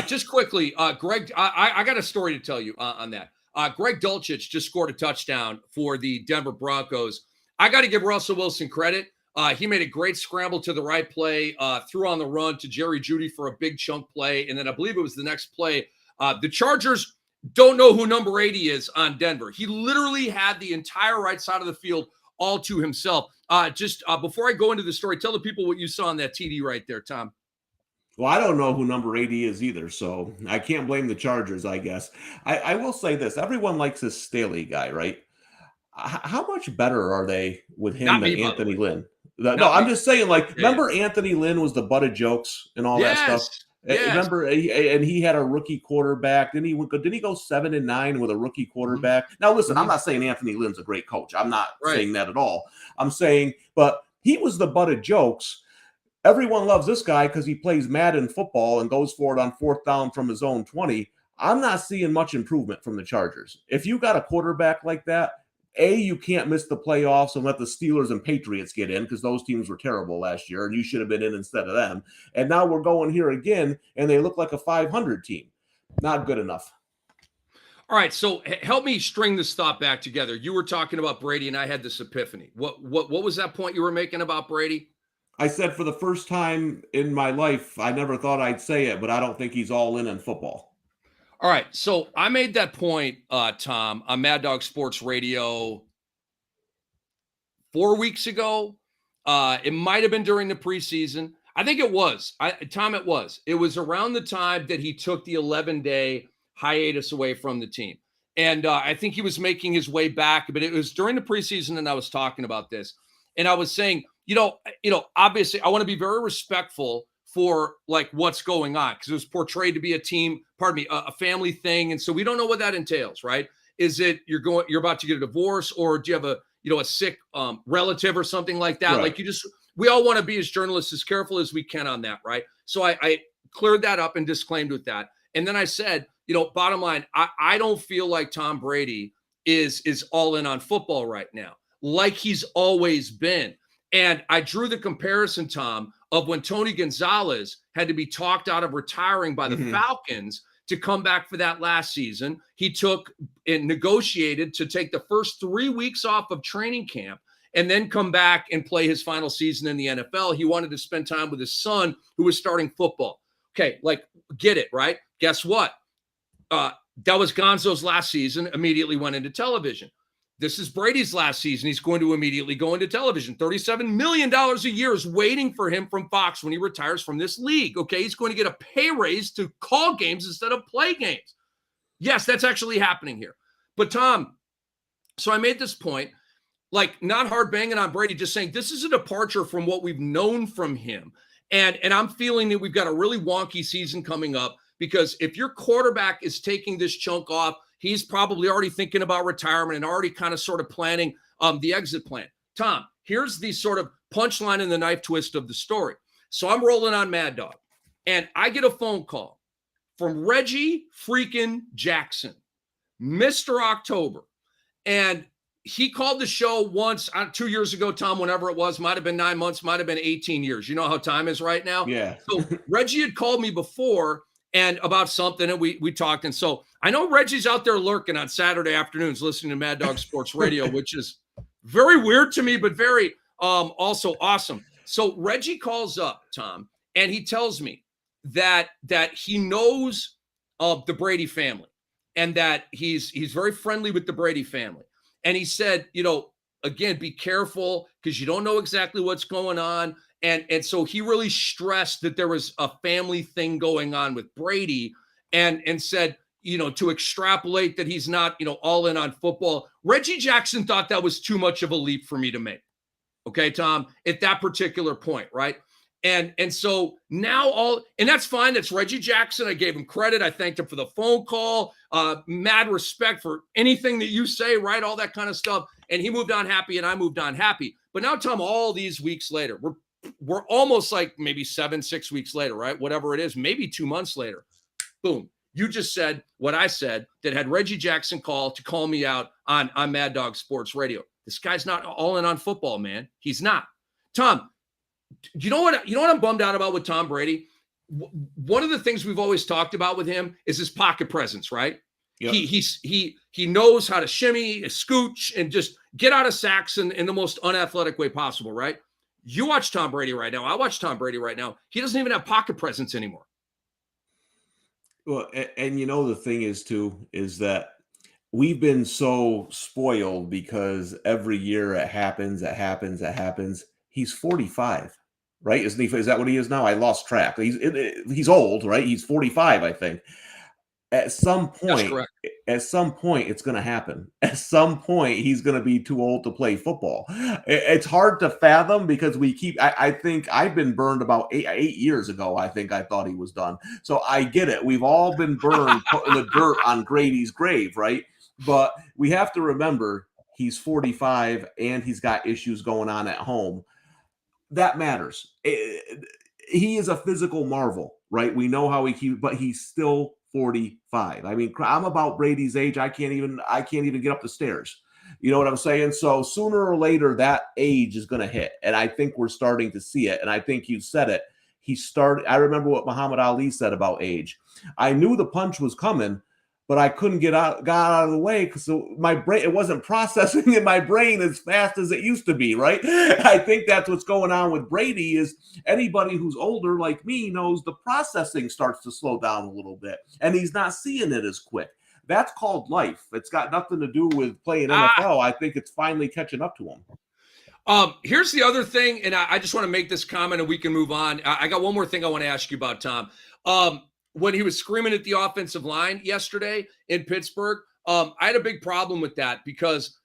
Just quickly, Greg, I got a story to tell you on that. Greg Dulcich just scored a touchdown for the Denver Broncos. I got to give Russell Wilson credit. He made a great scramble to the right play, threw on the run to Jerry Jeudy for a big chunk play. And then I believe it was the next play. The Chargers don't know who number 80 is on Denver. He literally had the entire right side of the field all to himself. Before I go into the story, tell the people what you saw on that TD right there, Tom. Well, I don't know who number 80 is either, so I can't blame the Chargers, I guess. I will say this. Everyone likes this Staley guy, right? How much better are they with him than Anthony Lynn? No, I'm just saying, remember Anthony Lynn was the butt of jokes and all that stuff? Yes. Remember, and he had a rookie quarterback. Didn't he go 7-9 with a rookie quarterback? Now, listen, I'm not saying Anthony Lynn's a great coach. I'm not saying that at all. I'm saying, but he was the butt of jokes. Everyone loves this guy because he plays Madden football and goes for it on 4th down from his own 20. I'm not seeing much improvement from the Chargers. If you got a quarterback like that, you can't miss the playoffs and let the Steelers and Patriots get in because those teams were terrible last year and you should have been in instead of them. And now we're going here again and they look like a 500 team. Not good enough. All right, so help me string this thought back together. You were talking about Brady and I had this epiphany. What was that point you were making about Brady? I said for the first time in my life, I never thought I'd say it, but I don't think he's all in football. All right, so I made that point, Tom, on Mad Dog Sports Radio 4 weeks ago. It might have been during the preseason. I think it was. Tom, it was. It was around the time that he took the 11-day hiatus away from the team. And I think he was making his way back, but it was during the preseason and I was talking about this. And I was saying, obviously I want to be very respectful for what's going on because it was portrayed to be a family thing. And so we don't know what that entails, right? Is it you're about to get a divorce or do you have a sick relative or something like that? Right. We all want to be as journalists as careful as we can on that, right? So I cleared that up and disclaimed with that. And then I said, bottom line, I don't feel like Tom Brady is all in on football right now, like he's always been. And I drew the comparison, Tom, of when Tony Gonzalez had to be talked out of retiring by the Falcons to come back for that last season. He took and negotiated to take the first 3 weeks off of training camp and then come back and play his final season in the NFL. He wanted to spend time with his son who was starting football. Okay, like, get it, right? Guess what? That was Gonzo's last season, immediately went into television. This is Brady's last season. He's going to immediately go into television. $37 million a year is waiting for him from Fox when he retires from this league. Okay, he's going to get a pay raise to call games instead of play games. Yes, that's actually happening here. But Tom, so I made this point, like, not hard banging on Brady, just saying this is a departure from what we've known from him. And I'm feeling that we've got a really wonky season coming up, because if your quarterback is taking this chunk off, he's probably already thinking about retirement and already kind of sort of planning the exit plan. Tom, here's the sort of punchline and the knife twist of the story. So I'm rolling on Mad Dog, and I get a phone call from Reggie freaking Jackson, Mr. October. And he called the show once 2 years ago, Tom, whenever it was, might have been 9 months, might have been 18 years. You know how time is right now? Yeah. So Reggie had called me before and about something, and we talked. And so I know Reggie's out there lurking on Saturday afternoons listening to Mad Dog Sports Radio, which is very weird to me, but very also awesome. So Reggie calls up, Tom, and he tells me that he knows of the Brady family and that he's very friendly with the Brady family. And he said, again, be careful because you don't know exactly what's going on. And so he really stressed that there was a family thing going on with Brady and said, to extrapolate that he's not, all in on football. Reggie Jackson thought that was too much of a leap for me to make. Okay, Tom, at that particular point, right? And so now and that's fine. That's Reggie Jackson. I gave him credit. I thanked him for the phone call. Mad respect for anything that you say, right? All that kind of stuff. And he moved on happy and I moved on happy. But now, Tom, all these weeks later, we're almost like maybe 6 weeks later, right? Whatever it is, maybe 2 months later. Boom. You just said what I said, that had Reggie Jackson call me out on Mad Dog Sports Radio. This guy's not all in on football, man. He's not. Tom, you know what I'm bummed out about with Tom Brady? One of the things we've always talked about with him is his pocket presence, right? Yep. He knows how to shimmy, scooch, and just get out of sacks in the most unathletic way possible, right? You watch Tom Brady right now. I watch Tom Brady right now. He doesn't even have pocket presence anymore. Well, and the thing is too, is that we've been so spoiled because every year it happens. He's 45, right? Isn't he? Is that what he is now? I lost track. He's old, right? He's 45, I think. At some point, it's going to happen. At some point, he's going to be too old to play football. It's hard to fathom because I think I've been burned about 8 years ago. I think I thought he was done. So I get it. We've all been burned, put in the dirt on Grady's grave, right? But we have to remember he's 45 and he's got issues going on at home. That matters. He is a physical marvel, right? We know how but he's still 45. I mean, I'm about Brady's age. I can't even get up the stairs. You know what I'm saying? So sooner or later, that age is going to hit. And I think we're starting to see it. And I think you said it. I remember what Muhammad Ali said about age. I knew the punch was coming, but I couldn't got out of the way because my brain, it wasn't processing in my brain as fast as it used to be, right? I think that's what's going on with Brady is anybody who's older like me knows the processing starts to slow down a little bit, and he's not seeing it as quick. That's called life. It's got nothing to do with playing NFL. I think it's finally catching up to him. Here's the other thing, and I just want to make this comment and we can move on. I got one more thing I want to ask you about, Tom. When he was screaming at the offensive line yesterday in Pittsburgh, I had a big problem with that because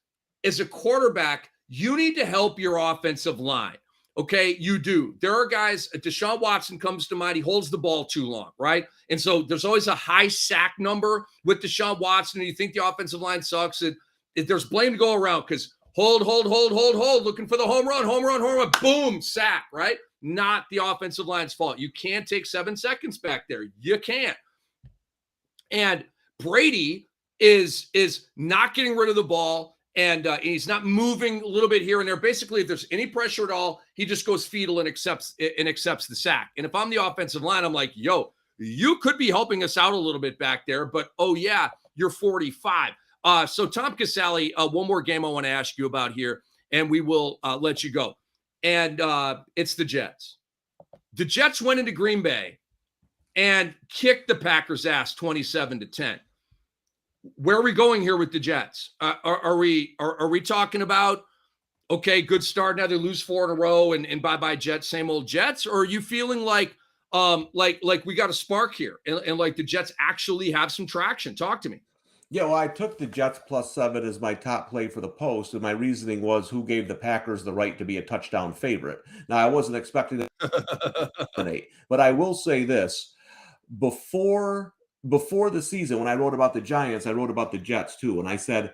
as a quarterback, you need to help your offensive line. Okay, you do. There are guys, Deshaun Watson comes to mind. He holds the ball too long, right? And so there's always a high sack number with Deshaun Watson, and you think the offensive line sucks. There's blame to go around because hold, looking for the home run, boom, sack, right? Not the offensive line's fault. You can't take 7 seconds back there. You can't. And Brady is not getting rid of the ball, and he's not moving a little bit here and there. Basically, if there's any pressure at all, he just goes fetal and accepts the sack. And if I'm the offensive line, I'm like, yo, you could be helping us out a little bit back there, but oh yeah, you're 45. So Tom Casale, one more game I want to ask you about here, and we will let you go. And it's the Jets. The Jets went into Green Bay and kicked the Packers' ass 27-10. Where are we going here with the Jets? Are we talking about, okay, good start, now they lose 4 in a row and bye-bye Jets, same old Jets? Or are you feeling like we got a spark here and like the Jets actually have some traction? Talk to me. Yeah, well, I took the Jets +7 as my top play for the post, and my reasoning was who gave the Packers the right to be a touchdown favorite. Now, I wasn't expecting that, but I will say this: before the season, when I wrote about the Giants, I wrote about the Jets too, and I said,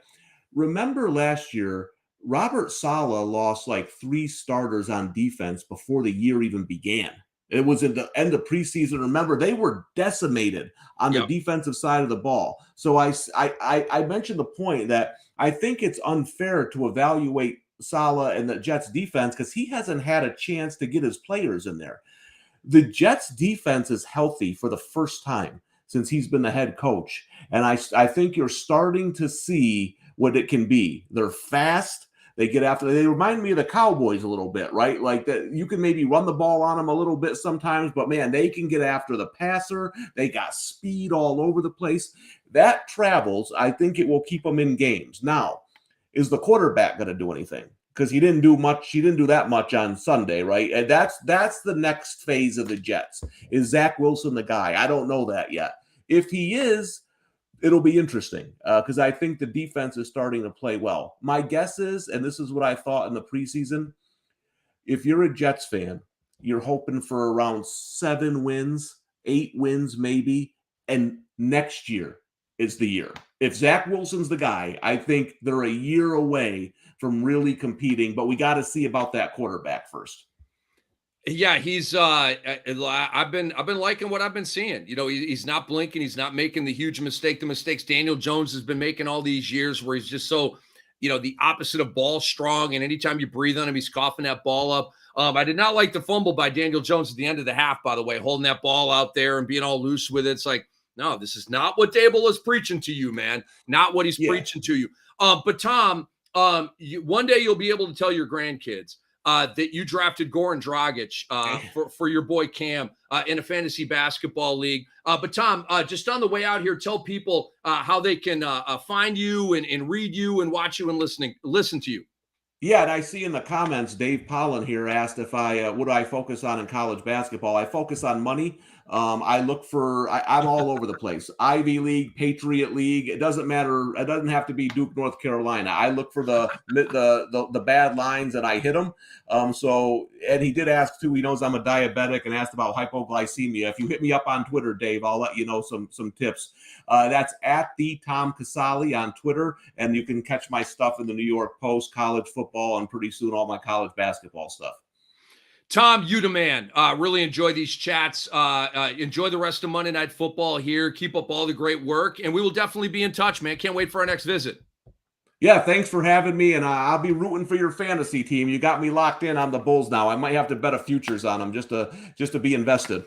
remember last year, Robert Saleh lost like 3 starters on defense before the year even began. It was at the end of preseason. Remember, they were decimated on the defensive side of the ball. So I mentioned the point that I think it's unfair to evaluate Saleh and the Jets defense because he hasn't had a chance to get his players in there. The Jets defense is healthy for the first time since he's been the head coach. And I think you're starting to see what it can be. They're fast. They get after. They remind me of the Cowboys a little bit, right? Like that, you can maybe run the ball on them a little bit sometimes, but man, they can get after the passer. They got speed all over the place. That travels. I think it will keep them in games. Now, is the quarterback going to do anything? Because he didn't do much. He didn't do that much on Sunday, right? And that's the next phase of the Jets. Is Zach Wilson the guy? I don't know that yet. If he is, it'll be interesting because I think the defense is starting to play well. My guess is, and this is what I thought in the preseason, if you're a Jets fan, you're hoping for around 7 wins, 8 wins maybe, and next year is the year. If Zach Wilson's the guy, I think they're a year away from really competing, but we got to see about that quarterback first. Yeah, he's I've been liking what I've been seeing. You know, he's not blinking, he's not making the huge mistakes Daniel Jones has been making all these years where he's just so, the opposite of ball strong, and anytime you breathe on him, he's coughing that ball up. I did not like the fumble by Daniel Jones at the end of the half, by the way, holding that ball out there and being all loose with it. It's like, no, this is not what Dable is preaching to you, man. Not what he's preaching to you. But Tom, one day you'll be able to tell your grandkids that you drafted Goran Dragic for your boy Cam in a fantasy basketball league. But Tom, just on the way out here, tell people how they can find you and read you and watch you and listen to you. Yeah, and I see in the comments, Dave Pollen here asked if what do I focus on in college basketball? I focus on money. I look for, I'm all over the place. Ivy League, Patriot League. It doesn't matter. It doesn't have to be Duke, North Carolina. I look for the bad lines and I hit them. And he did ask too, he knows I'm a diabetic and asked about hypoglycemia. If you hit me up on Twitter, Dave, I'll let you know some tips. That's at the Tom Casale on Twitter. And you can catch my stuff in the New York Post, college football, and pretty soon all my college basketball stuff. Tom, you the man. Really enjoy these chats. Enjoy the rest of Monday Night Football here. Keep up all the great work, and we will definitely be in touch, man. Can't wait for our next visit. Yeah, thanks for having me, and I'll be rooting for your fantasy team. You got me locked in on the Bulls now. I might have to bet a futures on them just to be invested.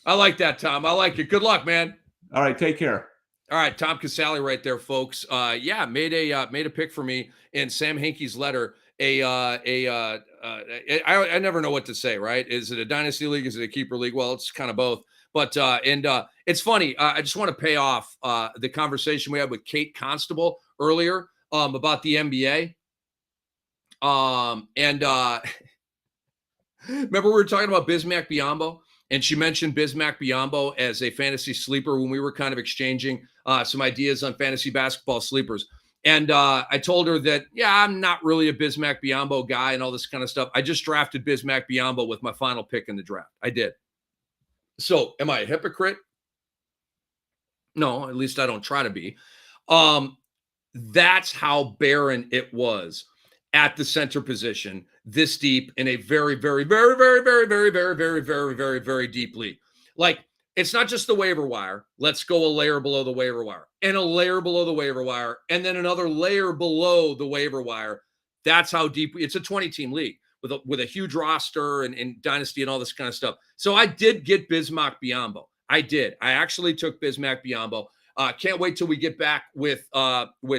I like that, Tom. I like it. Good luck, man. All right, take care. All right, Tom Casale right there, folks. Made a pick for me in Sam Hankey's letter. I never know what to say, right? Is it a dynasty league? Is it a keeper league? Well, it's kind of both. But it's funny. I just want to pay off the conversation we had with Kate Constable earlier about the NBA. Remember we were talking about Bismack Biyombo, and she mentioned Bismack Biyombo as a fantasy sleeper when we were kind of exchanging some ideas on fantasy basketball sleepers. And I told her that, I'm not really a Bismack Biyombo guy and all this kind of stuff. I just drafted Bismack Biyombo with my final pick in the draft. I did. So am I a hypocrite? No, at least I don't try to be. That's how barren it was at the center position this deep in a very, very, very, very, very, very, very, very, very, very, very deep league. Like it's not just the waiver wire. Let's go a layer below the waiver wire and a layer below the waiver wire and then another layer below the waiver wire. That's how deep it's a 20-team league with a huge roster and dynasty and all this kind of stuff. So I did get Bismack Biyombo. I did. I actually took Bismack Biyombo. Can't wait till we get back with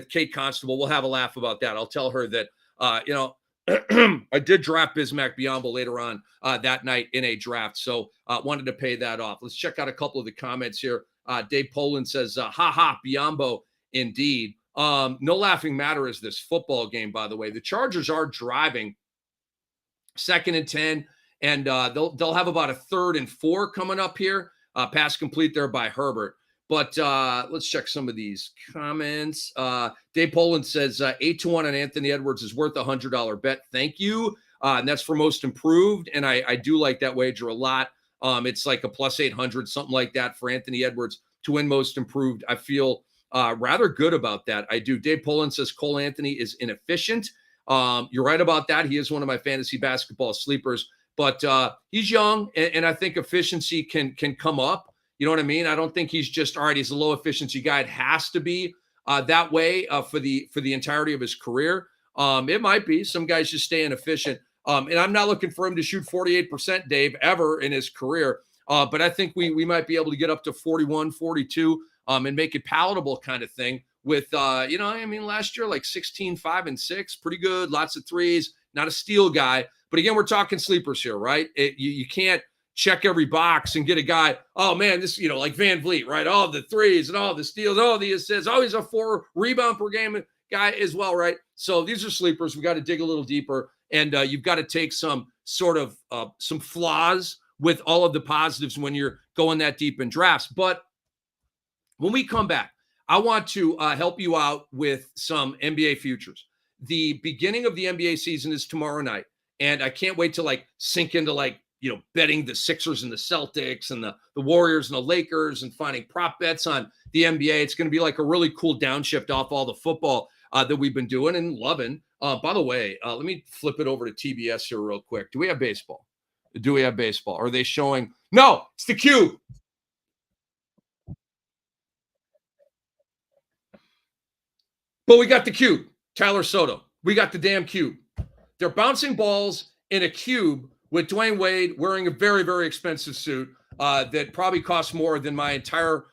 Kate Constable. We'll have a laugh about that. I'll tell her that, I did draft Bismack Biyombo later on that night in a draft. So wanted to pay that off. Let's check out a couple of the comments here. Dave Poland says, ha, Biyombo, indeed. No laughing matter is this football game, by the way. The Chargers are driving 2nd and 10, and they'll have about a 3rd and 4 coming up here. Pass complete there by Herbert. But let's check some of these comments. Dave Poland says 8-1 on Anthony Edwards is worth a $100 bet. Thank you. And that's for most improved. And I do like that wager a lot. It's like a plus 800, something like that for Anthony Edwards to win most improved. I feel rather good about that. I do. Dave Poland says Cole Anthony is inefficient. You're right about that. He is one of my fantasy basketball sleepers, but he's young, and I think efficiency can come up. You know what I mean? I don't think he's just, all right, he's a low efficiency guy. It has to be that way for the entirety of his career. It might be. Some guys just stay inefficient. And I'm not looking for him to shoot 48%, Dave, ever in his career. But I think we might be able to get up to 41, 42 and make it palatable kind of thing with, last year, like 16, 5, and 6, pretty good. Lots of threes, not a steal guy. But again, we're talking sleepers here, right? You can't check every box and get a guy, oh man, this, like Van Vliet, right? All the threes and all the steals, all the assists. Oh, he's a 4 rebound per game guy as well, right? So these are sleepers. We got to dig a little deeper, and you've got to take some sort of some flaws with all of the positives when you're going that deep in drafts. But when we come back, I want to help you out with some NBA futures. The beginning of the NBA season is tomorrow night, and I can't wait to sink into betting the Sixers and the Celtics and the Warriors and the Lakers and finding prop bets on the NBA. It's going to be like a really cool downshift off all the football that we've been doing and loving. By the way, let me flip it over to TBS here real quick. Do we have baseball? Are they showing? No, it's the Cube. But we got the Cube, Tyler Soto. We got the damn Cube. They're bouncing balls in a cube with Dwayne Wade wearing a very, very expensive suit that probably costs more than my entire,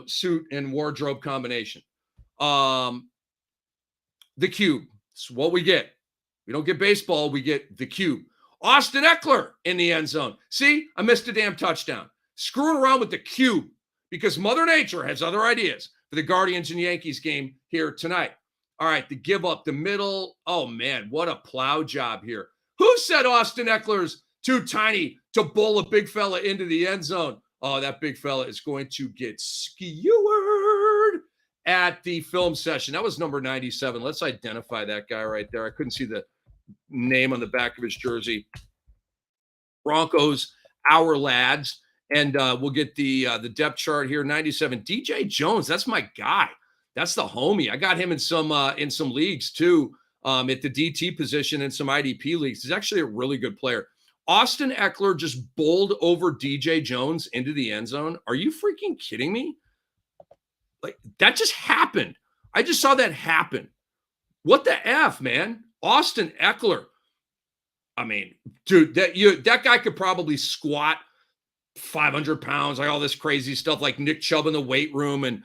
suit and wardrobe combination. The Cube. It's what we get. We don't get baseball. We get the Cube. Austin Eckler in the end zone. See, I missed a damn touchdown. Screwing around with the Cube because Mother Nature has other ideas for the Guardians and Yankees game here tonight. All right, the give up the middle. Oh, man, what a plow job here. Who said Austin Eckler's too tiny to bowl a big fella into the end zone? Oh, that big fella is going to get skewered at the film session. That was number 97. Let's identify that guy right there. I couldn't see the name on the back of his jersey. Broncos, our lads. And we'll get the depth chart here. 97. DJ Jones, that's my guy. That's the homie. I got him in some leagues too. At the DT position in some IDP leagues. He's actually a really good player. Austin Eckler just bowled over DJ Jones into the end zone. Are you freaking kidding me? That just happened. I just saw that happen. What the F, man? Austin Eckler. I mean, dude, that guy could probably squat 500 pounds, like all this crazy stuff, like Nick Chubb in the weight room. And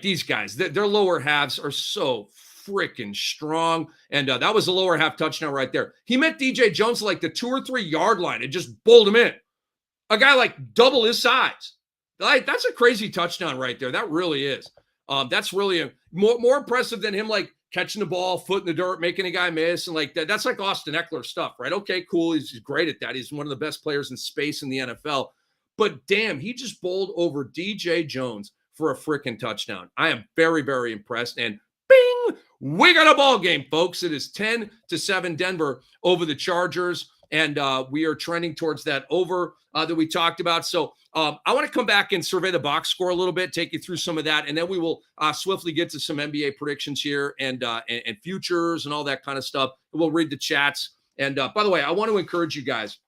these guys, their lower halves are so freaking strong. And that was a lower half touchdown right there. He met DJ Jones the 2 or 3 yard line and just bowled him in. A guy double his size. That's a crazy touchdown right there. That really is. That's really more impressive than him catching the ball, foot in the dirt, making a guy miss. And that. That's Austin Eckler stuff, right? Okay, cool. He's great at that. He's one of the best players in space in the NFL. But damn, he just bowled over DJ Jones for a freaking touchdown. I am very, very impressed. And bing, we got a ball game, folks. It is 10-7 Denver over the Chargers, and we are trending towards that over that we talked about. So I want to come back and survey the box score a little bit, take you through some of that, and then we will swiftly get to some NBA predictions here and futures and all that kind of stuff. We'll read the chats. And by the way, I want to encourage you guys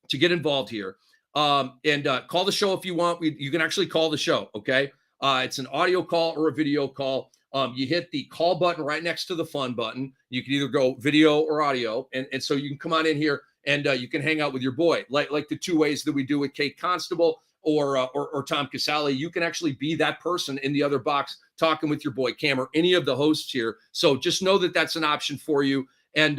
to get involved here. And call the show if you want. You can actually call the show, okay? It's an audio call or a video call. You hit the call button right next to the fun button. You can either go video or audio. And so you can come on in here and you can hang out with your boy. Like the two ways that we do with Kate Constable or Tom Casale. You can actually be that person in the other box talking with your boy Cam or any of the hosts here. So just know that that's an option for you. And,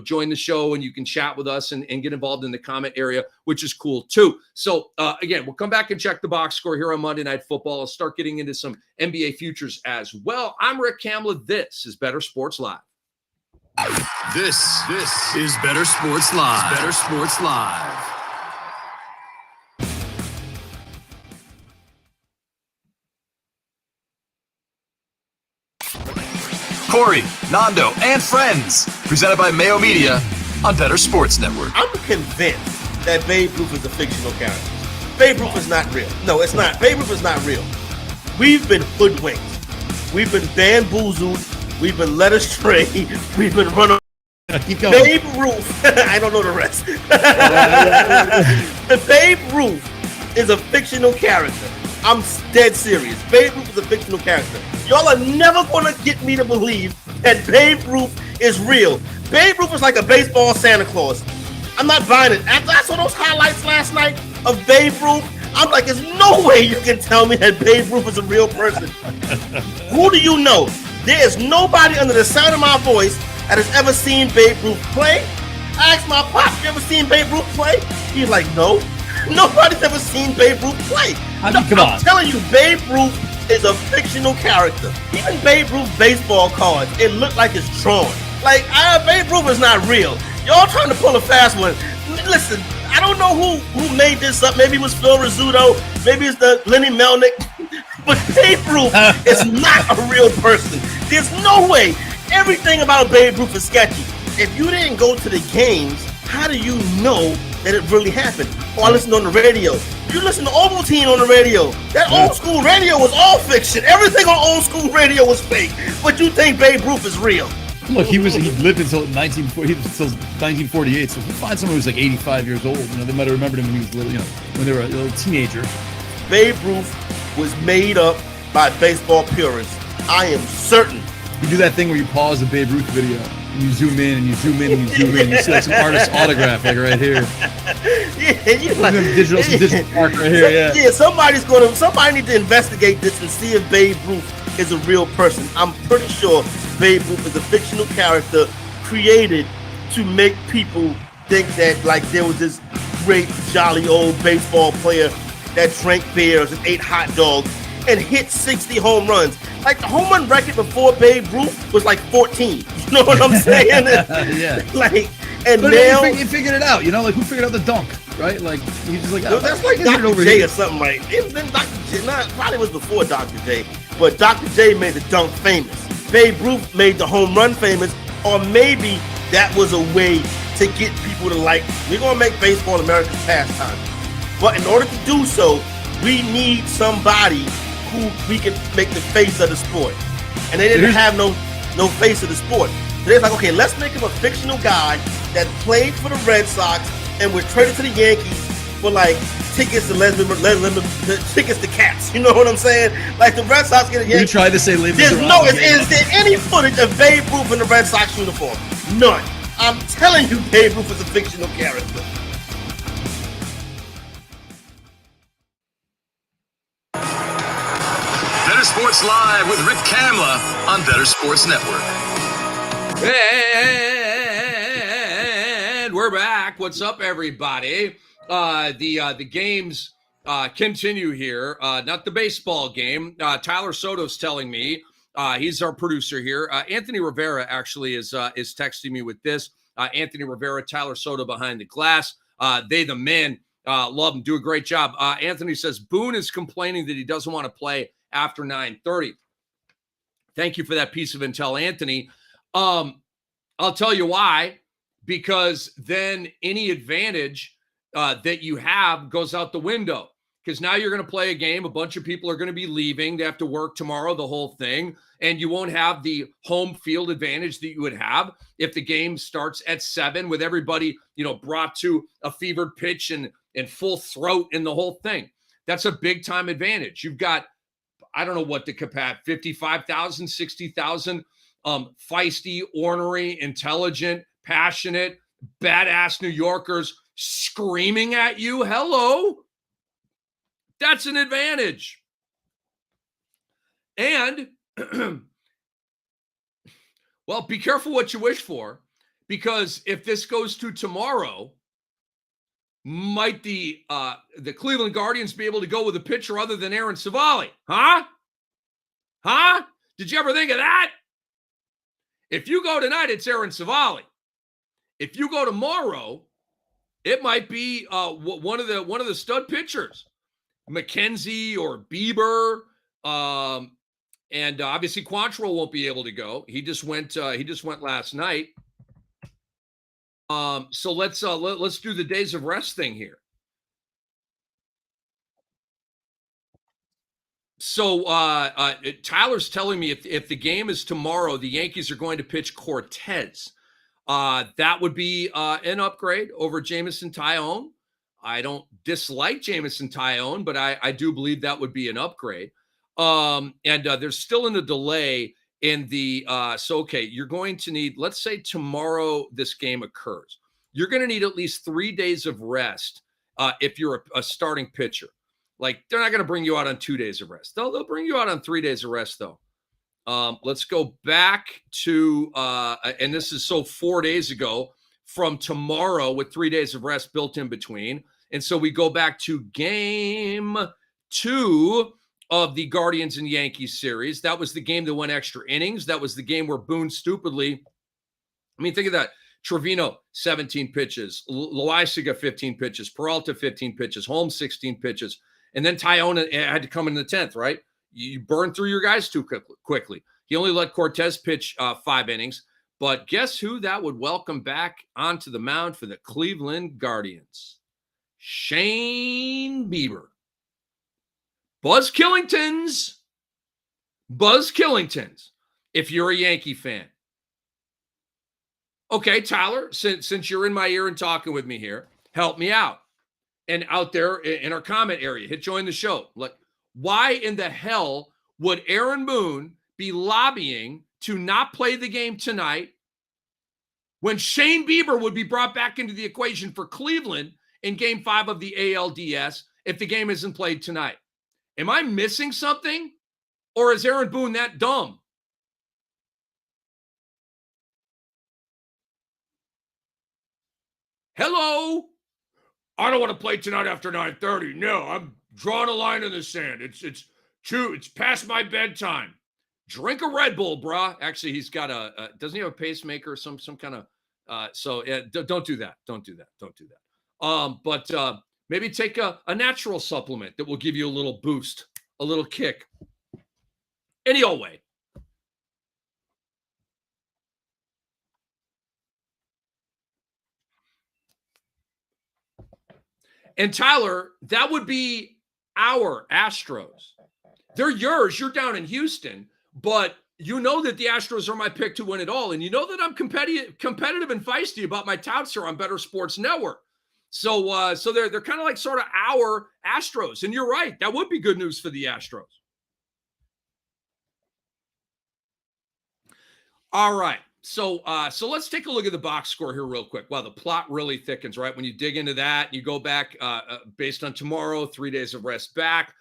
join the show and you can chat with us and get involved in the comment area, which is cool too. So, again, we'll come back and check the box score here on Monday Night Football. I'll start getting into some NBA futures as well. I'm Rick Kamla. This is Bettor Sports Live. This is Bettor Sports Live. Bettor Sports Live. Corey, Nando, and friends. Presented by Mayo Media on Bettor Sports Network. I'm convinced that Babe Ruth is a fictional character. Babe Ruth is not real. No, it's not. Babe Ruth is not real. We've been hoodwinked. We've been bamboozled. We've been led astray. We've been run over. Keep going. Babe Ruth. I don't know the rest. Babe Ruth is a fictional character. I'm dead serious. Babe Ruth is a fictional character. Y'all are never going to get me to believe that Babe Ruth is real. Babe Ruth is like a baseball Santa Claus. I'm not buying it. After I saw those highlights last night of Babe Ruth, I'm like, there's no way you can tell me that Babe Ruth is a real person. Who do you know? There is nobody under the sound of my voice that has ever seen Babe Ruth play. I asked my pop, you ever seen Babe Ruth play? He's like, no. Nobody's ever seen Babe Ruth play. I mean, come on. I'm telling you, Babe Ruth is a fictional character. Even Babe Ruth baseball cards, it looked like it's drawn. Like, Babe Ruth is not real. Y'all trying to pull a fast one. Listen, I don't know who made this up. Maybe it was Phil Rizzuto. Maybe it's the Lenny Melnick. But Babe Ruth is not a real person. There's no way. Everything about Babe Ruth is sketchy. If you didn't go to the games, how do you know that it really happened? Or I listened on the radio. You listen to Ovaltine on the radio. That old school radio was all fiction. Everything on old school radio was fake. But you think Babe Ruth is real? Look, he lived until 1948. So if you find someone who's like 85 years old, they might have remembered him when he was little, when they were a little teenager. Babe Ruth was made up by baseball purists. I am certain. You do that thing where you pause the Babe Ruth video and you zoom in and you zoom in and you zoom in. You see like some artist's autograph like right here. Yeah, you like some digital mark right here. Yeah. Somebody need to investigate this and see if Babe Ruth is a real person. I'm pretty sure Babe Ruth is a fictional character created to make people think that like there was this great jolly old baseball player that drank beers and ate hot dogs and hit 60 home runs. Like the home run record before Babe Ruth was like 14. You know what I'm saying? Yeah. Like, and but now he figured it out. Like who figured out the dunk, right? Like he's just like, oh, that's like Dr. J or something, right? Then Dr. J, probably was before Dr. J, but Dr. J made the dunk famous. Babe Ruth made the home run famous, or maybe that was a way to get people to like, we're gonna make baseball America's pastime. But in order to do so, we need somebody who we can make the face of the sport. And they didn't have no face of the sport. So they're like, okay, let's make him a fictional guy that played for the Red Sox and was traded to the Yankees for like tickets to tickets to cats. You know what I'm saying? Like the Red Sox get a Yankees. You tried to say Les Miserables. Is there any footage of Babe Ruth in the Red Sox uniform? None. I'm telling you, Babe Ruth is a fictional character. Bettor Sports Live with Rick Kamla on Bettor Sports Network. And we're back. What's up, everybody? The games continue here. Not the baseball game. Tyler Soto's telling me, he's our producer here. Anthony Rivera actually is texting me with this. Anthony Rivera, Tyler Soto behind the glass. They the men. Love him. Do a great job. Anthony says Boone is complaining that he doesn't want to play after 9:30. Thank you for that piece of intel, Anthony. I'll tell you why. Because then any advantage that you have goes out the window. Because now you're going to play a game. A bunch of people are going to be leaving. They have to work tomorrow, the whole thing. And you won't have the home field advantage that you would have if the game starts at 7 with everybody, brought to a fevered pitch and and full throat and the whole thing. That's a big time advantage. You've got, I don't know what the capacity, 55,000, 60,000 feisty, ornery, intelligent, passionate, badass New Yorkers screaming at you. Hello. That's an advantage. And, well, be careful what you wish for, because if this goes to tomorrow, might the Cleveland Guardians be able to go with a pitcher other than Aaron Savali? Huh? Did you ever think of that? If you go tonight, it's Aaron Savali. If you go tomorrow, it might be one of the stud pitchers, McKenzie or Bieber, and obviously Quantrill won't be able to go. He just went last night. So let's do the days of rest thing here. So Tyler's telling me if the game is tomorrow, the Yankees are going to pitch Cortez. That would be an upgrade over Jameson Taillon. I don't dislike Jameson Taillon, but I do believe that would be an upgrade. And there's still in the delay in the okay, you're going to need, let's say tomorrow this game occurs. You're going to need at least 3 days of rest if you're a starting pitcher. Like, they're not going to bring you out on 2 days of rest. They'll bring you out on 3 days of rest, though. Let's go back to, and this is 4 days ago from tomorrow with 3 days of rest built in between. And so we go back to game 2 of the Guardians and Yankees series. That was the game that went extra innings. That was the game where Boone stupidly, I mean, think of that. Trevino, 17 pitches. Loaisaga, 15 pitches. Peralta, 15 pitches. Holmes, 16 pitches. And then Taillon had to come in the 10th, right? You burn through your guys too quickly. He only let Cortez pitch 5 innings. But guess who that would welcome back onto the mound for the Cleveland Guardians? Shane Bieber. Buzz Killingtons, if you're a Yankee fan. Okay, Tyler, since you're in my ear and talking with me here, help me out. And out there in our comment area, hit join the show. Like, why in the hell would Aaron Boone be lobbying to not play the game tonight when Shane Bieber would be brought back into the equation for Cleveland in Game 5 of the ALDS if the game isn't played tonight? Am I missing something? Or is Aaron Boone that dumb? Hello? I don't want to play tonight after 9:30. No, I'm drawing a line in the sand. It's past my bedtime. Drink a Red Bull, brah. Actually, he's got doesn't he have a pacemaker or some kind of don't do that. Don't do that. But maybe take a natural supplement that will give you a little boost, a little kick. Any old way. And Tyler, that would be our Astros. They're yours. You're down in Houston, but you know that the Astros are my pick to win it all. And you know that I'm competitive and feisty about my touts here on Bettor Sports Network. So they're kind of like sort of our Astros. And you're right. That would be good news for the Astros. All right. So let's take a look at the box score here real quick. Wow, the plot really thickens, right? When you dig into that, you go back based on tomorrow, 3 days of rest back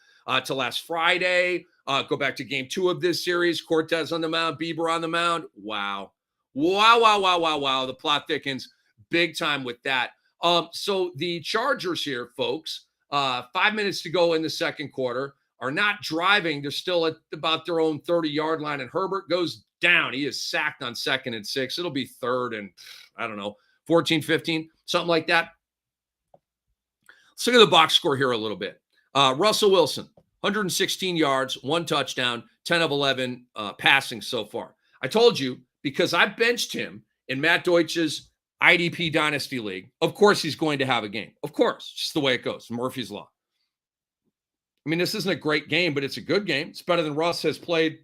to last Friday. Go back to game 2 of this series. Cortez on the mound, Bieber on the mound. Wow. The plot thickens big time with that. So the Chargers here, folks, 5 minutes to go in the second quarter, are not driving. They're still at about their own 30-yard line, and Herbert goes down. He is sacked on 2nd and 6. It'll be 3rd and, I don't know, 14, 15, something like that. Let's look at the box score here a little bit. Russell Wilson, 116 yards, 1 touchdown, 10 of 11 passing so far. I told you, because I benched him in Matt Deutsch's IDP Dynasty League, of course he's going to have a game. Of course, just the way it goes. Murphy's Law. I mean, this isn't a great game, but it's a good game. It's better than Russ has played,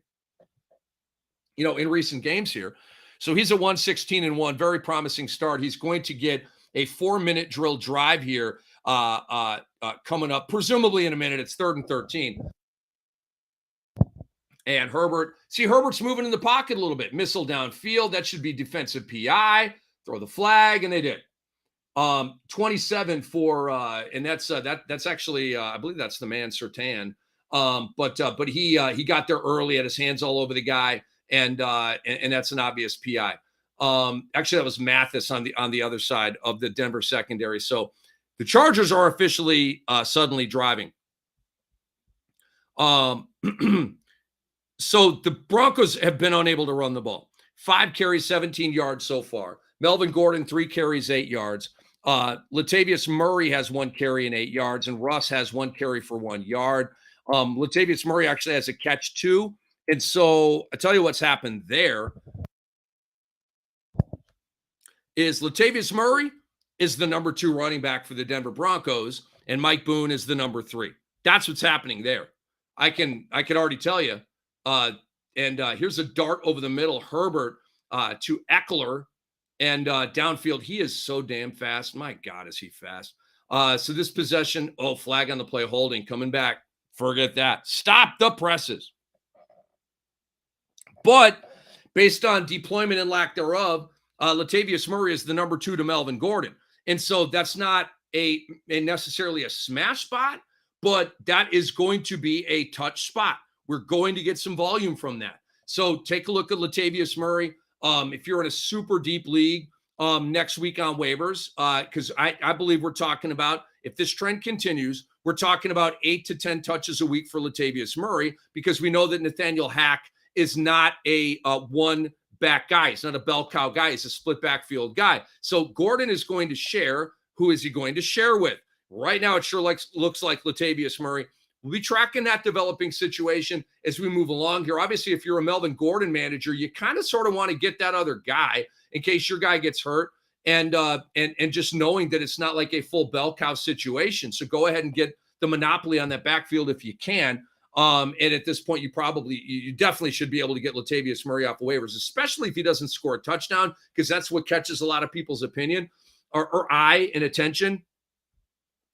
in recent games here. So he's a 116-1, very promising start. He's going to get a 4-minute drill drive here coming up, presumably in a minute. It's 3rd and 13. And Herbert's moving in the pocket a little bit. Missile downfield. That should be defensive PI. Throw the flag, and they did. 27 for, and that's actually, I believe that's the man Surtain. But he got there early, had his hands all over the guy, and that's an obvious PI. Actually, that was Mathis on the other side of the Denver secondary. So the Chargers are officially suddenly driving. So the Broncos have been unable to run the ball. 5 carries, 17 yards so far. Melvin Gordon, 3 carries, 8 yards. Latavius Murray has 1 carry and 8 yards, and Russ has 1 carry for 1 yard. Latavius Murray actually has a catch too. And so I tell you what's happened there is Latavius Murray is the number 2 running back for the Denver Broncos, and Mike Boone is the number 3. That's what's happening there. I can already tell you. Here's a dart over the middle. Herbert to Eckler. And downfield, he is so damn fast. My God, is he fast. So this possession, flag on the play, holding, coming back. Forget that. Stop the presses. But based on deployment and lack thereof, Latavius Murray is the number 2 to Melvin Gordon. And so that's not a necessarily a smash spot, but that is going to be a touch spot. We're going to get some volume from that. So take a look at Latavius Murray. If you're in a super deep league next week on waivers, because I believe we're talking about, if this trend continues, we're talking about 8 to 10 touches a week for Latavius Murray, because we know that Nathaniel Hack is not a one-back guy. He's not a bell cow guy. He's a split backfield guy. So Gordon is going to share. Who is he going to share with? Right now, it sure looks like Latavius Murray. We'll be tracking that developing situation as we move along here. Obviously, if you're a Melvin Gordon manager, you kind of sort of want to get that other guy in case your guy gets hurt, and just knowing that it's not like a full bell cow situation. So go ahead and get the monopoly on that backfield if you can. And at this point, you definitely should be able to get Latavius Murray off of waivers, especially if he doesn't score a touchdown, because that's what catches a lot of people's opinion or eye and attention.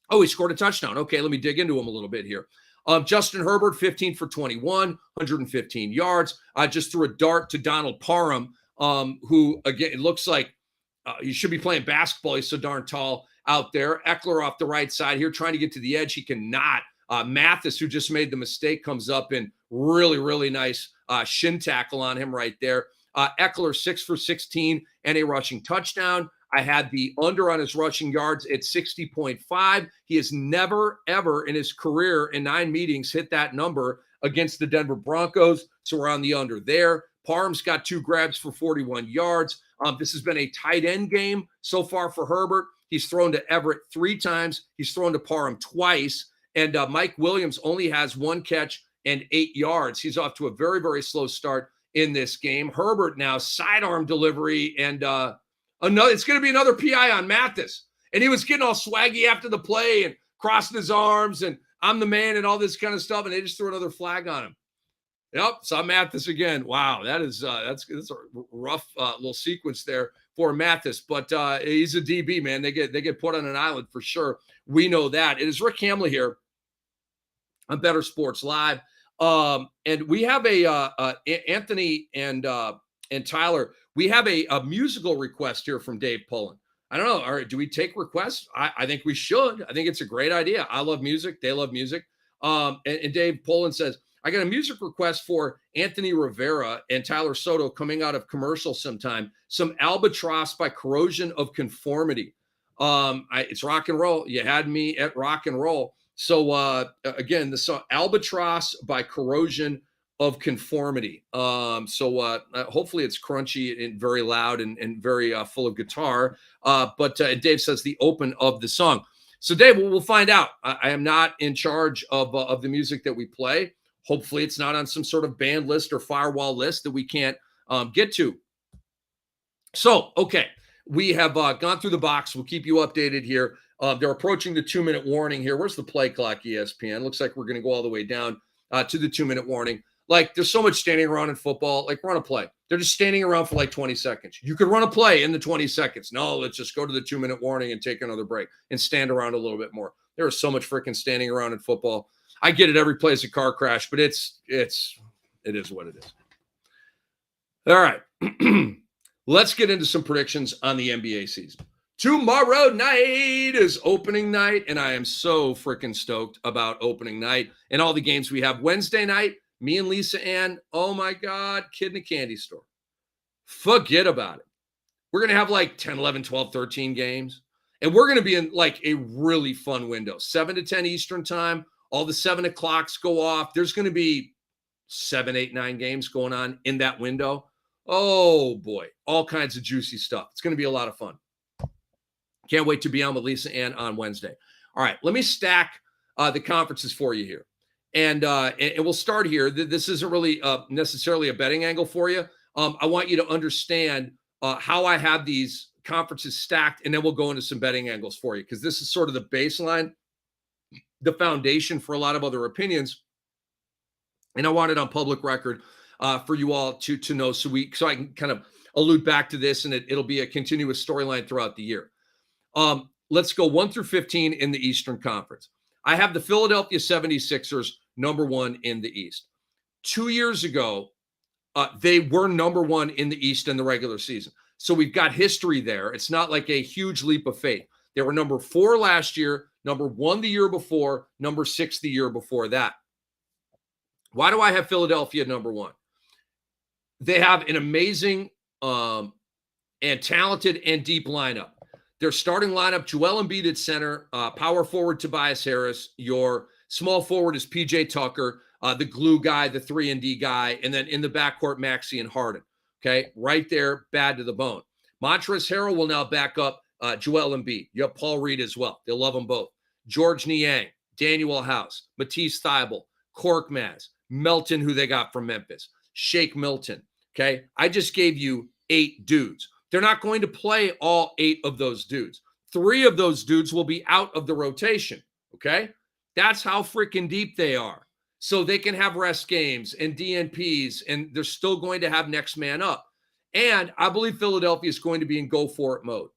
Oh, he scored a touchdown. Okay, let me dig into him a little bit here. Justin Herbert, 15 for 21, 115 yards. Just threw a dart to Donald Parham, who, again, it looks like he should be playing basketball. He's so darn tall out there. Eckler off the right side here, trying to get to the edge. He cannot. Mathis, who just made the mistake, comes up and really, really nice shin tackle on him right there. Eckler, 6 for 16 and a rushing touchdown. I had the under on his rushing yards at 60.5. He has never, ever in his career in 9 meetings hit that number against the Denver Broncos. So we're on the under there. Parham's got 2 grabs for 41 yards. This has been a tight end game so far for Herbert. He's thrown to Everett 3 times. He's thrown to Parham twice. And Mike Williams only has 1 catch and 8 yards. He's off to a very, very slow start in this game. Herbert now sidearm delivery, and it's going to be another PI on Mathis. And he was getting all swaggy after the play and crossing his arms and I'm the man and all this kind of stuff. And they just threw another flag on him. Yep, saw Mathis again. Wow, that's a rough little sequence there for Mathis. But he's a DB, man. They get put on an island for sure. We know that. It is Rick Hamley here on Bettor Sports Live. And we have Anthony and Tyler. We have a musical request here from Dave Pullen. I don't know. All right, do we take requests? I think we should. I think it's a great idea. I love music. They love music. And Dave Pullen says, I got a music request for Anthony Rivera and Tyler Soto coming out of commercial sometime. Some Albatross by Corrosion of Conformity. It's rock and roll. You had me at rock and roll. So again, the song Albatross by Corrosion of Conformity. Hopefully it's crunchy and very loud and very full of guitar. But Dave says the open of the song. So Dave, we'll find out. I am not in charge of the music that we play. Hopefully it's not on some sort of banned list or firewall list that we can't get to. So, okay, we have gone through the box. We'll keep you updated here. They're approaching the 2-minute warning here. Where's the play clock, ESPN? Looks like we're going to go all the way down to the 2-minute warning. Like, there's so much standing around in football. Like, run a play. They're just standing around for like 20 seconds. You could run a play in the 20 seconds. No, let's just go to the 2-minute warning and take another break and stand around a little bit more. There is so much freaking standing around in football. I get it. Every play is a car crash, but it is what it is. All right. Let's get into some predictions on the NBA season. Tomorrow night is opening night, and I am so freaking stoked about opening night and all the games we have. Wednesday night, me and Lisa Ann, oh my God, kid in a candy store. Forget about it. We're going to have like 10, 11, 12, 13 games, and we're going to be in like a really fun window. 7 to 10 Eastern time, all the 7 o'clocks go off. There's going to be 7, 8, 9 games going on in that window. Oh boy, all kinds of juicy stuff. It's going to be a lot of fun. Can't wait to be on with Lisa Ann on Wednesday. All right, let me stack the conferences for you here. And we'll start here. This isn't really necessarily a betting angle for you. I want you to understand how I have these conferences stacked, and then we'll go into some betting angles for you, because this is sort of the baseline, the foundation for a lot of other opinions. And I want it on public record for you all to know, so I can kind of allude back to this, and it'll be a continuous storyline throughout the year. Let's go 1 through 15 in the Eastern Conference. I have the Philadelphia 76ers number 1 in the East. 2 years ago, they were number 1 in the East in the regular season. So we've got history there. It's not like a huge leap of faith. They were number 4 last year, number 1 the year before, number 6 the year before that. Why do I have Philadelphia number 1? They have an amazing and talented and deep lineup. Their starting lineup, Joel Embiid at center, power forward Tobias Harris. Your small forward is PJ Tucker, the glue guy, the 3-and-D guy. And then in the backcourt, Maxey and Harden. Okay, right there, bad to the bone. Montrezl Harrell will now back up Joel Embiid. You have Paul Reed as well. They'll love them both. George Niang, Daniel House, Matisse Thybulle, Korkmaz, Melton, who they got from Memphis, Shake Milton. Okay, I just gave you 8 dudes. They're not going to play all 8 of those dudes. 3 of those dudes will be out of the rotation, okay? That's how freaking deep they are. So they can have rest games and DNPs, and they're still going to have next man up. And I believe Philadelphia is going to be in go-for-it mode.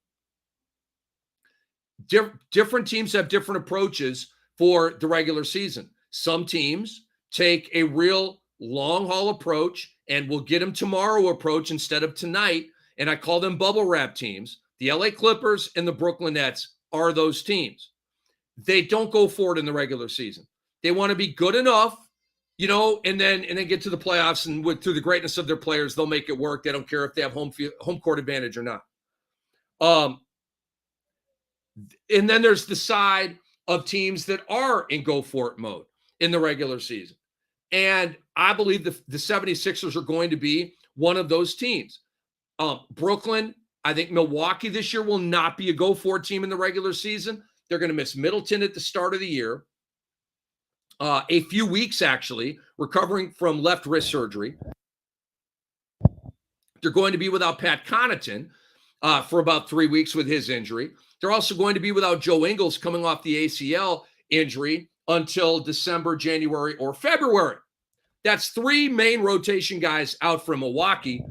Different teams have different approaches for the regular season. Some teams take a real long-haul approach and will get them tomorrow approach instead of tonight. And I call them bubble wrap teams. The LA Clippers and the Brooklyn Nets are those teams. They don't go for it in the regular season. They want to be good enough, and then get to the playoffs, and through the greatness of their players, they'll make it work. They don't care if they have home court advantage or not. And then there's the side of teams that are in go for it mode in the regular season. And I believe the 76ers are going to be one of those teams. Brooklyn, I think Milwaukee this year will not be a go-for team in the regular season. They're going to miss Middleton at the start of the year. A few weeks, actually, recovering from left wrist surgery. They're going to be without Pat Connaughton for about 3 weeks with his injury. They're also going to be without Joe Ingles coming off the ACL injury until December, January, or February. That's 3 main rotation guys out from Milwaukee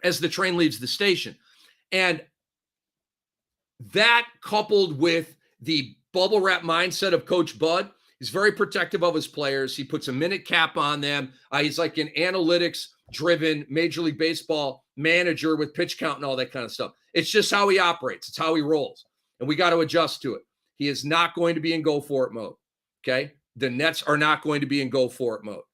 as the train leaves the station. And that, coupled with the bubble wrap mindset of Coach Bud, is very protective of his players. He puts a minute cap on them. He's like an analytics-driven Major League Baseball manager with pitch count and all that kind of stuff. It's just how he operates. It's how he rolls. And we got to adjust to it. He is not going to be in go-for-it mode, okay? The Nets are not going to be in go-for-it mode.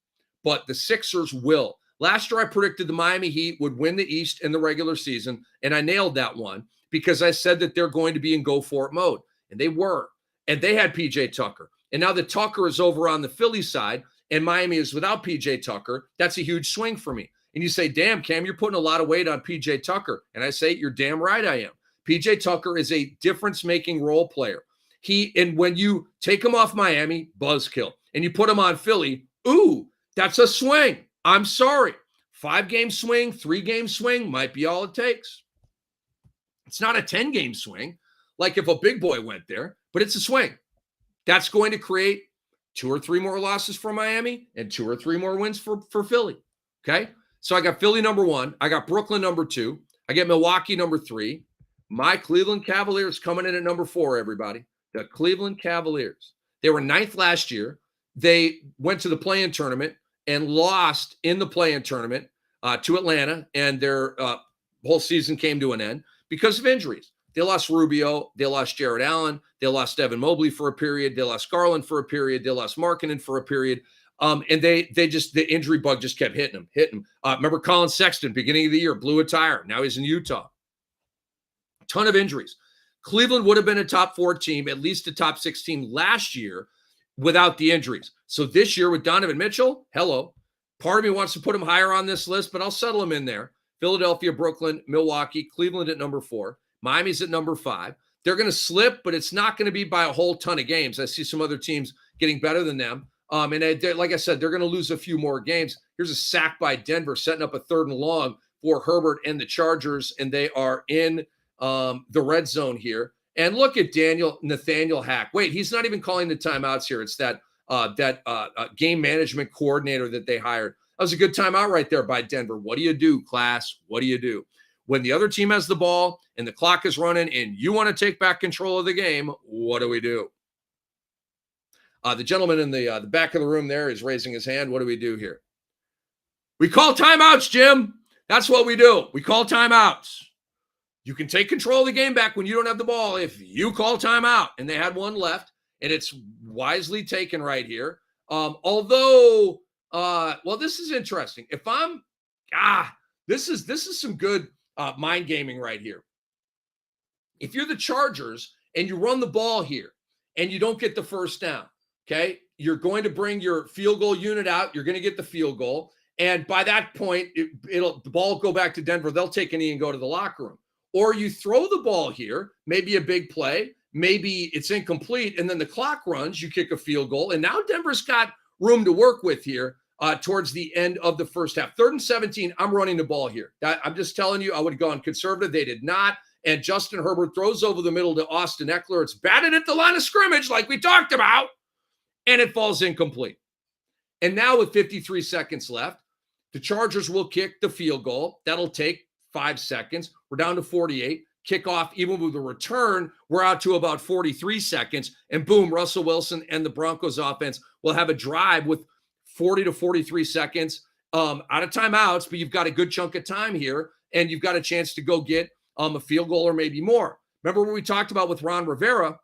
But the Sixers will. Last year, I predicted the Miami Heat would win the East in the regular season, and I nailed that one because I said that they're going to be in go-for-it mode, and they were. And they had P.J. Tucker. And now that Tucker is over on the Philly side and Miami is without P.J. Tucker, that's a huge swing for me. And you say, damn, Cam, you're putting a lot of weight on P.J. Tucker. And I say, you're damn right I am. P.J. Tucker is a difference-making role player. And when you take him off Miami, buzzkill, and you put him on Philly, ooh, that's a swing. I'm sorry. 5-game swing, 3-game swing might be all it takes. It's not a 10-game swing, like if a big boy went there, but it's a swing. That's going to create 2 or 3 more losses for Miami, and 2 or 3 more wins for Philly. Okay. So I got Philly number 1. I got Brooklyn number 2. I get Milwaukee number 3. My Cleveland Cavaliers coming in at number 4, everybody. The Cleveland Cavaliers. They were 9th last year. They went to the play-in tournament and lost in the play-in tournament to Atlanta, and their whole season came to an end because of injuries. They lost Rubio. They lost Jared Allen. They lost Evan Mobley for a period. They lost Garland for a period. They lost Markkanen for a period. And they just, the injury bug just kept hitting them. Remember Colin Sexton, beginning of the year, blew a tire. Now he's in Utah. A ton of injuries. Cleveland would have been a top 4 team, at least a top 6 team last year without the injuries. So this year with Donovan Mitchell, hello. Part of me wants to put him higher on this list, but I'll settle him in there. Philadelphia, Brooklyn, Milwaukee, Cleveland at number 4. Miami's at number 5. They're going to slip, but it's not going to be by a whole ton of games. I see some other teams getting better than them. And like I said, they're going to lose a few more games. Here's a sack by Denver, setting up a 3rd and long for Herbert and the Chargers, and they are in the red zone here. And look at Nathaniel Hack. Wait, he's not even calling the timeouts here. It's that game management coordinator that they hired. That was a good timeout right there by Denver. What do you do, class? What do you do? When the other team has the ball and the clock is running and you want to take back control of the game, what do we do? The gentleman in the back of the room there is raising his hand. What do we do here? We call timeouts, Jim. That's what we do. We call timeouts. You can take control of the game back when you don't have the ball if you call timeout. And they had one left, and it's wisely taken right here. Although, this is interesting. If I'm, this is some good mind gaming right here. If you're the Chargers and you run the ball here and you don't get the first down, okay, you're going to bring your field goal unit out. You're going to get the field goal. And by that point, the ball will go back to Denver. They'll take a knee and go to the locker room. Or you throw the ball here, maybe a big play, maybe it's incomplete, and then the clock runs, you kick a field goal, and now Denver's got room to work with here towards the end of the first half. 3rd and 17, I'm running the ball here. I'm just telling you, I would have gone conservative. They did not. And Justin Herbert throws over the middle to Austin Eckler. It's batted at the line of scrimmage like we talked about, and it falls incomplete. And now with 53 seconds left, the Chargers will kick the field goal. That'll take 5 seconds. We're down to 48. Kickoff, even with the return, we're out to about 43 seconds. And boom, Russell Wilson and the Broncos offense will have a drive with 40 to 43 seconds out of timeouts, but you've got a good chunk of time here, and you've got a chance to go get a field goal or maybe more. Remember what we talked about with Ron Rivera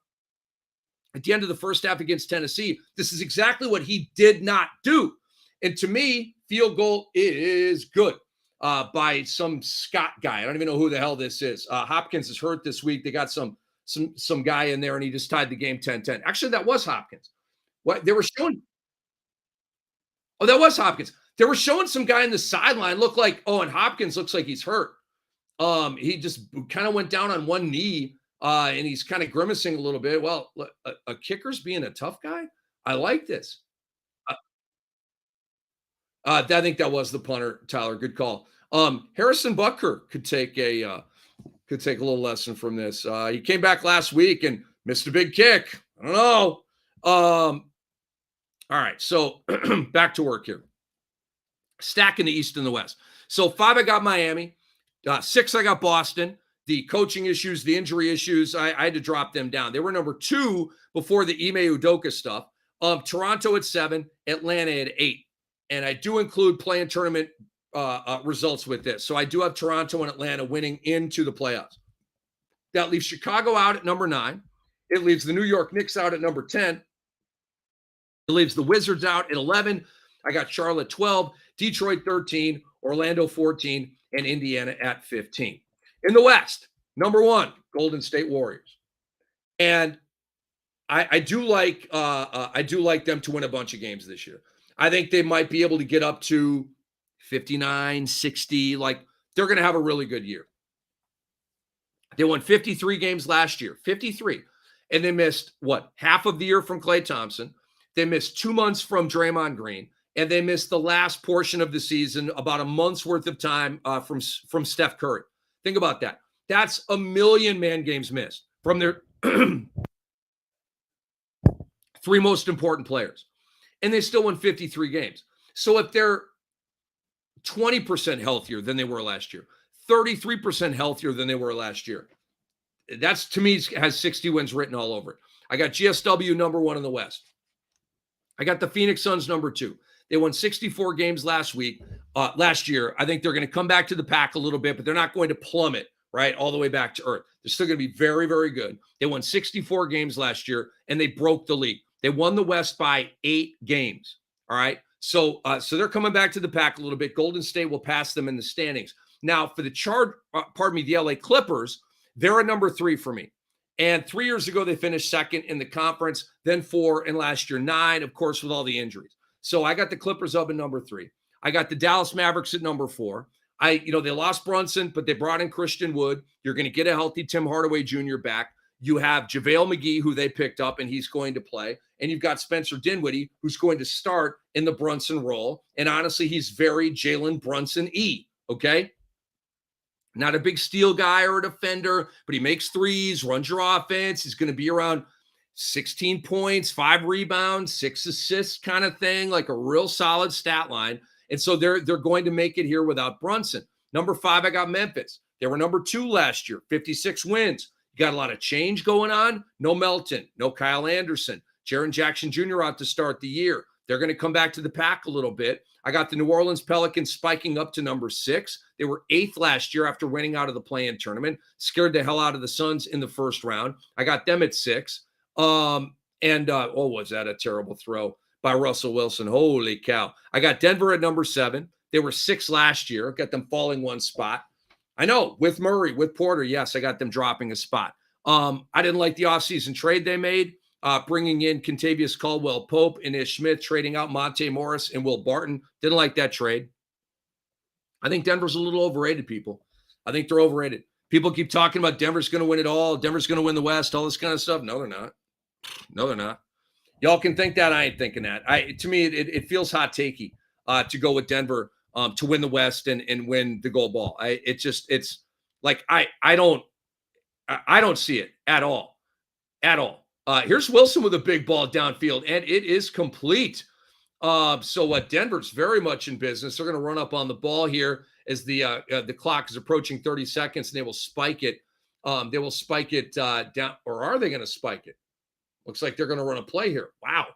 at the end of the first half against Tennessee? This is exactly what he did not do. And to me, field goal is good by some Scott guy. I don't even know who the hell this is. Hopkins is hurt this week. They got some guy in there, and he just tied the game 10-10. Actually, that was Hopkins. What they were showing. Oh, that was Hopkins. They were showing some guy in the sideline look like, and Hopkins looks like he's hurt. He just kind of went down on one knee, and he's kind of grimacing a little bit. Well, a kicker's being a tough guy. I like this. I think that was the punter, Tyler. Good call. Harrison Butker could take a little lesson from this. He came back last week and missed a big kick. I don't know. All right, so back to work here. Stacking the East and the West. So 5, I got Miami. 6, I got Boston. The coaching issues, the injury issues, I had to drop them down. They were number 2 before the Ime Udoka stuff. Toronto at 7, Atlanta at 8. And I do include play-in tournament results with this. So I do have Toronto and Atlanta winning into the playoffs. That leaves Chicago out at number 9. It leaves the New York Knicks out at number 10. It leaves the Wizards out at 11. I got Charlotte 12, Detroit 13, Orlando 14, and Indiana at 15. In the West, number 1, Golden State Warriors. And I do like them to win a bunch of games this year. I think they might be able to get up to 59, 60. Like, they're going to have a really good year. They won 53 games last year, 53. And they missed, half of the year from Klay Thompson. They missed 2 months from Draymond Green. And they missed the last portion of the season, about a month's worth of time from Steph Curry. Think about that. That's a million man games missed from their 3 most important players. and they still won 53 games. So if they're 20% healthier than they were last year, 33% healthier than they were last year, that's, to me, has 60 wins written all over it. I got GSW number 1 in the West. I got the Phoenix Suns number 2. They won 64 games last year. I think they're going to come back to the pack a little bit, but they're not going to plummet right all the way back to earth. They're still going to be very, very good. They won 64 games last year, and they broke the league. They won the West by 8 games. All right. So they're coming back to the pack a little bit. Golden State will pass them in the standings. Now, for the LA Clippers, they're a number 3 for me. And 3 years ago, they finished second in the conference, then 4, and last year 9, of course, with all the injuries. So I got the Clippers up at number 3. I got the Dallas Mavericks at number 4. They lost Brunson, but they brought in Christian Wood. You're going to get a healthy Tim Hardaway Jr. back. You have JaVale McGee, who they picked up, and he's going to play. And you've got Spencer Dinwiddie, who's going to start in the Brunson role. And honestly, he's very Jalen Brunson-y, okay? Not a big steal guy or a defender, but he makes threes, runs your offense. He's going to be around 16 points, 5 rebounds, 6 assists kind of thing, like a real solid stat line. And so they're going to make it here without Brunson. Number 5, I got Memphis. They were number 2 last year, 56 wins. You got a lot of change going on. No Melton, no Kyle Anderson, Jaren Jackson Jr. out to start the year. They're going to come back to the pack a little bit. I got the New Orleans Pelicans spiking up to number 6. They were 8th last year after winning out of the play-in tournament. Scared the hell out of the Suns in the first round. I got them at 6. Was that a terrible throw by Russell Wilson? Holy cow. I got Denver at number 7. They were 6 last year. Got them falling 1 spot. I know, with Murray, with Porter, yes, I got them dropping a spot. I didn't like the offseason trade they made. Bringing in Kentavious Caldwell-Pope and Ish Smith, trading out Monte Morris and Will Barton. Didn't like that trade. I think Denver's a little overrated, people. I think they're overrated. People keep talking about Denver's going to win it all. Denver's going to win the West, all this kind of stuff. No, they're not. No, they're not. Y'all can think that. I ain't thinking that. To me, it feels hot takey to go with Denver to win the West and win the gold ball. It's like I don't see it at all. At all. Here's Wilson with a big ball downfield, and it is complete. Denver's very much in business. They're going to run up on the ball here as the clock is approaching 30 seconds, and they will spike it. They will spike it down, or are they going to spike it? Looks like they're going to run a play here. Wow.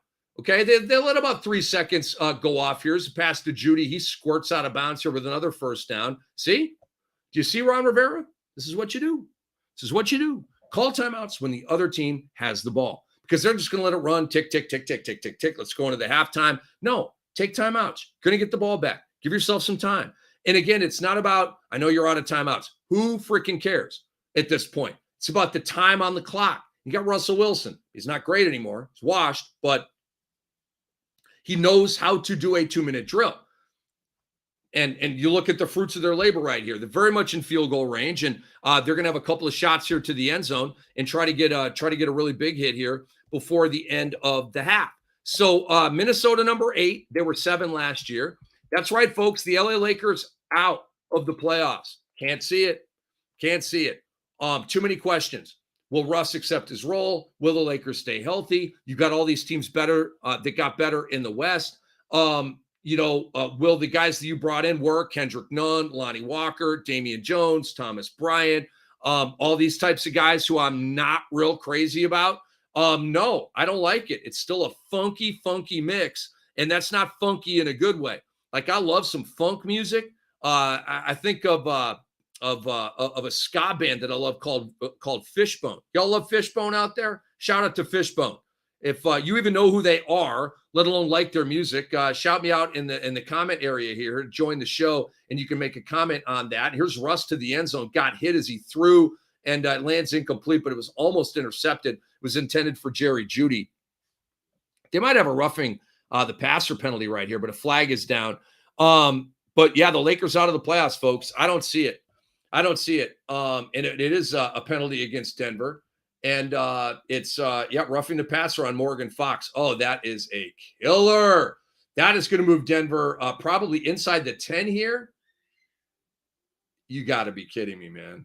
Okay, they let about 3 seconds go off here. It's a pass to Judy. He squirts out of bounds here with another first down. See? Do you see Ron Rivera? This is what you do. This is what you do. Call timeouts when the other team has the ball because they're just going to let it run. Tick, tick, tick, tick, tick, tick, tick. Let's go into the halftime. No, take timeouts. Going to get the ball back. Give yourself some time. And again, it's not about, I know you're out of timeouts. Who freaking cares at this point? It's about the time on the clock. You got Russell Wilson. He's not great anymore. He's washed, but he knows how to do a 2-minute drill. And you look at the fruits of their labor right here. They're very much in field goal range, and they're going to have a couple of shots here to the end zone and try to get a really big hit here before the end of the half. So Minnesota number 8, they were 7 last year. That's right, folks. The LA Lakers out of the playoffs. Can't see it. Can't see it. Too many questions. Will Russ accept his role? Will the Lakers stay healthy? You got all these teams better that got better in the West. Will the guys that you brought in work? Kendrick Nunn, Lonnie Walker, Damian Jones, Thomas Bryant, all these types of guys who I'm not real crazy about. No, I don't like it. It's still a funky, funky mix, and that's not funky in a good way. Like I love some funk music. I think of a ska band that I love called Fishbone. Y'all love Fishbone out there? Shout out to Fishbone. If you even know who they are, let alone like their music, shout me out in the comment area here. Join the show, and you can make a comment on that. Here's Russ to the end zone. Got hit as he threw, and lands incomplete, but it was almost intercepted. It was intended for Jerry Jeudy. They might have a roughing the passer penalty right here, but a flag is down. But, yeah, the Lakers out of the playoffs, folks. I don't see it. I don't see it. And it is a penalty against Denver. And it's roughing the passer on Morgan Fox. Oh, that is a killer. That is going to move Denver probably inside the 10 here. You got to be kidding me, man.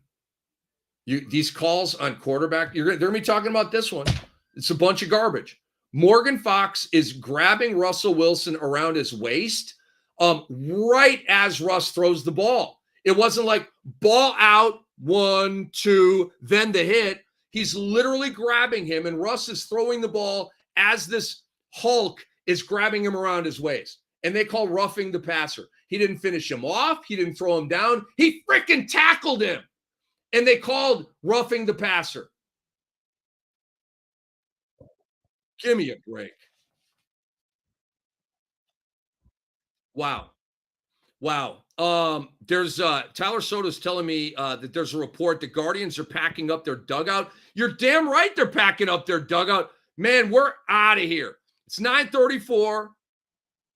These calls on quarterback, they're going to be talking about this one. It's a bunch of garbage. Morgan Fox is grabbing Russell Wilson around his waist right as Russ throws the ball. It wasn't like ball out, 1, 2, then the hit. He's literally grabbing him, and Russ is throwing the ball as this Hulk is grabbing him around his waist. And they call roughing the passer. He didn't finish him off. He didn't throw him down. He freaking tackled him. And they called roughing the passer. Give me a break. Wow. Wow. There's Tyler Soto's telling me that there's a report the Guardians are packing up their dugout. You're damn right they're packing up their dugout. Man, we're out of here. It's 9:34,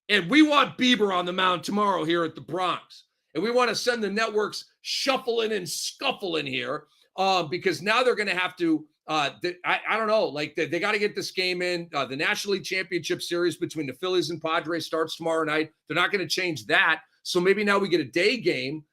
and we want Bieber on the mound tomorrow here at the Bronx. And we want to send the networks shuffling and scuffling here because now they're going to have to I don't know, like they got to get this game in. The National League Championship Series between the Phillies and Padres starts tomorrow night. They're not going to change that. So maybe now we get a day game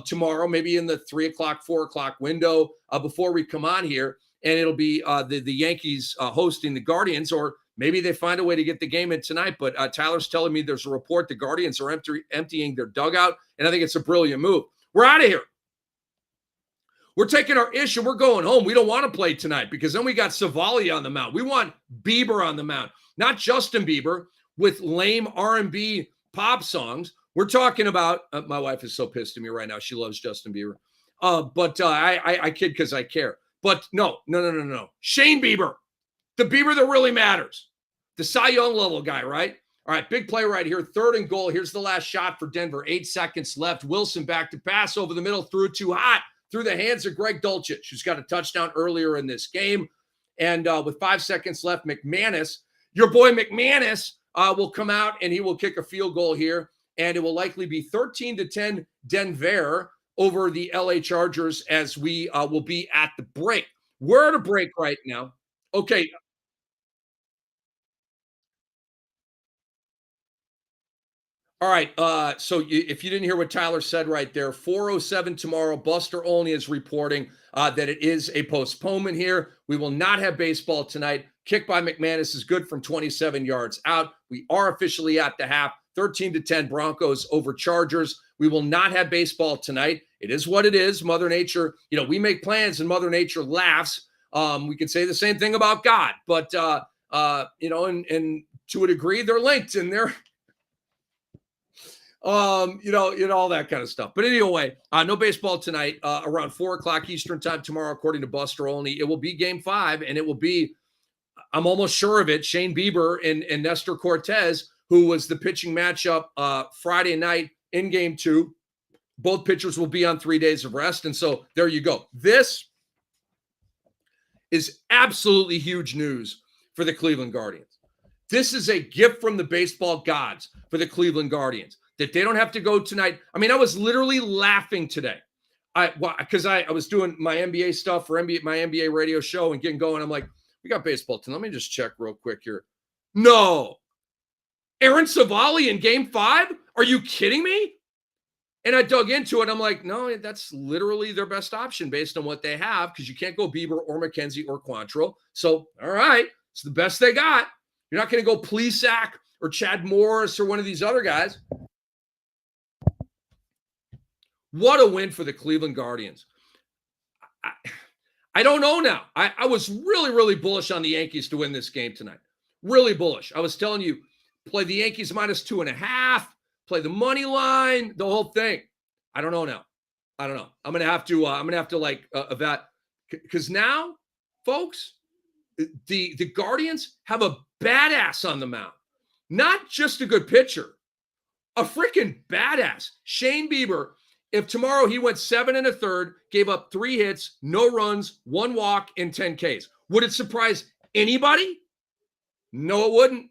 tomorrow, maybe in the 3 o'clock, 4 o'clock window before we come on here. And it'll be the Yankees hosting the Guardians, or maybe they find a way to get the game in tonight. But Tyler's telling me there's a report the Guardians are emptying their dugout, and I think it's a brilliant move. We're out of here. We're taking our ish and we're going home. We don't want to play tonight because then we got Savali on the mound. We want Bieber on the mound, not Justin Bieber with lame R&B pop songs. We're talking about my wife is so pissed at me right now. She loves Justin Bieber. But I kid because I care. But no. Shane Bieber, the Bieber that really matters. The Cy Young level guy, right? All right, big play right here. 3rd and goal. Here's the last shot for Denver. 8 seconds left. Wilson back to pass over the middle. Threw it too hot. Through the hands of Greg Dulcich, who's got a touchdown earlier in this game. And with 5 seconds left, McManus, your boy McManus, will come out and he will kick a field goal here. And it will likely be 13-10 Denver over the LA Chargers as we will be at the break. We're at a break right now. Okay. All right. So if you didn't hear what Tyler said right there, 4:07 tomorrow, Buster Olney is reporting that it is a postponement here. We will not have baseball tonight. Kick by McManus is good from 27 yards out. We are officially at the half. 13-10 Broncos over Chargers. We will not have baseball tonight. It is what it is. Mother Nature, we make plans and Mother Nature laughs. We can say the same thing about God, but and to a degree, they're linked and they're all that kind of stuff. But anyway, no baseball tonight. Around 4 o'clock Eastern time tomorrow, according to Buster Olney, it will be Game 5, and it will be, I'm almost sure of it, Shane Bieber and Nestor Cortez, who was the pitching matchup Friday night in Game 2. Both pitchers will be on 3 days of rest, and so there you go. This is absolutely huge news for the Cleveland Guardians. This is a gift from the baseball gods for the Cleveland Guardians, that they don't have to go tonight. I mean, I was literally laughing today. Because I was doing my NBA stuff for my NBA radio show and getting going. I'm like, we got baseball tonight. Let me just check real quick here. No. Aaron Savali in Game 5? Are you kidding me? And I dug into it. I'm like, no, that's literally their best option based on what they have, because you can't go Bieber or McKenzie or Quantrill. So, all right, it's the best they got. You're not going to go Plesac or Chad Morris or one of these other guys. What a win for the Cleveland Guardians. I don't know now. I was really, really bullish on the Yankees to win this game tonight. Really bullish. I was telling you, play the Yankees -2.5, play the money line, the whole thing. I don't know now. I don't know. I'm gonna have to evaluate, because now, folks, the Guardians have a badass on the mound. Not just a good pitcher, a freaking badass. Shane Bieber. If tomorrow he went 7 1/3, gave up 3 hits, no runs, 1 walk, and 10 Ks, would it surprise anybody? No, it wouldn't.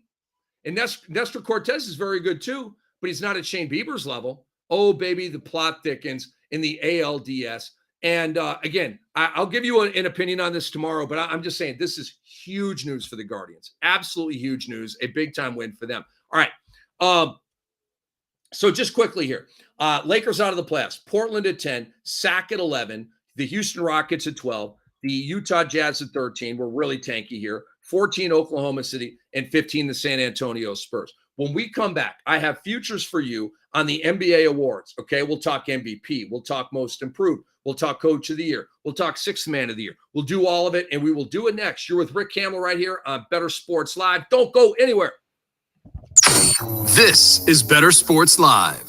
And Nestor Cortez is very good too, but he's not at Shane Bieber's level. Oh, baby, the plot thickens in the ALDS. And again, I'll give you an opinion on this tomorrow, but I'm just saying this is huge news for the Guardians. Absolutely huge news. A big-time win for them. All right. So just quickly here. Lakers out of the playoffs. Portland at 10, Sac at 11, the Houston Rockets at 12, the Utah Jazz at 13. We're really tanky here. 14 Oklahoma City, and 15 the San Antonio Spurs. When we come back, I have futures for you on the NBA awards. Okay, we'll talk MVP. We'll talk most improved. We'll talk coach of the year. We'll talk sixth man of the year. We'll do all of it, and we will do it next. You're with Rick Campbell right here on Bettor Sports Live. Don't go anywhere. This is Bettor Sports Live.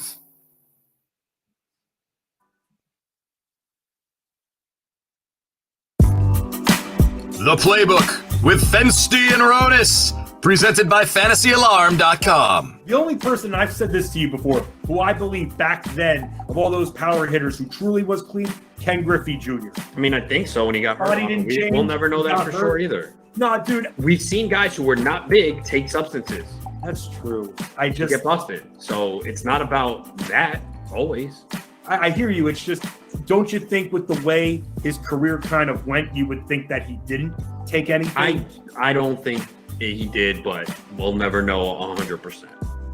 The Playbook with Fensty and Ronis, presented by FantasyAlarm.com. The only person, I've said this to you before, who I believe back then, of all those power hitters who truly was clean, Ken Griffey Jr. I mean, I think so when he got hurt. Body didn't change. We'll never know that for sure either. No, dude. We've seen guys who were not big take substances. That's true. To get busted. So it's not about that always. I hear you. It's just, don't you think with the way his career kind of went, you would think that he didn't take anything? I don't think he did, but we'll never know 100%.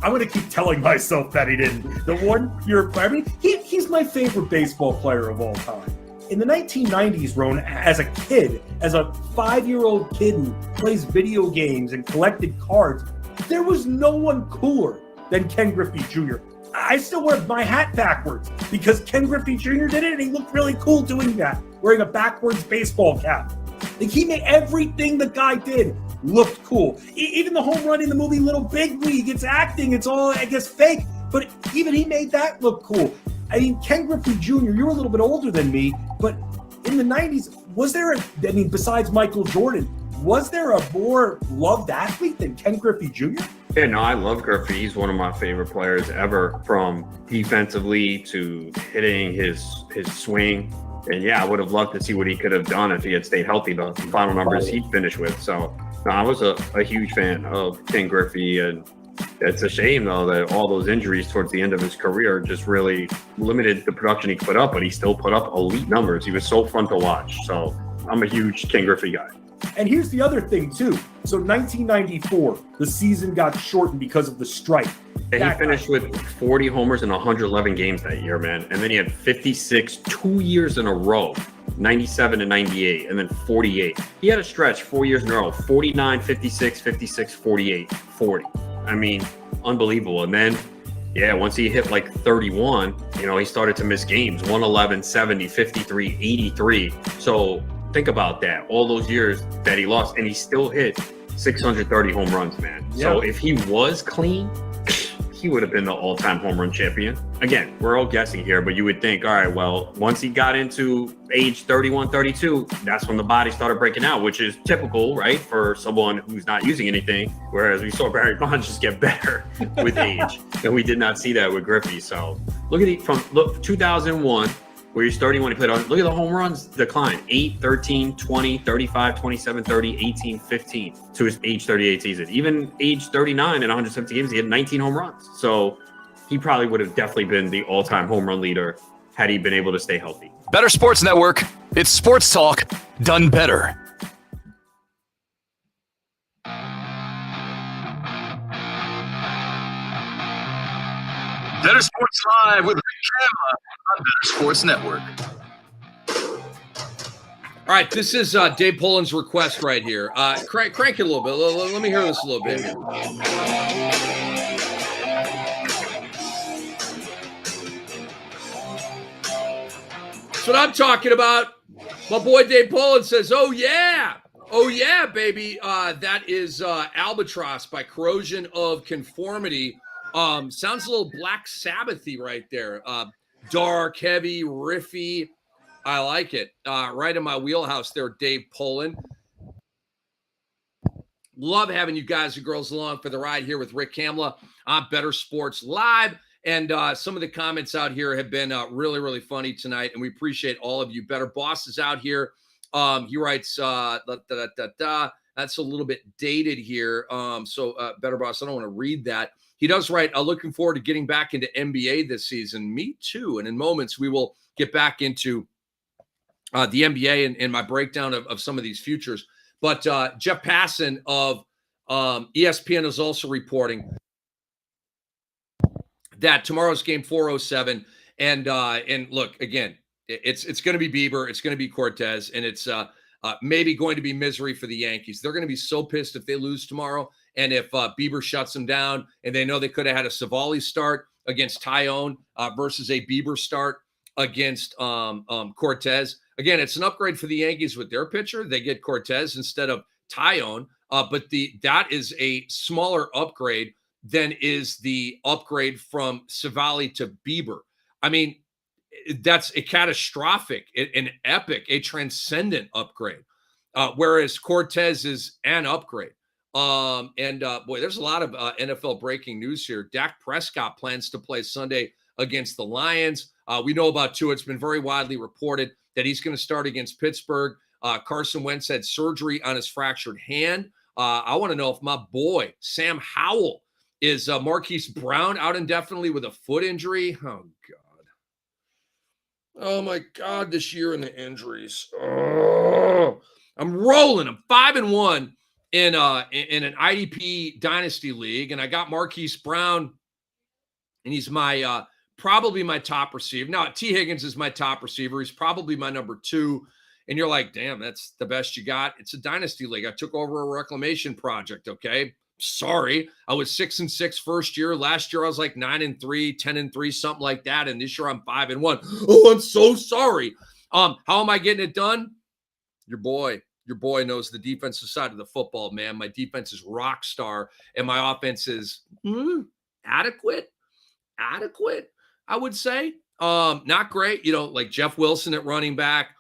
I'm going to keep telling myself that he didn't. The one pure player, I mean, he's my favorite baseball player of all time. In the 1990s, Ron, as a kid, as a 5-year-old kid who plays video games and collected cards, there was no one cooler than Ken Griffey Jr. I still wear my hat backwards because Ken Griffey Jr. did it and he looked really cool doing that, wearing a backwards baseball cap. Like, he made everything the guy did looked cool. Even the home run in the movie Little Big League, it's acting, it's all, I guess, fake, but even he made that look cool. I mean, Ken Griffey Jr., you're a little bit older than me, but in the 90s, was there besides Michael Jordan, was there a more loved athlete than Ken Griffey Jr.? Yeah, no, I love Griffey. He's one of my favorite players ever, from defensively to hitting his swing. And yeah, I would have loved to see what he could have done if he had stayed healthy, the final numbers he finished with. So no, I was a huge fan of Ken Griffey, and it's a shame though that all those injuries towards the end of his career just really limited the production he put up, but he still put up elite numbers. He was so fun to watch. So I'm a huge Ken Griffey guy. And here's the other thing too. So 1994, the season got shortened because of the strike. And he finished with 40 homers in 111 games that year, man. And then he had 56 2 years in a row, 97 and 98, and then 48. He had a stretch 4 years in a row, 49, 56, 56, 48, 40. I mean, unbelievable. And then, yeah, once he hit like 31, he started to miss games, 111, 70, 53, 83. So think about that, all those years that he lost, and he still hit 630 home runs, man. Yeah. So if he was clean, he would have been the all-time home run champion. Again, we're all guessing here, but you would think, all right, well, once he got into age 31, 32, that's when the body started breaking out, which is typical, right, for someone who's not using anything, whereas we saw Barry Bonds just get better with age, and we did not see that with Griffey. So look at 2001, where he's 31, he played on, look at the home runs decline, 8, 13, 20, 35, 27, 30, 18, 15 to his age 38 season. Even age 39 in 170 games, he had 19 home runs. So he probably would have definitely been the all-time home run leader had he been able to stay healthy. Bettor Sports Network, it's sports talk done better. Bettor Sports Live with Rick Campbell on Bettor Sports Network. All right, this is Dave Poland's request right here. Crank it a little bit. Let me hear this a little bit here. That's what I'm talking about. My boy Dave Poland says, oh, yeah, baby. That is Albatross by Corrosion of Conformity. Sounds a little Black Sabbath-y right there. Dark, heavy, riffy. I like it. Right in my wheelhouse there, Dave Poland. Love having you guys and girls along for the ride here with Rick Campbell on Bettor Sports Live. And some of the comments out here have been really, really funny tonight, and we appreciate all of you. Better Boss is out here. He writes, that's a little bit dated here. So Better Boss, I don't want to read that. He does write, looking forward to getting back into NBA this season. Me too. And in moments, we will get back into the NBA and my breakdown of some of these futures. But Jeff Passan of ESPN is also reporting that tomorrow's game 407. And look, again, it's going to be Bieber, it's going to be Cortez, and it's maybe going to be misery for the Yankees. They're going to be so pissed if they lose tomorrow, and if Bieber shuts them down, and they know they could have had a Savali start against Tyone versus a Bieber start against Cortez. Again, it's an upgrade for the Yankees with their pitcher. They get Cortez instead of Tyone, but that is a smaller upgrade than is the upgrade from Savali to Bieber. I mean, that's a catastrophic, an epic, a transcendent upgrade. Whereas Cortez is an upgrade. Boy, there's a lot of NFL breaking news here. Dak Prescott plans to play Sunday against the Lions. We know about Tua. It's been very widely reported that he's going to start against Pittsburgh. Carson Wentz had surgery on his fractured hand. I want to know if my boy, Sam Howell, is Marquise Brown out indefinitely with a foot injury. Oh, God. Oh, my God, this year in the injuries. Oh, I'm rolling. I'm 5-1 in an IDP dynasty league, and I got Marquise Brown, and he's my probably my top receiver. Now, T. Higgins is my top receiver. He's probably my number 2. And you're like, damn, that's the best you got. It's a dynasty league. I took over a reclamation project, okay? Sorry. I was 6-6 first year. Last year, I was like 9-3, 10-3, something like that. And this year, I'm 5-1. Oh, I'm so sorry. How am I getting it done? Your boy knows the defensive side of the football, man. My defense is rock star, and my offense is adequate, I would say. Not great. Like Jeff Wilson at running back,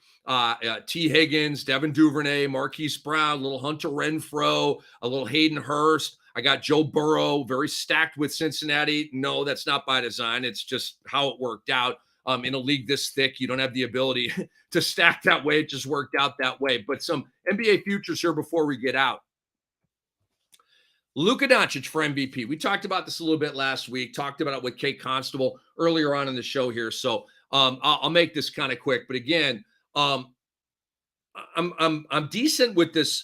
T. Higgins, Devin Duvernay, Marquise Brown, a little Hunter Renfrow, a little Hayden Hurst. I got Joe Burrow, very stacked with Cincinnati. No, that's not by design. It's just how it worked out. In a league this thick, you don't have the ability to stack that way. It just worked out that way. But some NBA futures here before we get out. Luka Doncic for MVP. We talked about this a little bit last week. Talked about it with Kate Constable earlier on in the show here. So I'll make this kind of quick. But again, I'm decent with this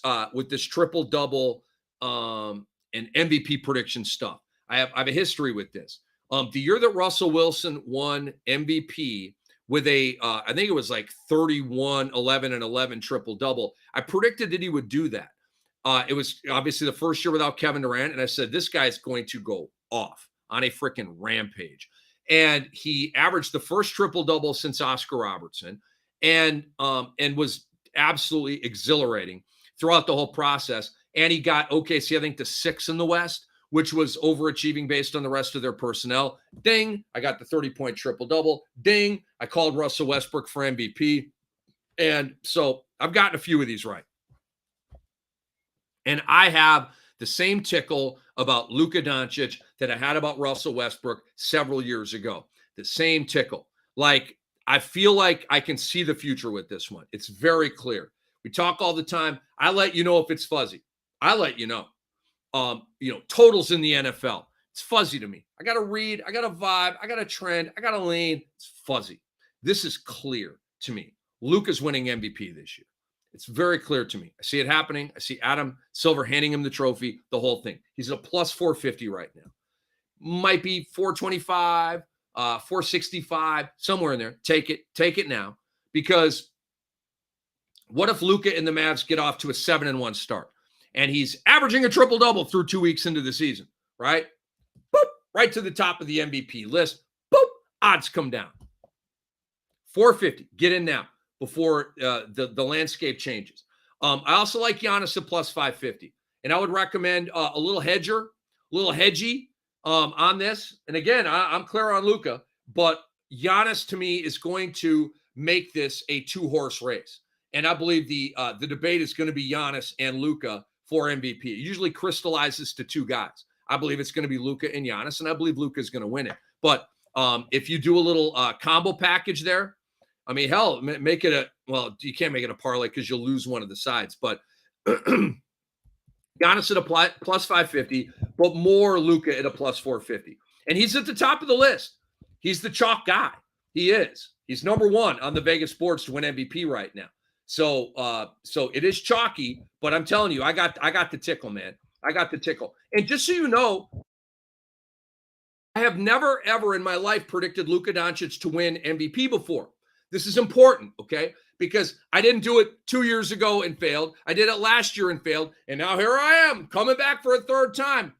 triple double and MVP prediction stuff. I have a history with this. The year that Russell Wilson won MVP with I think it was like 31, 11, and 11 triple double. I predicted that he would do that. It was obviously the first year without Kevin Durant, and I said this guy's going to go off on a freaking rampage. And he averaged the first triple double since Oscar Robertson, and was absolutely exhilarating throughout the whole process. And he got OKC, I think, to 6 in the West, which was overachieving based on the rest of their personnel. Ding, I got the 30-point triple-double. Ding, I called Russell Westbrook for MVP. And so I've gotten a few of these right. And I have the same tickle about Luka Doncic that I had about Russell Westbrook several years ago. The same tickle. Like, I feel like I can see the future with this one. It's very clear. We talk all the time. I let you know if it's fuzzy. I let you know. Totals in the NFL. It's fuzzy to me. I got to read. I got a vibe. I got a trend. I got a lean. It's fuzzy. This is clear to me. Luka's winning MVP this year. It's very clear to me. I see it happening. I see Adam Silver handing him the trophy, the whole thing. He's at a plus 450 right now. Might be 425, 465, somewhere in there. Take it now. Because what if Luka and the Mavs get off to a 7-1 start? And he's averaging a triple-double through 2 weeks into the season, right? Boop, right to the top of the MVP list. Boop, odds come down. 450, get in now before the landscape changes. I also like Giannis at plus 550. And I would recommend a little hedgy on this. And again, I'm clear on Luka, but Giannis to me is going to make this a 2-horse race. And I believe the debate is going to be Giannis and Luka for MVP. It usually crystallizes to 2 guys. I believe it's going to be Luka and Giannis, and I believe Luka is going to win it. But if you do a little combo package there, I mean, hell, make it you can't make it a parlay because you'll lose one of the sides. But Giannis at a plus 550, but more Luka at a plus 450. And he's at the top of the list. He's the chalk guy. He is. He's number 1 on the Vegas sports to win MVP right now. So it is chalky, but I'm telling you, I got the tickle, man. I got the tickle. And just so you know, I have never, ever in my life predicted Luka Doncic to win MVP before. This is important, okay? Because I didn't do it 2 years ago and failed. I did it last year and failed. And now here I am coming back for a third time.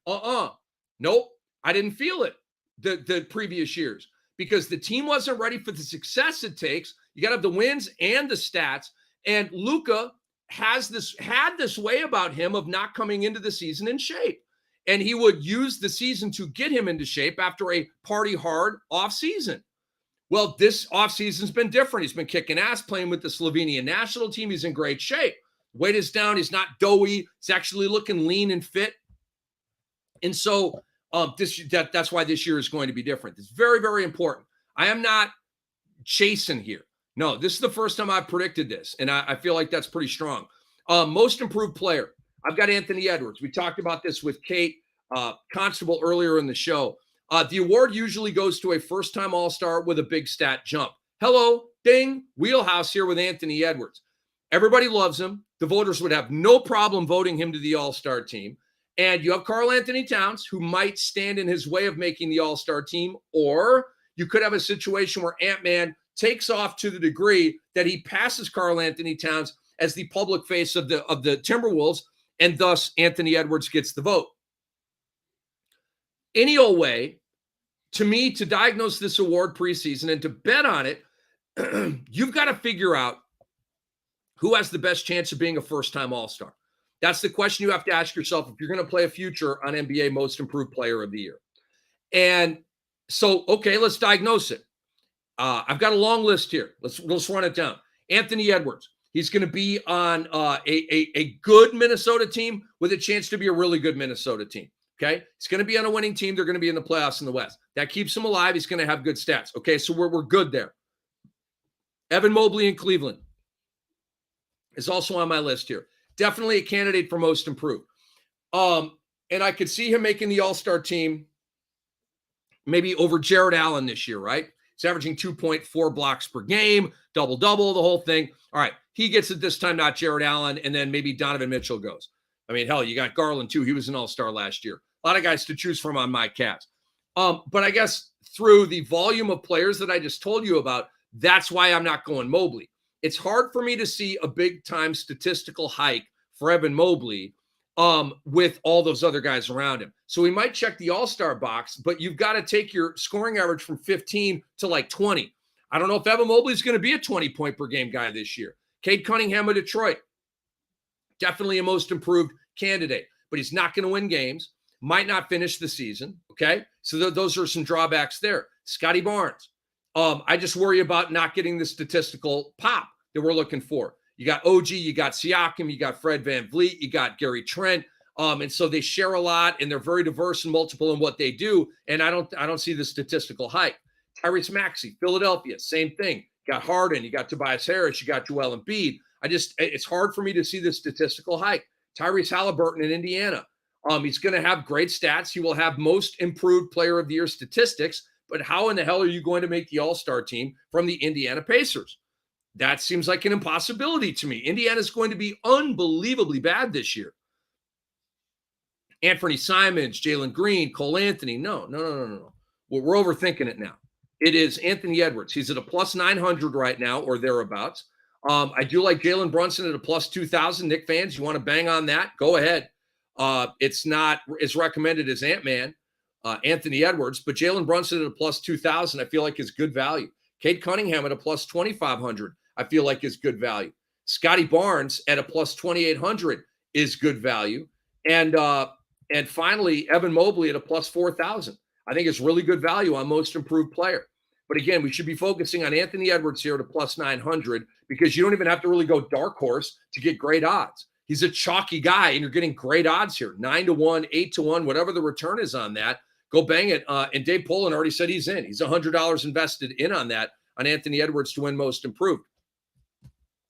Nope. I didn't feel it the previous years because the team wasn't ready for the success it takes. You got to have the wins and the stats. And Luka had this way about him of not coming into the season in shape. And he would use the season to get him into shape after a party hard off season. Well, this offseason's been different. He's been kicking ass, playing with the Slovenian national team. He's in great shape. Weight is down. He's not doughy. He's actually looking lean and fit. And so that's why this year is going to be different. It's very, very important. I am not chasing here. No, this is the first time I've predicted this, and I feel like that's pretty strong. Most improved player. I've got Anthony Edwards. We talked about this with Kate Constable earlier in the show. The award usually goes to a first-time All-Star with a big stat jump. Hello, ding, wheelhouse here with Anthony Edwards. Everybody loves him. The voters would have no problem voting him to the All-Star team. And you have Karl Anthony Towns, who might stand in his way of making the All-Star team, or you could have a situation where Ant-Man takes off to the degree that he passes Karl Anthony Towns as the public face of the Timberwolves, and thus Anthony Edwards gets the vote. Any old way, to me, to diagnose this award preseason and to bet on it, you've got to figure out who has the best chance of being a first-time All-Star. That's the question you have to ask yourself if you're going to play a future on NBA Most Improved Player of the Year. And so, okay, let's diagnose it. I've got a long list here. Let's run it down. Anthony Edwards. He's going to be on a good Minnesota team with a chance to be a really good Minnesota team. Okay. He's going to be on a winning team. They're going to be in the playoffs in the West. That keeps him alive. He's going to have good stats. Okay. So we're good there. Evan Mobley in Cleveland is also on my list here. Definitely a candidate for most improved. And I could see him making the All-Star team maybe over Jared Allen this year, right? He's averaging 2.4 blocks per game, double-double, the whole thing. All right. He gets it this time, not Jared Allen. And then maybe Donovan Mitchell goes. I mean, hell, you got Garland too. He was an all-star last year. A lot of guys to choose from on my Cavs. But I guess through the volume of players that I just told you about, that's why I'm not going Mobley. It's hard for me to see a big-time statistical hike for Evan Mobley with all those other guys around him. So we might check the all-star box, but you've got to take your scoring average from 15 to like 20. I don't know if Evan Mobley is going to be a 20-point-per-game guy this year. Cade Cunningham of Detroit. Definitely a most improved candidate, but he's not going to win games, might not finish the season, okay? So those are some drawbacks there. Scotty Barnes. I just worry about not getting the statistical pop that we're looking for. You got OG, you got Siakam, you got Fred VanVleet, you got Gary Trent. And so they share a lot, and they're very diverse and multiple in what they do, and I don't see the statistical hype. Tyrese Maxey, Philadelphia, same thing. You got Harden, you got Tobias Harris, you got Joel Embiid. It's hard for me to see the statistical hike. Tyrese Halliburton in Indiana. He's going to have great stats. He will have most improved player of the year statistics, but how in the hell are you going to make the All-Star team from the Indiana Pacers? That seems like an impossibility to me. Indiana's going to be unbelievably bad this year. Anthony Simons, Jalen Green, Cole Anthony. No. We're overthinking it now. It is Anthony Edwards. He's at a plus 900 right now or thereabouts. I do like Jalen Brunson at a plus 2,000. Knick fans, you want to bang on that? Go ahead. It's not as recommended as Ant-Man, Anthony Edwards, but Jalen Brunson at a plus 2,000, I feel like is good value. Cade Cunningham at a plus 2,500, I feel like is good value. Scotty Barnes at a plus 2,800 is good value. And finally, Evan Mobley at a plus 4,000. I think it's really good value on most improved player. But again, we should be focusing on Anthony Edwards here at a plus 900 because you don't even have to really go dark horse to get great odds. He's a chalky guy, and you're getting great odds here. 9-1, 8-1, whatever the return is on that, go bang it. And Dave Pollin already said he's in. He's $100 invested in on that, on Anthony Edwards to win most improved.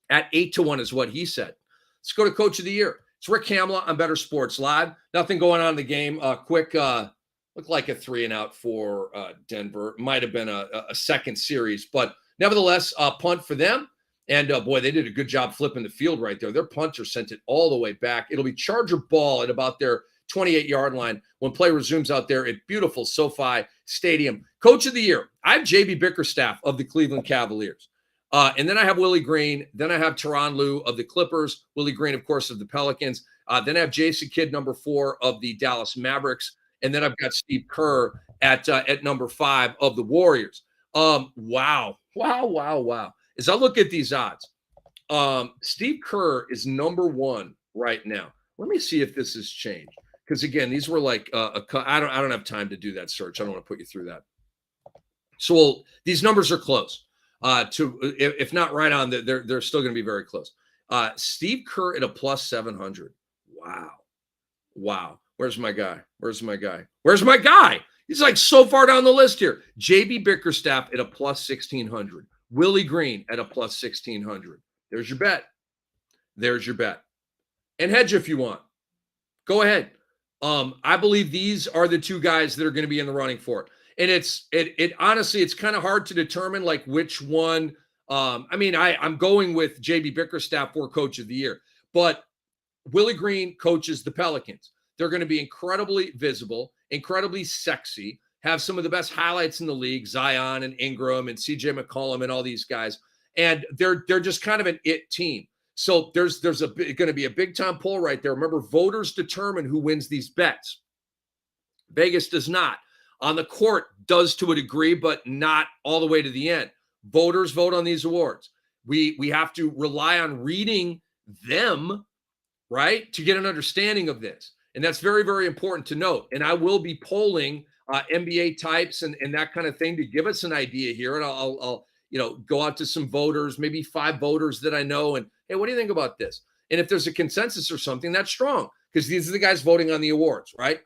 At 8-1 is what he said. Let's go to Coach of the Year. It's Rick Hamla on Bettor Sports Live. Nothing going on in the game. Quick, looked like a 3-and-out for Denver. Might have been a second series, but nevertheless, punt for them. And boy, they did a good job flipping the field right there. Their punter sent it all the way back. It'll be Charger ball at about their 28-yard line when play resumes out there at beautiful SoFi Stadium. Coach of the Year, I have JB Bickerstaff of the Cleveland Cavaliers. And then I have Willie Green. Then I have Tyronn Lue of the Clippers. Willie Green, of course, of the Pelicans. Then I have Jason Kidd, number 4 of the Dallas Mavericks. And then I've got Steve Kerr at number 5 of the Warriors. Wow. As I look at these odds, Steve Kerr is number 1 right now. Let me see if this has changed. Because again, these were like I don't have time to do that search. I don't want to put you through that. So these numbers are close. If not right on, they're still going to be very close. Steve Kerr at a plus 700. Wow. Where's my guy? He's like so far down the list here. JB Bickerstaff at a plus 1600. Willie Green at a plus 1600. There's your bet. And hedge if you want. Go ahead. I believe these are the 2 guys that are going to be in the running for it. And it honestly, it's kind of hard to determine like which one. I'm going with JB Bickerstaff for Coach of the Year, but Willie Green coaches the Pelicans. They're going to be incredibly visible, incredibly sexy, have some of the best highlights in the league, Zion and Ingram and CJ McCollum and all these guys. And they're just kind of an it team. So there's going to be a big time poll right there. Remember, voters determine who wins these bets. Vegas does not. On the court does to a degree, but not all the way to the end. Voters vote on these awards. We have to rely on reading them, right, to get an understanding of this. And that's very, very important to note. And I will be polling NBA types and that kind of thing to give us an idea here. And I'll go out to some voters, maybe 5 voters that I know. And, hey, what do you think about this? And if there's a consensus or something, that's strong because these are the guys voting on the awards, right?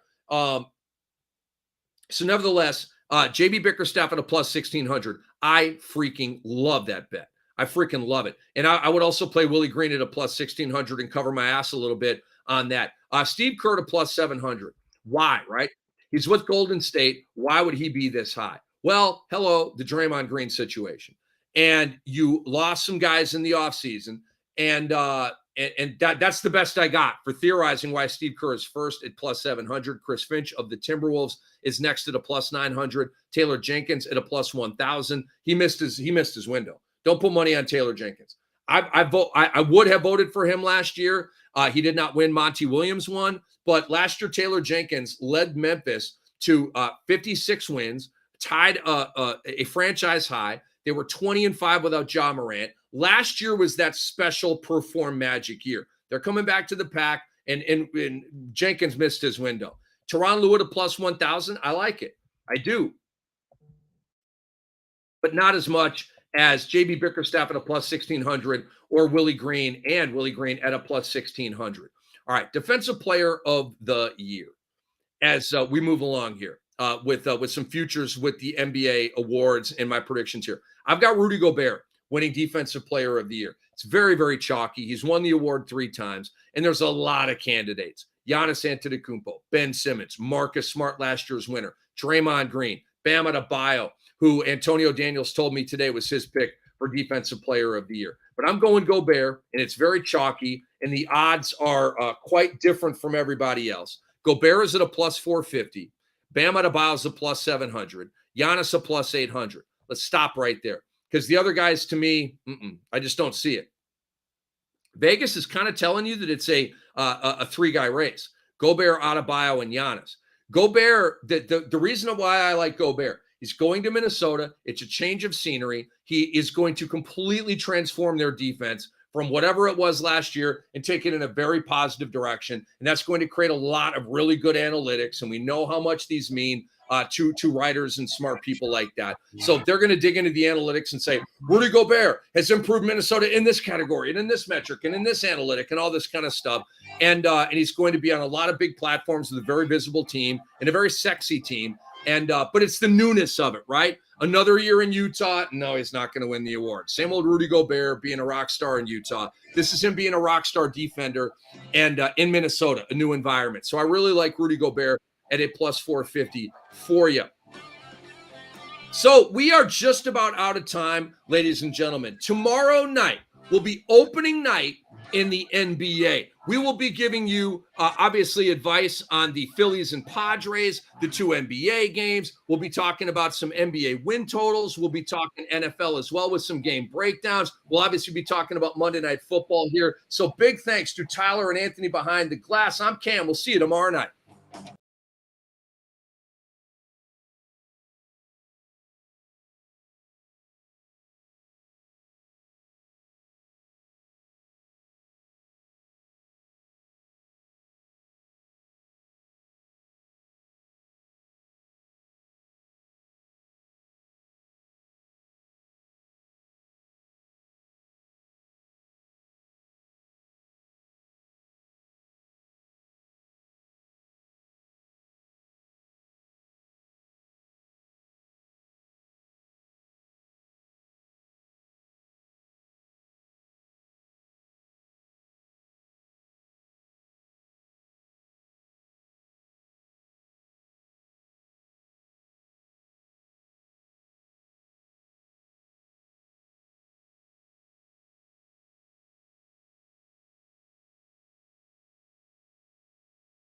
So nevertheless, JB Bickerstaff at a plus 1600. I freaking love that bet. I freaking love it. And I would also play Willie Green at a plus 1600 and cover my ass a little bit on that. Steve Kerr at a plus 700. Why, right? He's with Golden State. Why would he be this high? Well, hello, the Draymond Green situation. And you lost some guys in the offseason. And that's the best I got for theorizing why Steve Kerr is first at plus 700. Chris Finch of the Timberwolves is next at a plus 900. Taylor Jenkins at a plus 1,000. He missed his window. Don't put money on Taylor Jenkins. I would have voted for him last year. He did not win. Monty Williams won. But last year, Taylor Jenkins led Memphis to 56 wins, tied a franchise high. They were 20-5 without Ja Morant. Last year was that special perform magic year. They're coming back to the pack, and Jenkins missed his window. Tyronn Lue at a plus 1,000. I like it. I do. But not as much as JB Bickerstaff at a plus 1,600 or Willie Green at a plus 1,600. All right, Defensive Player of the Year. As we move along here with some futures with the NBA awards and my predictions here. I've got Rudy Gobert winning Defensive Player of the Year. It's very, very chalky. He's won the award 3 times, and there's a lot of candidates. Giannis Antetokounmpo, Ben Simmons, Marcus Smart, last year's winner, Draymond Green, Bam Adebayo, who Antonio Daniels told me today was his pick for Defensive Player of the Year. But I'm going Gobert, and it's very chalky, and the odds are quite different from everybody else. Gobert is at a plus 450. Bam Adebayo is a plus 700. Giannis a plus 800. Let's stop right there. Because the other guys, to me, I just don't see it. Vegas is kind of telling you that it's a 3-guy race. Gobert, Adebayo, and Giannis. Gobert, the reason why I like Gobert, he's going to Minnesota. It's a change of scenery. He is going to completely transform their defense from whatever it was last year and take it in a very positive direction. And that's going to create a lot of really good analytics. And we know how much these mean to writers and smart people like that. So they're going to dig into the analytics and say, Rudy Gobert has improved Minnesota in this category and in this metric and in this analytic and all this kind of stuff. And he's going to be on a lot of big platforms with a very visible team and a very sexy team. And but it's the newness of it, right? Another year in Utah. No, he's not going to win the award. Same old Rudy Gobert being a rock star in Utah. This is him being a rock star defender and in Minnesota, a new environment. So I really like Rudy Gobert at a plus 450 for you. So we are just about out of time, ladies and gentlemen. Tomorrow night will be opening night in the NBA. We will be giving you, obviously, advice on the Phillies and Padres, the 2 NBA games. We'll be talking about some NBA win totals. We'll be talking NFL as well with some game breakdowns. We'll obviously be talking about Monday Night Football here. So big thanks to Tyler and Anthony behind the glass. I'm Cam. We'll see you tomorrow night.